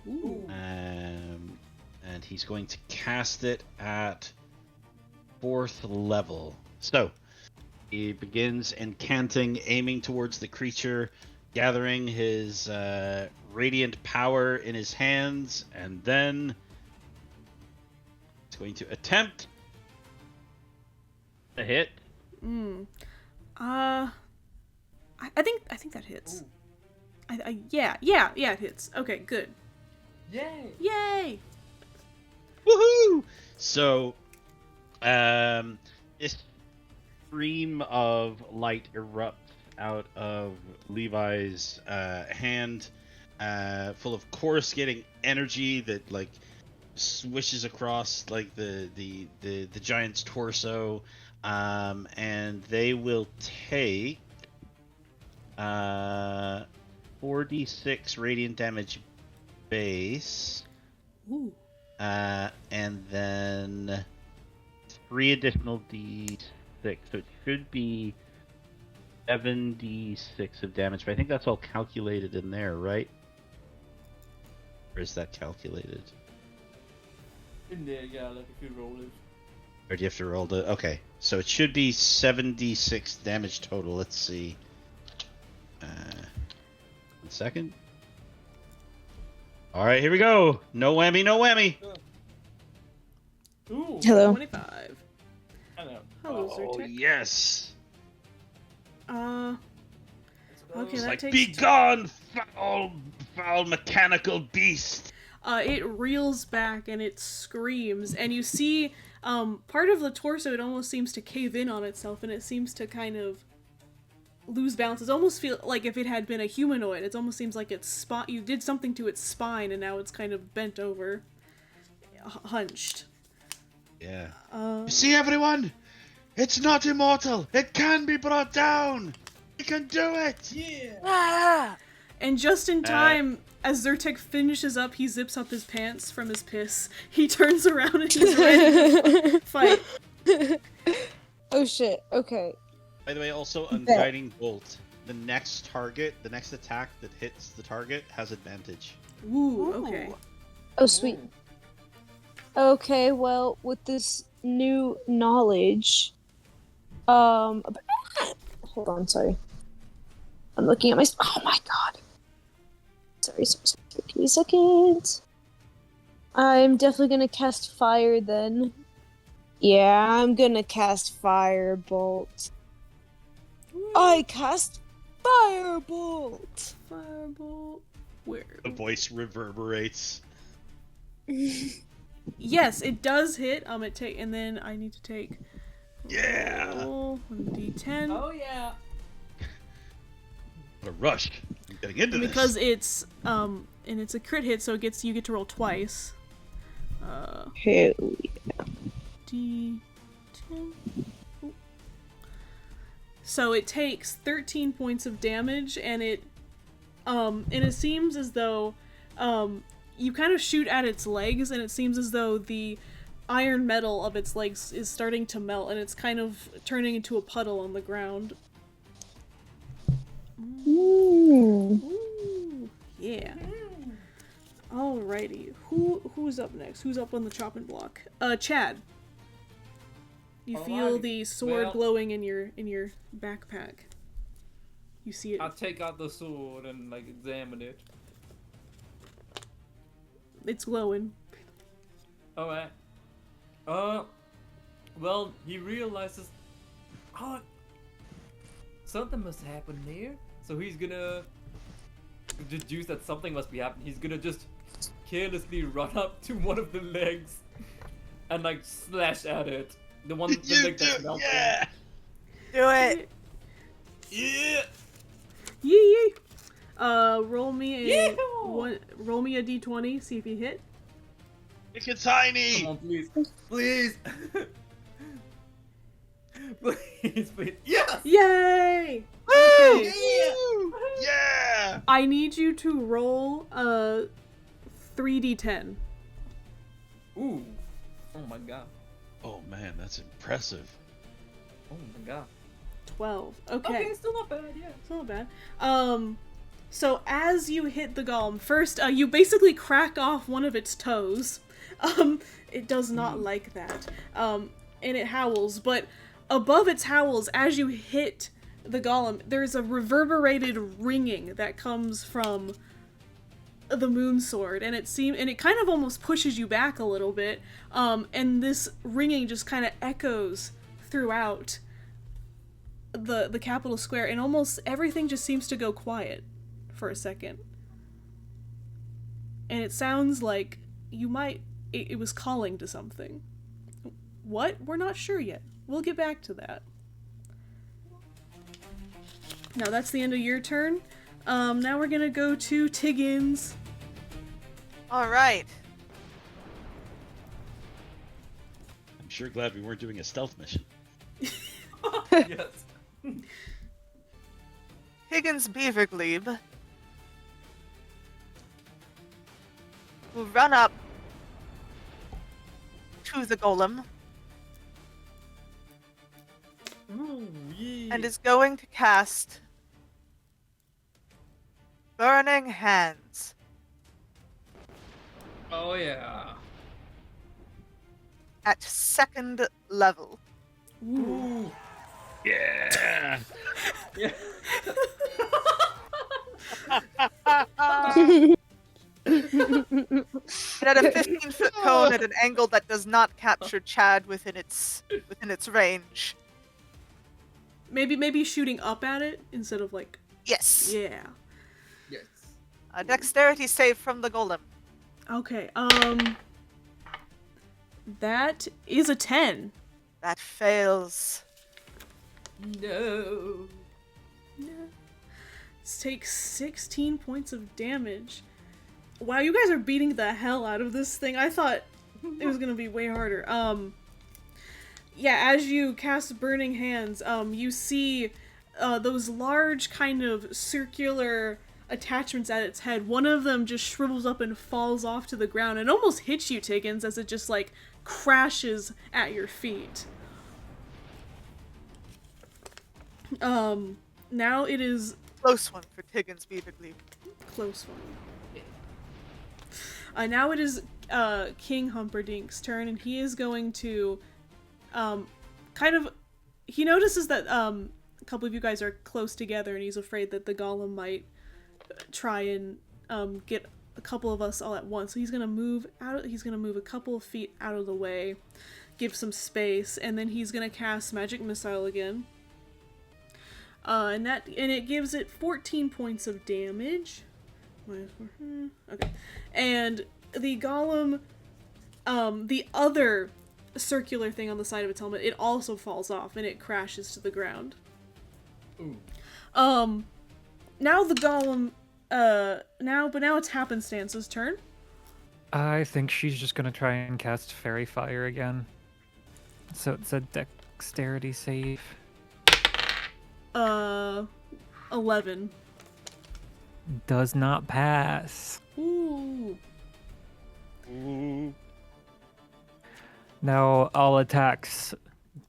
Ooh. And he's going to cast it at 4th level. So he begins incanting, aiming towards the creature, gathering his radiant power in his hands, and then he's going to attempt a hit. I think that hits. Yeah, it hits. Okay, good. Yay! Woohoo! So, this stream of light erupts out of Levi's hand, full of coruscating energy that like swishes across like the giant's torso, and they will take 4d6 radiant damage base. Ooh. And then 3 additional d6, so it should be 7d6 of damage, but I think that's all calculated in there, right? Or is that calculated? In there, yeah, like if you roll it. Or do you have to roll the... Okay, so it should be 7d6 damage total. Let's see. 1 second. Alright, here we go. No whammy, no whammy. Ooh. Hello. 25. Hello. Hello, Oh, Zyrtec. yes. Okay, It's that like, takes... be gone, foul mechanical beast. It reels back and it screams, and you see part of the torso, it almost seems to cave in on itself, and it seems to kind of lose balance. It almost feels like if it had been a humanoid, it almost seems like its you did something to its spine, and now it's kind of bent over, hunched. Yeah. You see, everyone? It's not immortal. It can be brought down. We can do it. Yeah. Ah! And just in time, as Zyrtec finishes up, he zips up his pants from his piss. He turns around and he's ready to fight. Oh shit. Okay. By the way, also on guiding bolt, the next attack that hits the target has advantage. Ooh, okay. Oh sweet. Okay, well, with this new knowledge, hold on, sorry. I'm looking at my. Oh my god. Sorry. Give me a second. I'm definitely gonna cast fire then. Yeah, I'm gonna cast firebolt. I cast firebolt. Firebolt. Where? The voice reverberates. Yes, it does hit. And then I need to take. Yeah. Roll 1d10. Oh yeah. What a rush! I'm getting into this. Because it's and it's a crit hit, so you get to roll twice. Hell D10. Oh. So it takes 13 points of damage, and it seems as though you kind of shoot at its legs, and it seems as though the iron metal of its legs is starting to melt, and it's kind of turning into a puddle on the ground. Ooh, yeah. Alrighty. Who's up next? Who's up on the chopping block? Chad. You feel Alrighty. the sword Well- glowing in your backpack. You see it. I'll take out the sword and like examine it. It's glowing. Alright. Well, he realizes, something must happen there. So he's gonna deduce that something must be happening. He's gonna just carelessly run up to one of the legs and like slash at it. The leg that's melting. Yeah. Do it! Yeah. Yee! Roll me a Yeehaw! roll me a d20. See if you hit. It's a tiny. Come on, please. Please. Please, please. Yes! Yay! Woo! Yeah. I need you to roll 3d10. Ooh. Oh my god. Oh man, that's impressive. Oh my god. 12. Okay. Okay, still not bad, yeah. It's not bad. So as you hit the golem, first, you basically crack off one of its toes. It does not like that. And it howls, but above its howls, as you hit the golem, there's a reverberated ringing that comes from the moon sword, and it kind of almost pushes you back a little bit. And this ringing just kind of echoes throughout the capital square, and almost everything just seems to go quiet for a second. And it sounds like it was calling to something. What? We're not sure yet. We'll get back to that. Now that's the end of your turn. Now we're gonna go to Tiggins. All right. I'm sure glad we weren't doing a stealth mission. Yes. Higgins Beaverglebe will run up to the golem Ooh, yeah. and is going to cast Burning Hands. Oh yeah. At 2nd level. Ooh. Yeah. Yeah. And at a 15-foot cone at an angle that does not capture Chad within its range. Maybe shooting up at it instead of like, Yes. yeah. Yes. A dexterity save from the golem. Okay, that is a 10. That fails. No. This takes 16 points of damage. Wow, you guys are beating the hell out of this thing. I thought it was gonna be way harder. Yeah, as you cast Burning Hands, you see those large kind of circular attachments at its head. One of them just shrivels up and falls off to the ground and almost hits you, Tiggins, as it just like crashes at your feet. Now it is Close one for Tiggins Beaverglebe. close one. Now it is King Humperdink's turn, and he is going to he notices that a couple of you guys are close together, and he's afraid that the golem might try and get a couple of us all at once. So he's gonna move a couple of feet out of the way, give some space, and then he's gonna cast Magic Missile again. And it gives it 14 points of damage. Okay. And the golem, the other circular thing on the side of its helmet, it also falls off and it crashes to the ground. Ooh. Now the golem, now it's Happenstance's turn. I think she's just gonna try and cast Fairy Fire again. So it's a dexterity save. 11. Does not pass. Ooh. Ooh. Now all attacks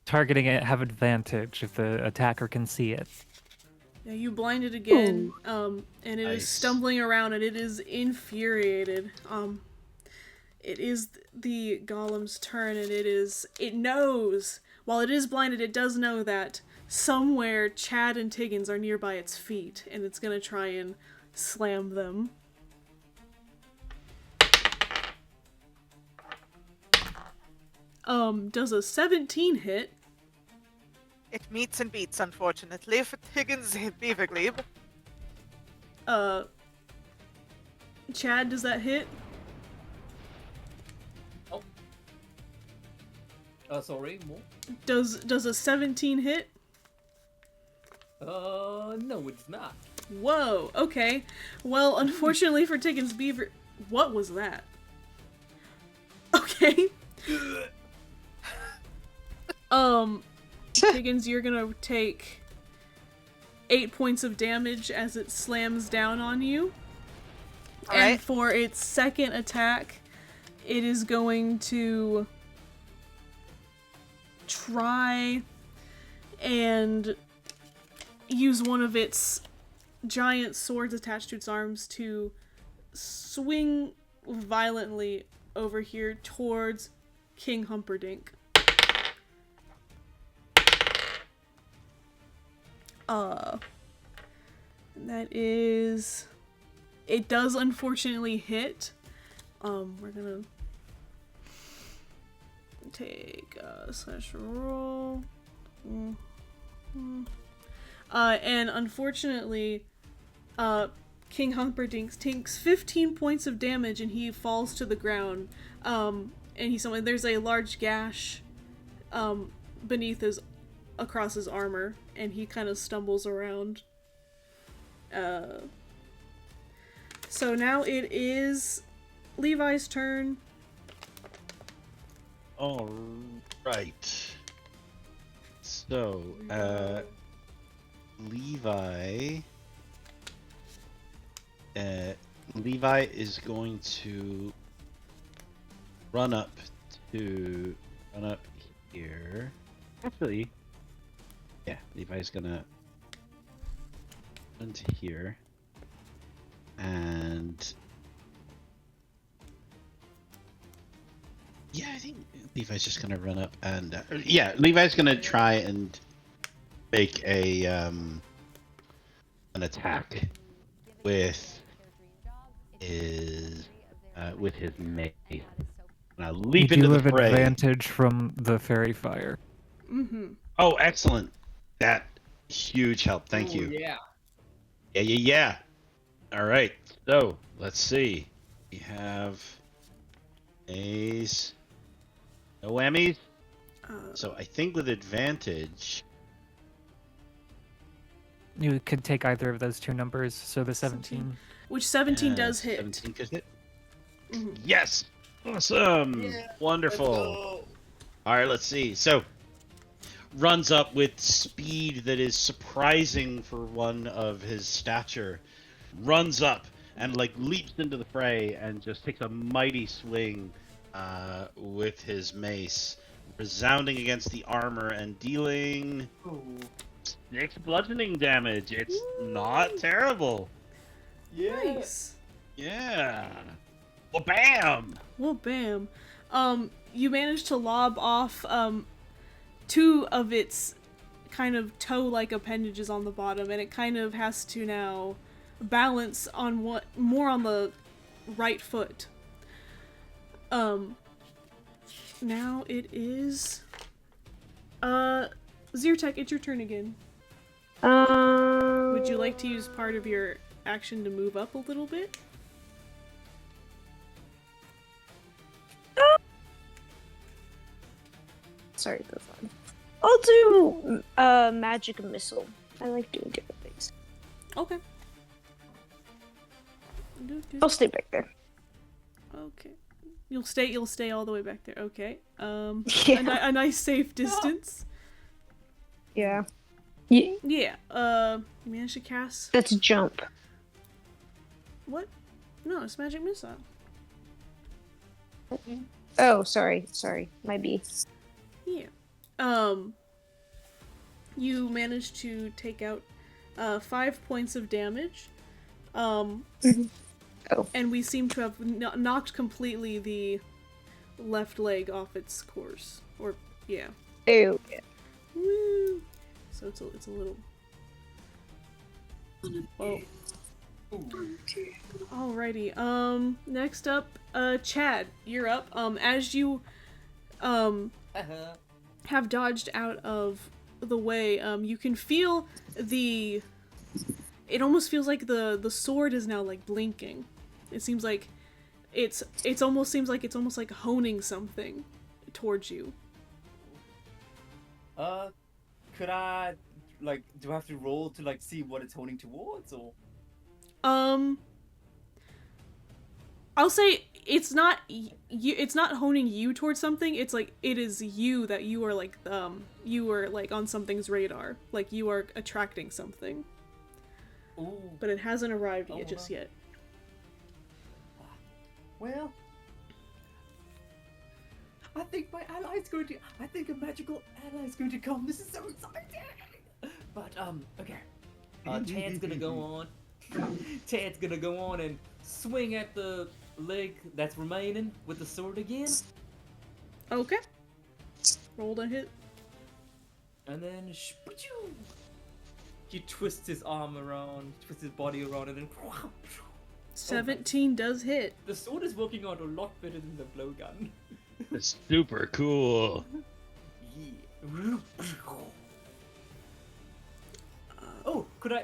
targeting it have advantage if the attacker can see it. Yeah, you blind it again, and it is Nice. stumbling around, and it is infuriated. It is the golem's turn, and it knows, while it is blinded, it does know that somewhere Chad and Tiggins are nearby its feet, and it's gonna try and slam them. Does a 17 hit? It meets and beats, unfortunately, for Higgins Beaverglebe. Chad, does that hit? Sorry, more? Does a 17 hit? No, it's not. Whoa, okay. Well, unfortunately for Tiggins Beaver... What was that? Okay. Tiggins, you're gonna take 8 points of damage as it slams down on you. All And right. for its second attack, it is going to try and use one of its giant swords attached to its arms to swing violently over here towards King Humperdinck. That is... It does unfortunately hit. We're gonna take a special roll. And unfortunately, King Humperdinck takes 15 points of damage and he falls to the ground. And there's a large gash across his armor, and he kind of stumbles around. So now it is Levi's turn. All right. So, Levi. Levi is going to run up here. Actually, yeah, Levi's gonna run to here, and yeah, I think Levi's just gonna run up and Levi's gonna try and make a an attack with his mace. Now leap You into do the have fray. advantage from the fairy fire. Mm-hmm. Oh, excellent! That huge help. Thank you. Yeah. Yeah. All right. So let's see. We have A's. No whammies. So I think with advantage. You could take either of those two numbers, so the 17. Which 17 does hit. 17 could hit. Mhm. Yes. Awesome. Yeah, Wonderful. All right. Let's see. So runs up with speed that is surprising for one of his stature. Runs up and leaps into the fray and just takes a mighty swing with his mace, resounding against the armor and dealing 6 bludgeoning damage. It's not terrible. Yeah. Nice. Yeah. Well, bam. Well, bam. You managed to lob off 2 of its kind of toe-like appendages on the bottom, and it kind of has to now balance on more on the right foot. Now it is Zyrtec, it's your turn again. Would you like to use part of your action to move up a little bit? Sorry, go on. I'll do magic missile. I like doing different things. Okay. I'll stay back there. Okay. You'll stay all the way back there. Okay. Yeah. A nice safe distance. Yeah. Yeah. You managed to cast That's a jump. what? No, it's magic missile. Oh, sorry. My B. Yeah. You managed to take out 5 points of damage. Oh. And we seem to have knocked completely the left leg off its course. Or yeah. Ew. Yeah. Woo. So it's a little. Oh. Alrighty. Next up, Chad, you're up. As you have dodged out of the way, you can feel the. It almost feels like the sword is now blinking. It seems like it's almost like honing something towards you. Could I do I have to roll to see what it's honing towards, or? I'll say it's not it's not honing you towards something. It's it is you that you are you are on something's radar. You are attracting something. Ooh. But it hasn't arrived just yet. Well, I think a magical ally is going to come. This is so exciting. But okay. Tad's gonna go on. Tad's gonna go on and swing at the leg that's remaining with the sword again. Okay. Roll to hit. And then he twists his arm around, twists his body around, and then 17 does hit. the sword is working out a lot better than the blowgun. That's super cool. Yeah. Oh, could I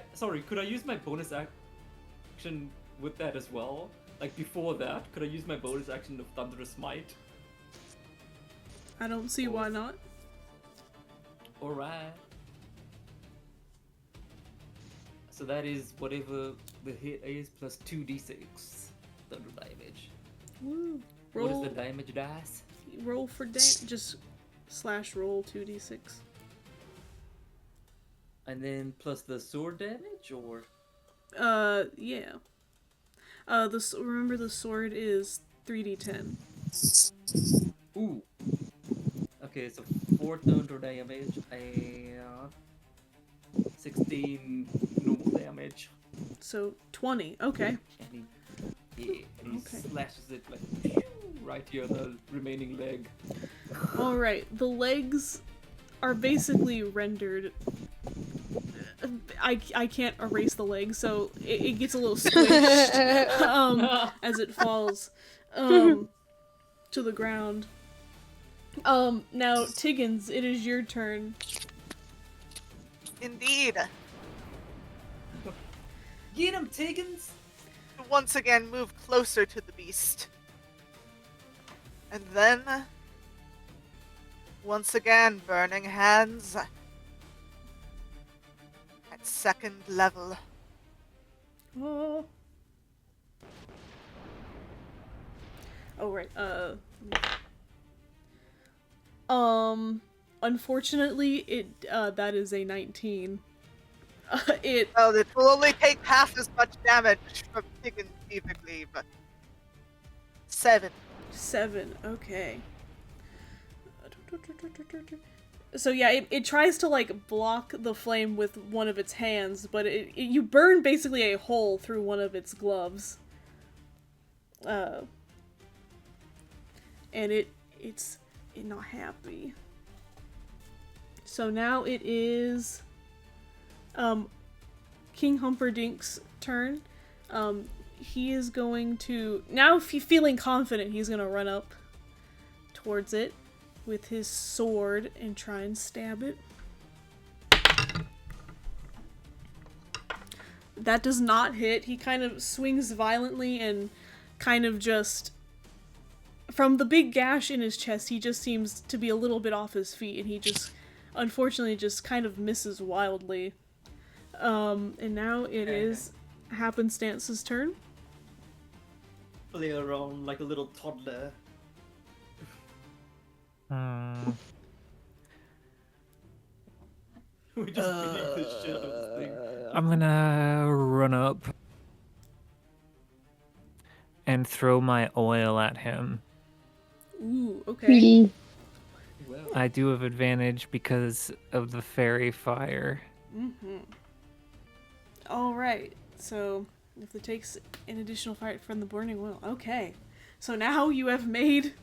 use my bonus action with that as well? Before that, could I use my bonus action of Thunderous Smite? I don't see why not. So that is whatever the hit is plus 2d6 thunder damage. Woo. What is Roll, the damage dice? roll for just slash roll 2d6. And then plus the sword damage, or Yeah. Remember the sword is 3d10. ooh. Okay, so 4 thunder damage and 16 normal damage. So 20. Okay. And he Okay. slashes it like right here on the remaining leg. All right. The legs are basically rendered. I can't erase the leg, so it gets a little squished as it falls to the ground. Now Tiggins, it is your turn. Indeed. Get him, Tiggins! To once again move closer to the beast. And then, once again, burning hands at second level. Oh. Oh right. Unfortunately, it that is a 19. It Well, it will only take half as much damage from Tiggin Thievigly, but 7. 7. Okay. So yeah, it tries to like block the flame with one of its hands, but you burn basically a hole through one of its gloves. And it's not happy. So now it is King Humperdinck's turn. He is going to, now if he's feeling confident, he's gonna run up towards it with his sword and try and stab it. That does not hit. He kind of swings violently and kind of just, from the big gash in his chest, he just seems to be a little bit off his feet, and he just, unfortunately, just kind of misses wildly. And now it is Happenstance's turn. Play around like a little toddler. We just beneath the shit out of this thing. I'm gonna run up and throw my oil at him. Ooh, okay. Well, I do have advantage because of the fairy fire. Mm-hmm. Alright, so if it takes an additional fire from the burning oil. Okay. So now you have made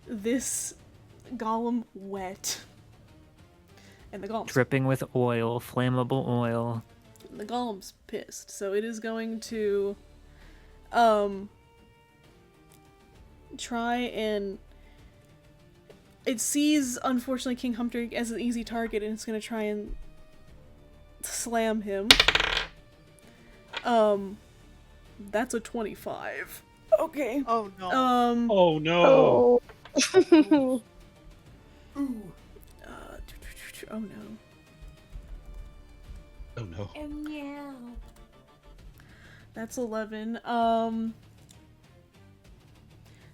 this golem wet. And the golem's, Dripping with oil, flammable oil. the golem's pissed. So it is going to try and it sees, unfortunately, King Humperdinck as an easy target, and it's going to try and slam him. That's a 25. Okay. Oh no. Oh no! Oh no. Oh no. That's 11.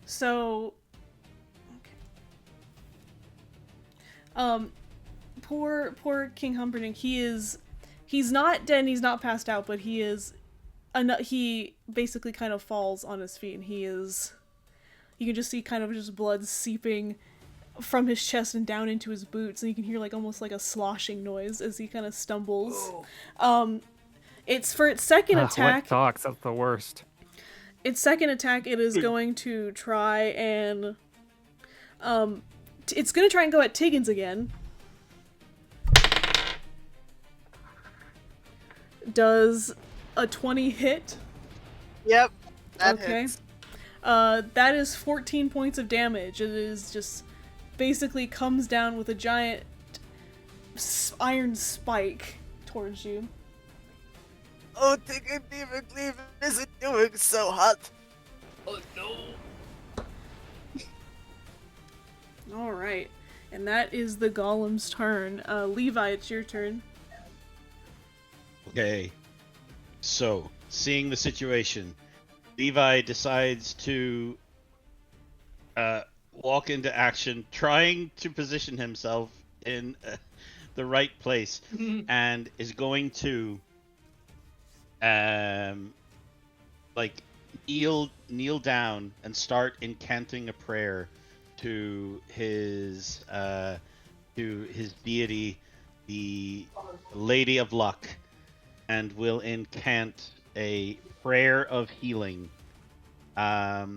So okay. Poor King Humperdinck, he's not dead and he's not passed out, but he basically kind of falls on his feet, and you can just see kind of just blood seeping from his chest and down into his boots, and you can hear like almost like a sloshing noise as he kind of stumbles. It's for its second attack. Wet socks, that's the worst. Its second attack, it is going to try and it's going to try and go at Tiggins again. Does a 20 hit? Yep. That Okay. hits. That is 14 points of damage. It is just basically comes down with a giant iron spike towards you. Oh, Tiggin Thievigly isn't doing so hot. oh no! Alright. And that is the golem's turn. Levi, it's your turn. Okay. So, seeing the situation, Levi decides to walk into action, trying to position himself in the right place, and is going to like kneel down and start incanting a prayer to his deity, the Lady of Luck, and will incant a prayer of healing,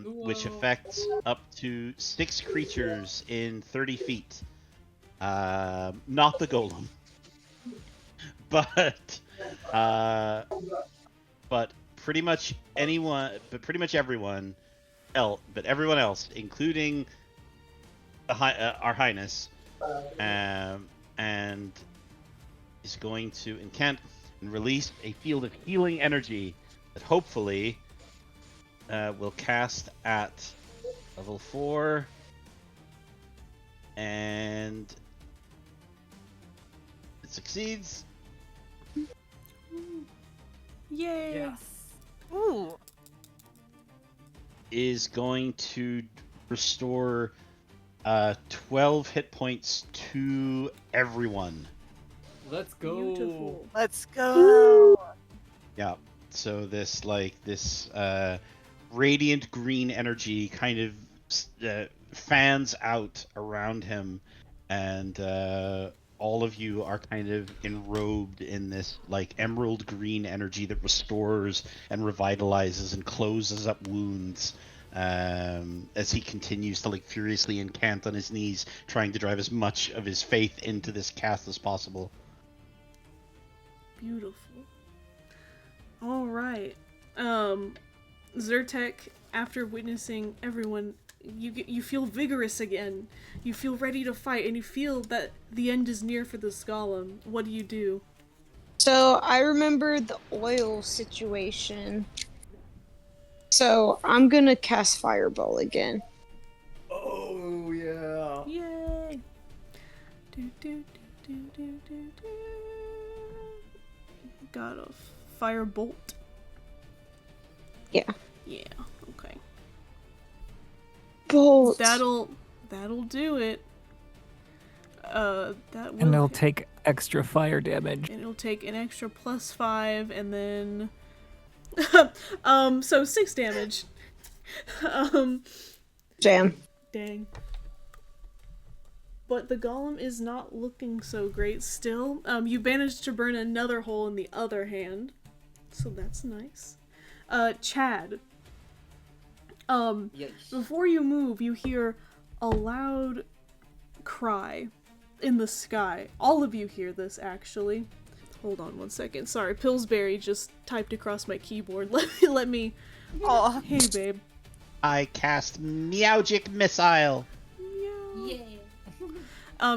which affects up to 6 creatures in 30 feet. Not the golem, but pretty much anyone, but pretty much everyone else, everyone else, including our Highness, and is going to incant and release a field of healing energy that hopefully will cast at level 4, and it succeeds. Yay! Yes. Ooh. Is going to restore 12 hit points to everyone. Let's go. Beautiful. Let's go. Yeah. So this radiant green energy kind of fans out around him, and all of you are kind of enrobed in this like emerald green energy that restores and revitalizes and closes up wounds, as he continues to like furiously incant on his knees, trying to drive as much of his faith into this cast as possible. Beautiful. All right. Zyrtec, after witnessing everyone, you feel vigorous again. You feel ready to fight, and you feel that the end is near for this golem. What do you do? So I remember the oil situation. So I'm gonna cast Fireball again. Oh yeah. Yay! Do, do, do, do, do, do, do. Got a firebolt. Yeah. Yeah. Okay. Bolt. That'll do it. That will. And it'll hit. take extra fire damage. And it'll take an extra +5, and then so 6 damage. Jam. Dang. But the golem is not looking so great still. You managed to burn another hole in the other hand, so that's nice. Chad. Yes. Before you move, you hear a loud cry in the sky. All of you hear this, actually. Hold on one second. Sorry, Pillsbury just typed across my keyboard. Let me. Aw. Hey, babe. I cast Meowgic Missile. Yeah.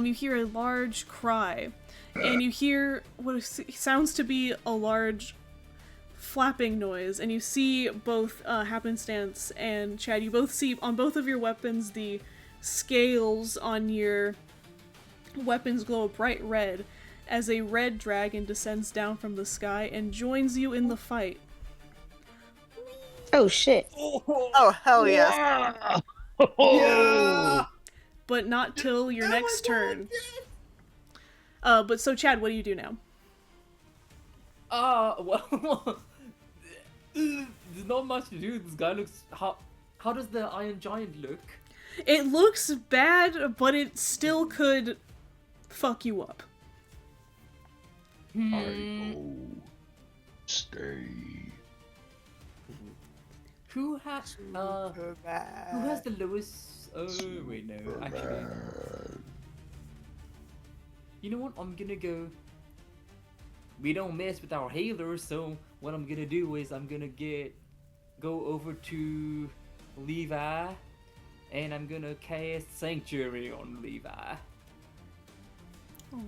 You hear a large cry, and you hear what sounds to be a large flapping noise, and you see both Happenstance and Chad. You both see on both of your weapons the scales on your weapons glow a bright red as a red dragon descends down from the sky and joins you in the fight. Oh shit. Oh, hell yes. Yeah. But not till your next turn. But so Chad, what do you do now? Well, there's not much to do. This guy looks. How does the Iron Giant look? It looks bad, but it still could fuck you up. I go. Stay. Who has the lowest? Oh wait, no, actually. You know what? I'm gonna go. We don't mess with our healers, so what I'm gonna do is I'm gonna go over to Levi, and I'm gonna cast Sanctuary on Levi. Oh.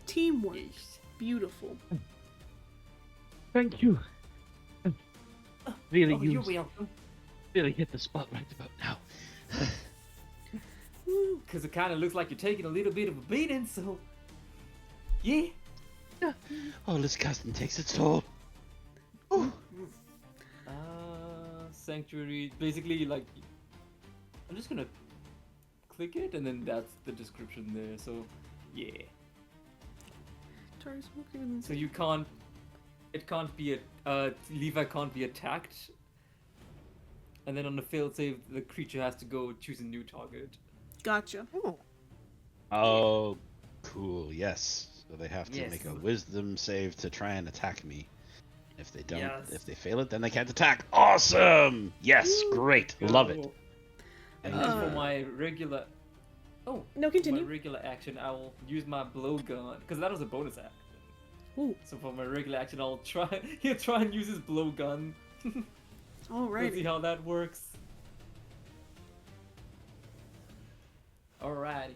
Teamwork. Yes. Beautiful. Thank you. Really, You're welcome. really hit the spot right about now. Because it kind of looks like you're taking a little bit of a beating, so yeah. Oh, this casting takes its toll. sanctuary. Basically, like, I'm just gonna click it, and then that's the description there. So, yeah. So you can't. It can't be Levi can't be attacked. And then on the failed save, the creature has to go choose a new target. Gotcha. Ooh. Oh, cool. Yes. So they have to Yes. make a wisdom save to try and attack me. If they don't, Yes. if they fail it, then they can't attack. Awesome! Yes, great. Love it. And then for my regular. Oh, No, for my continue. regular action, I will use my blowgun because that was a bonus action. Ooh. So for my regular action, I'll try. He'll try and use his blowgun. Let's see Alrighty. how that works. Alrighty.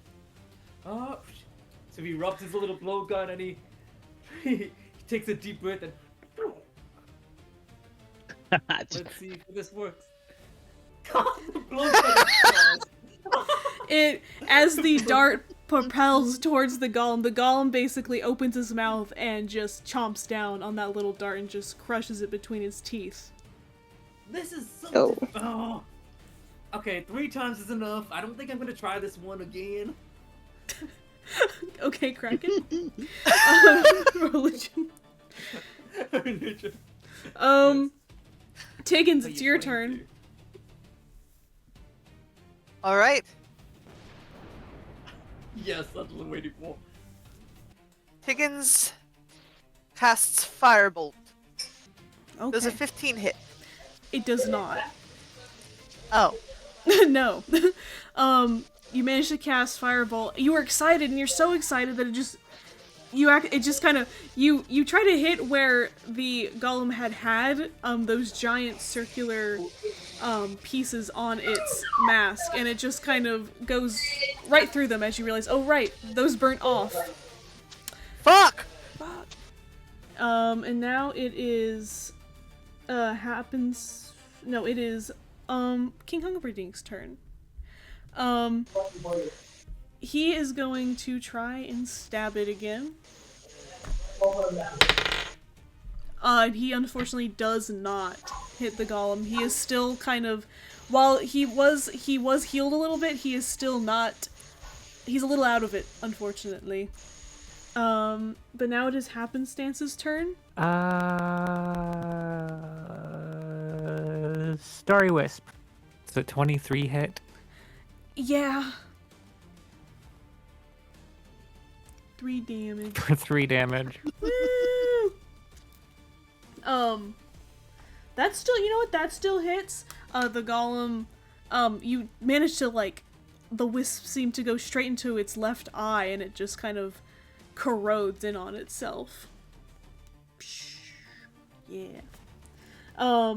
Oh, so he rubs his little blowgun and he he takes a deep breath and let's see if this works. The blowgun It as the dart propels towards the golem basically opens his mouth and just chomps down on that little dart and just crushes it between his teeth. This is so. Oh. Oh. Okay, 3 times is enough. I don't think I'm gonna try this one again. Okay, Kraken. Religion. Tiggins, it's your turn. All right. Yes, that's what I'm waiting for. Higgins casts Firebolt. Okay. Does a 15 hit? It does not. Oh. No. You managed to cast Firebolt. You were excited, and you're so excited that it just kind of you try to hit where the golem had those giant circular pieces on its mask, and it just kind of goes right through them as you realize, oh right, those burnt off. Fuck! And now it is it is King Hungerbrain's turn. He is going to try and stab it again. He unfortunately does not hit the golem. He is still kind of, while he was healed a little bit, he is still not, he's a little out of it, unfortunately. But now it is Happenstance's turn. Starry Wisp. So 23 hit. Yeah. 3 damage. 3 damage. Woo! That's still, you know what, that still hits. The golem, you managed to, like, the wisp seemed to go straight into its left eye, and it just kind of corrodes in on itself. Yeah. But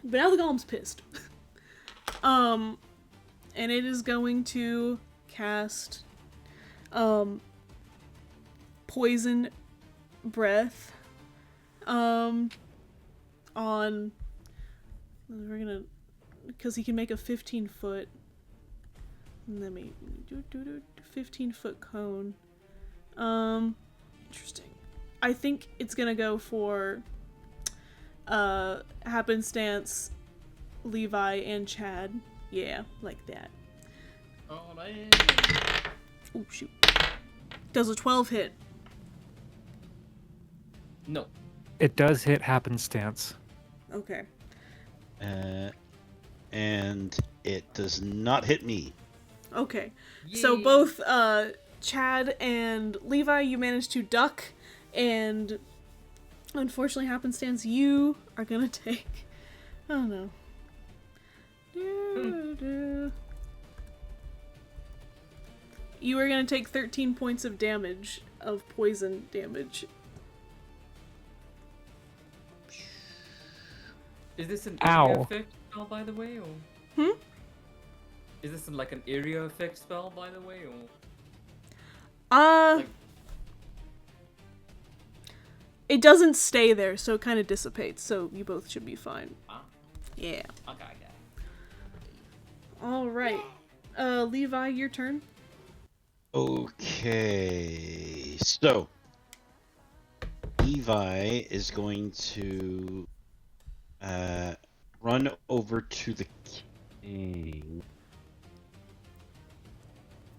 now the golem's pissed. And it is going to cast, poison breath, on, we're gonna, because he can make a 15-foot, let me, 15-foot cone. Interesting. I think it's gonna go for, Happenstance, Levi, and Chad. Yeah, like that. Oh man. Oh shoot. Does a 12 hit? No. It does hit Happenstance. Okay. And it does not hit me. Okay. So both Chad and Levi, you managed to duck, and unfortunately, Happenstance, you are gonna take. Oh no. You are gonna take 13 points of damage, of poison damage. Is this an Ow. area effect spell, by the way, or? Is this like an area effect spell, by the way, or? Like- It doesn't stay there, so it kind of dissipates, so you both should be fine. Ah. Yeah. Okay. Alright. Levi, your turn. Okay, so Levi is going to run over to the king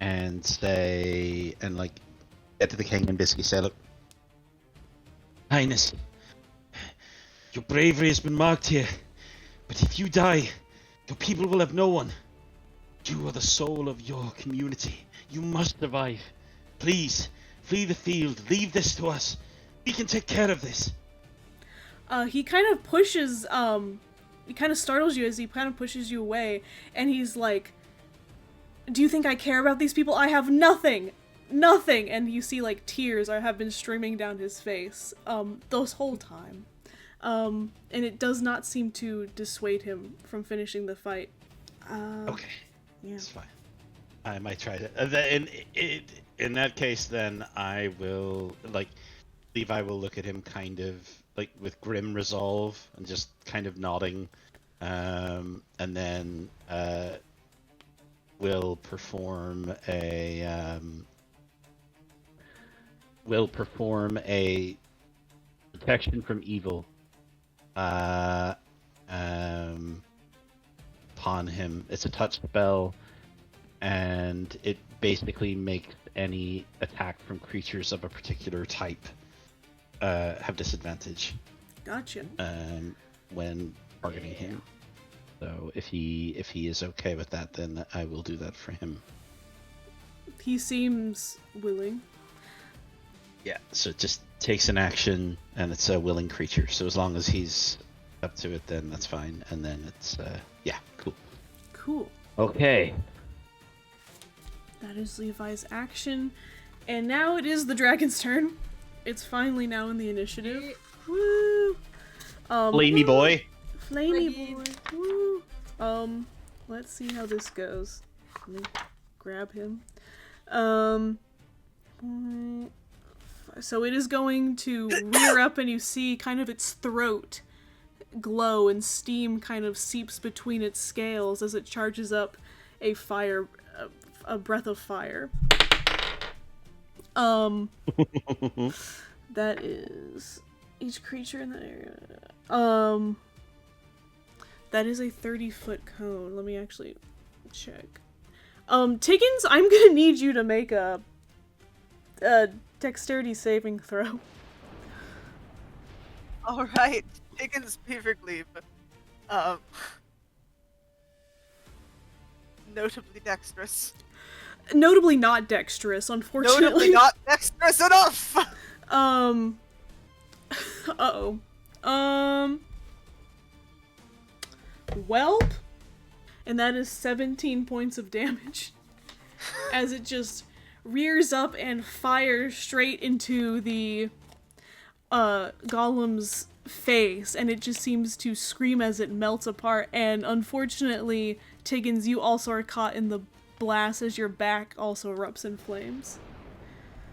and say, and like, get to the king and basically say, look, Highness, your bravery has been marked here, but if you die, your people will have no one. You are the soul of your community. You must survive. Please, flee the field. Leave this to us. We can take care of this. He kind of pushes, he kind of startles you as he kind of pushes you away, and he's like, do you think I care about these people? I have nothing! Nothing! And you see, like, tears have been streaming down his face, this whole time. And it does not seem to dissuade him from finishing the fight. Okay. Yeah. It's fine. I might try to. In that case, then I will, like, Levi will look at him kind of, like, with grim resolve and just kind of nodding. And then, will perform a protection from evil upon him. It's a touch spell, and it basically makes any attack from creatures of a particular type have disadvantage Gotcha. when targeting him. So if he is okay with that, then I will do that for him. He seems willing. Yeah, so it just takes an action, and it's a willing creature. So as long as he's up to it, then that's fine. And then it's, yeah, cool. Cool. Okay. That is Levi's action. And now it is the dragon's turn. It's finally now in the initiative. Woo! Flamey boy. Flamey boy. Woo! Let's see how this goes. Let me grab him. So it is going to rear up, and you see kind of its throat glow, and steam kind of seeps between its scales as it charges up a breath of fire. That is each creature in that area. That is a 30-foot cone. Let me actually check. Tiggins, I'm gonna need you to make a dexterity saving throw. Alright, Higgins Beavergleave. Notably dexterous. Notably not dexterous, unfortunately. Notably not dexterous enough! Uh-oh. Welp. And that is 17 points of damage. As it just rears up and fires straight into the golem's face, and it just seems to scream as it melts apart. And unfortunately, Tiggins, you also are caught in the blast as your back also erupts in flames.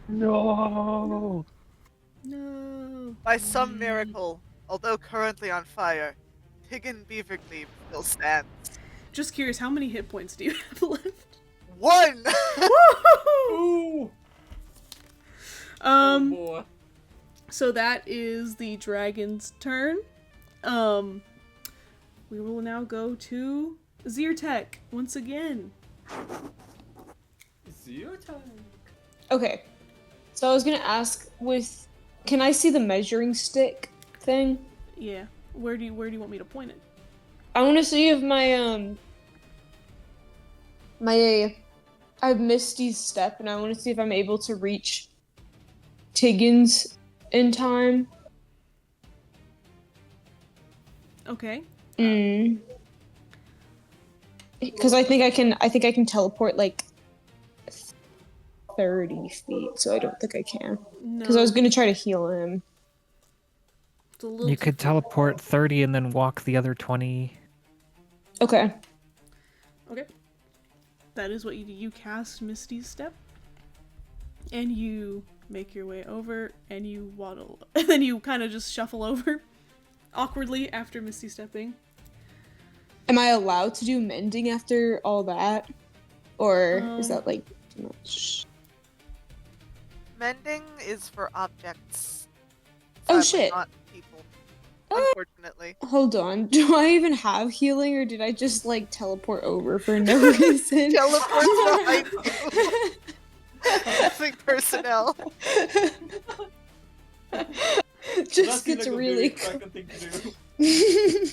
No. No. By some miracle, although currently on fire, Higgin Beavergleave still stands. Just curious, how many hit points do you have left? 1! Ooh. Um, Oh boy. So that is the dragon's turn. We will now go to Xenthar once again. It's your turn. Okay. So I was gonna ask can I see the measuring stick thing? Yeah. Where do you want me to point it? I wanna see if I have Misty's step, and I wanna see if I'm able to reach Tiggins in time. Okay. Because I think I can teleport like 30 feet, so I don't think I can. No. Because I was gonna try to heal him. It's a little You could teleport 30 and then walk the other 20. Okay. Okay. That is what you do. You cast Misty's Step, and you make your way over, and you waddle, and then you kind of just shuffle over awkwardly after Misty Stepping. Am I allowed to do mending after all that? Or is that like too much? Mending is for objects. Oh, Sadly, shit. Not people. unfortunately. Hold on. Do I even have healing, or did I just like teleport over for no reason? Teleports behind you. Nothing personnel. Just That seems gets like a really very Kraken thing to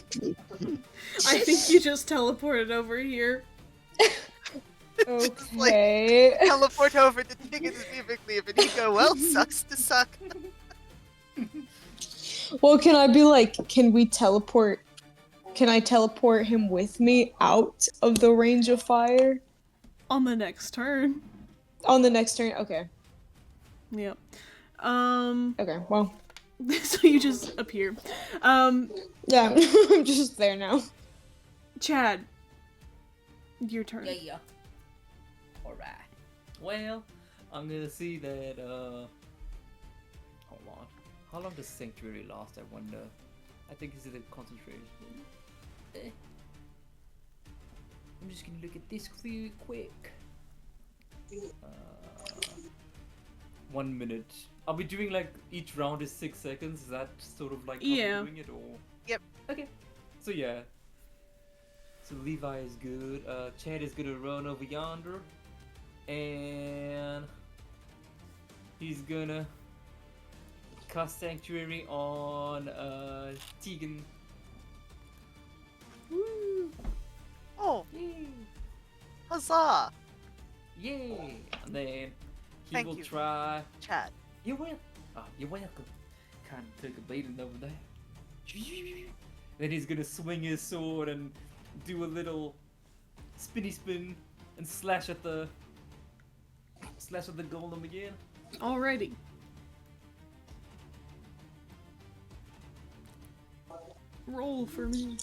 do. I think you just teleported over here. Just like Okay. teleport over to Tiggins Beavercleave and he go, well, sucks to suck. Well, can I be like, can we teleport? Can I teleport him with me out of the range of fire On the next turn. on the next turn? Okay. Yep. Okay. Well, So you just appear. yeah. I'm just there now. Chad. Your turn. Yeah. Alright. Well, I'm gonna see that, hold on. How long does Sanctuary last, I wonder? I think it's the concentration. I'm just gonna look at this really quick. 1 minute. Are we doing like each round is 6 seconds? Is that sort of like how Yeah. we're doing it, or? Yep. Okay. So yeah. So Levi is good. Chad is gonna run over yonder, and he's gonna cast Sanctuary on Tegan. Woo! Oh, Yay! huzzah! Yay! And then he Thank will you. try. Chad. You're welcome. Oh, you're welcome. Kind of took a beating over there. Then he's gonna swing his sword and do a little spinny spin and slash at the golem again. Alrighty. Roll for me.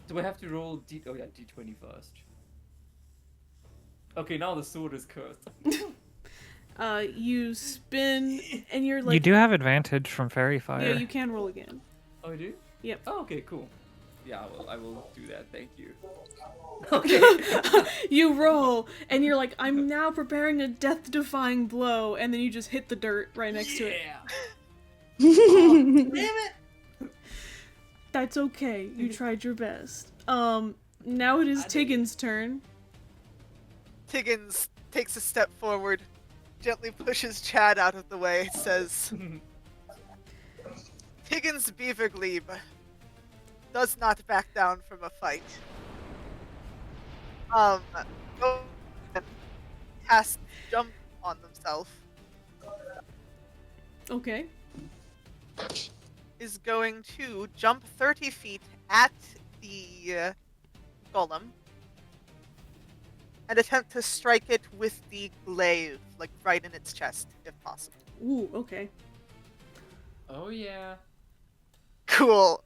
Do I have to roll D20 first? Okay, now the sword is cursed. You spin and you're like. You do have advantage from fairy fire. Yeah, you can roll again. Oh, I do? Yep. Oh, okay, cool. Yeah, I will do that. Thank you. Okay. You roll and you're like, I'm now preparing a death-defying blow, and then you just hit the dirt right next to it. Damn it! That's okay. You tried your best. Now it is Tiggin's turn. Tiggins takes a step forward, gently pushes Chad out of the way, says, Tiggins Beaverglebe does not back down from a fight. Go and cast jump on themselves. Okay. Is going to jump 30 feet at the golem and attempt to strike it with the glaive, like right in its chest, if possible. Ooh, okay. Oh yeah. Cool.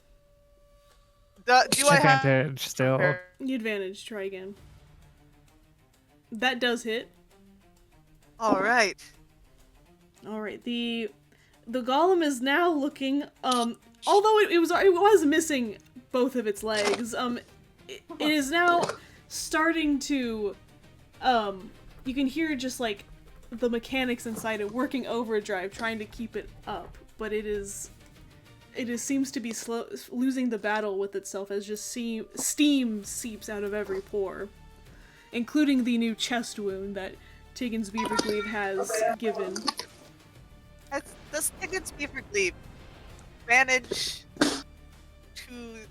Do I have Advantage still. The advantage. Try again. That does hit. All right. Alright, the golem is now looking, although it was missing both of its legs, it is now starting to, you can hear just like the mechanics inside it working overdrive, trying to keep it up, but it seems to be losing the battle with itself as just steam seeps out of every pore, including the new chest wound that Tiggin's Beaverglebe has given. Does Tiggins Beaverglebe manage to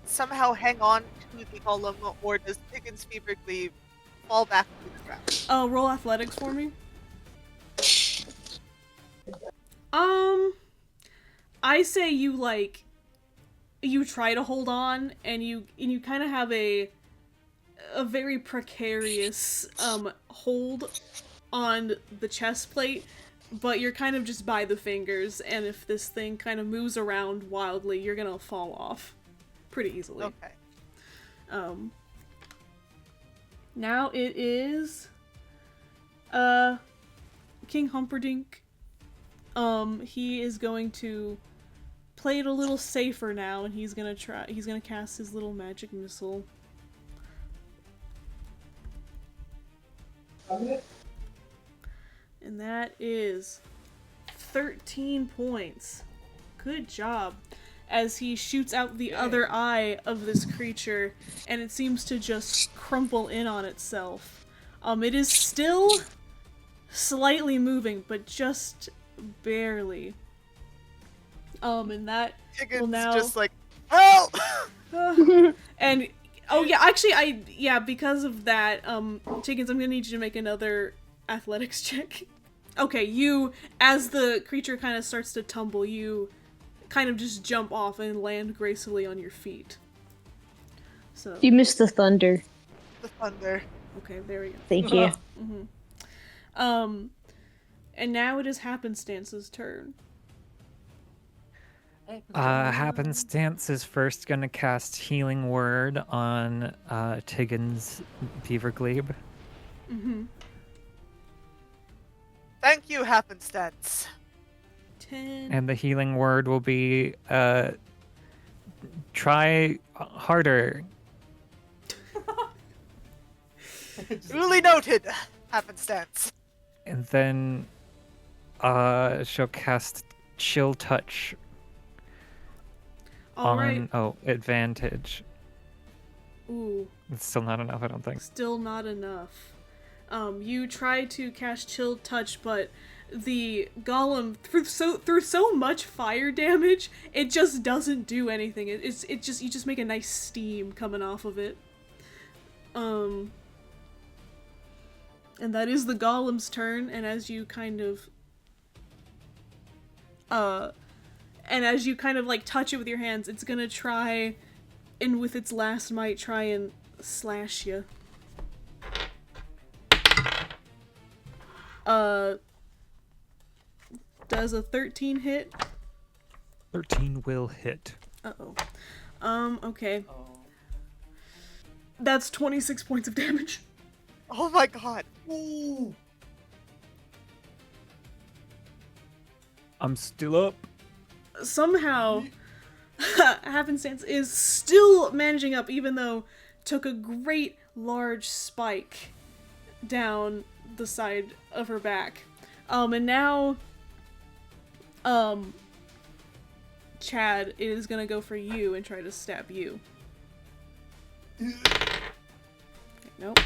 somehow hang on to the golem, or does Tiggins Beaverglebe fall back to the ground? Roll athletics for me. I say you try to hold on, and you kind of have a very precarious hold on the chest plate, but you're kind of just by the fingers, and if this thing kind of moves around wildly, you're gonna fall off pretty easily. Okay. Now it is King Humperdinck. He is going to play it a little safer now, and he's gonna cast his little magic missile. And that is 13 points. Good job. as he shoots out the other eye of this creature, and it seems to just crumple in on itself. It is still slightly moving, but just barely. And that Higgins will now just like, help! and because of that, Chickens, I'm gonna need you to make another athletics check. Okay, you, as the creature kind of starts to tumble, you kind of just jump off and land gracefully on your feet. So You missed the thunder. The thunder. okay, there we go. Thank you. And now it is Happenstance's turn. Happenstance is first gonna cast Healing Word on Tiggin's Beaver Glebe. Thank you, Happenstance. 10. And the Healing Word will be try harder. Duly noted, Happenstance. And then she'll cast Chill Touch All right. advantage. Ooh. It's still not enough, I don't think. Still not enough. You try to cast Chill Touch, but the golem, through so much fire damage, it just doesn't do anything. You just make a nice steam coming off of it. And that is the golem's turn, and as you kind of like touch it with your hands, it's gonna try, and with its last might, try and slash you. Does a 13 hit? 13 will hit. Uh-oh. Okay. That's 26 points of damage. Oh my god. Ooh. I'm still up. Somehow, Happenstance is still managing up, even though took a great large spike down the side of her back. And now, Chad is gonna go for you and try to stab you. Okay, nope.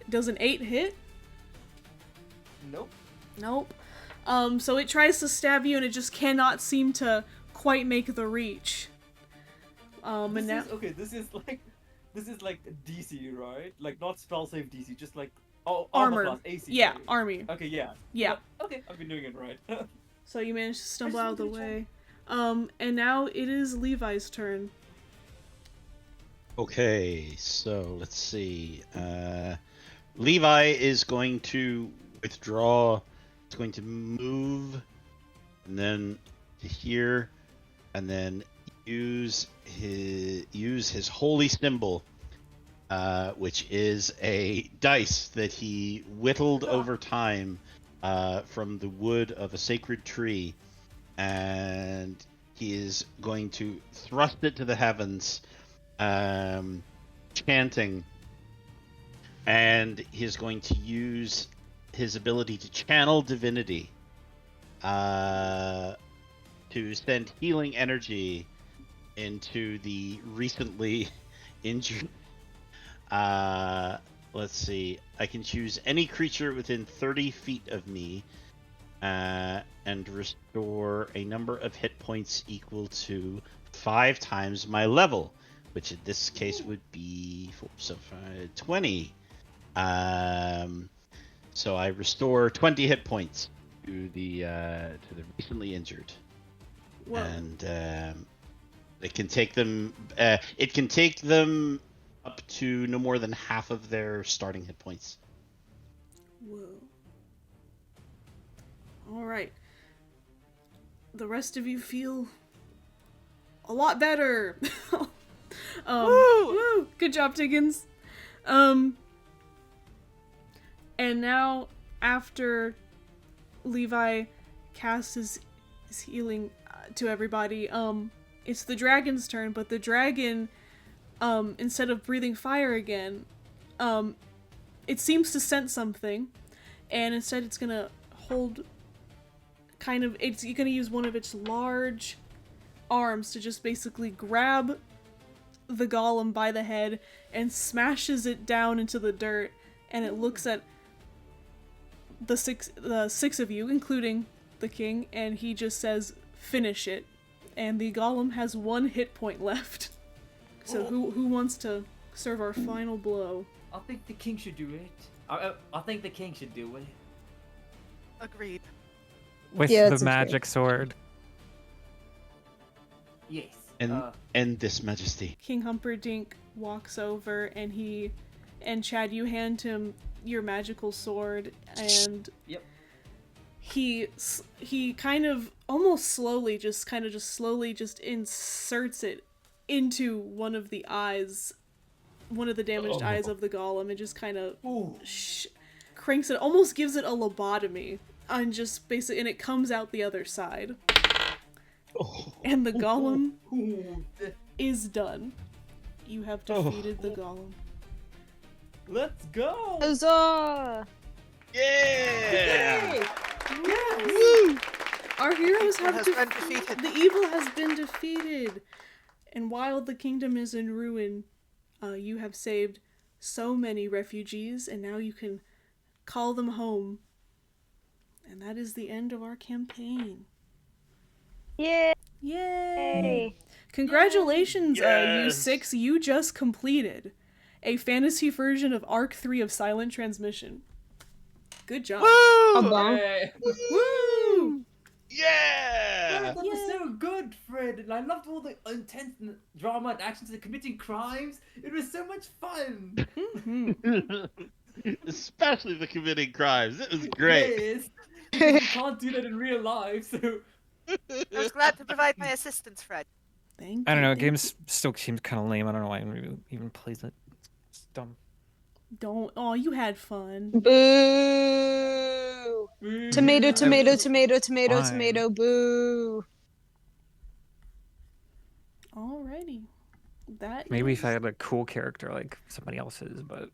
Does an 8 hit? Nope. Nope. So it tries to stab you and it just cannot seem to quite make the reach. This is like DC, right? Like not spell save DC, just like armor class, AC. Yeah, right? army. Okay, yeah. Yeah. Okay, I've been doing it right. So you managed to stumble out of the way. And now it is Levi's turn. Okay, so let's see. Levi is going to withdraw. It's going to move, and then to here, and then use his holy symbol, which is a dice that he whittled over time from the wood of a sacred tree, and he is going to thrust it to the heavens, chanting, and he's going to use his ability to channel divinity to send healing energy into the recently injured. Let's see. I can choose any creature within 30 feet of me and restore a number of hit points equal to 5 times my level, which in this case would be 20. So I restore 20 hit points to the recently injured. Whoa. And it can take them. It can take them up to no more than half of their starting hit points. Whoa. All right. The rest of you feel a lot better. Woo! Good job, Tiggins. And now, after Levi casts his healing to everybody, it's the dragon's turn, but the dragon, instead of breathing fire again, it seems to sense something, and instead it's gonna you're gonna use one of its large arms to just basically grab the golem by the head and smashes it down into the dirt, and it looks at the six of you, including the king, and he just says, "Finish it." And the golem has 1 hit point left. So who wants to serve our final blow? I think the king should do it. I think the king should do it. Agreed. With Yeah, the that's okay. magic sword. Yes. End this, Majesty. King Humperdinck walks over and Chad, you hand him your magical sword, and Yep. he kind of almost slowly just inserts it into one of the damaged eyes of the golem, and just kind of cranks it, almost gives it a lobotomy, and and it comes out the other side. And the golem is done. You have defeated the golem. Let's go! Huzzah! Yeah! Yes! Our heroes Evil have has been defeated. The evil has been defeated. And while the kingdom is in ruin, you have saved so many refugees, and now you can call them home. And that is the end of our campaign. Yay! Yay! Congratulations, you 6. You just completed a fantasy version of Arc 3 of Silent Transmission. Good job. Hey. Woo! Yeah! That was so good, Fred, and I loved all the intense drama and actions and committing crimes. It was so much fun. Especially the committing crimes. It was great. Yes. You can't do that in real life, so. I was glad to provide my assistance, Fred. Thank you. I don't know, thank game you. still seems kind of lame. I don't know why anyone even plays it. It's dumb. Oh, you had fun. Boo! Tomato, tomato, tomato, tomato, Fine. tomato, boo! Alrighty. That Maybe is... if I had a cool character like somebody else's, but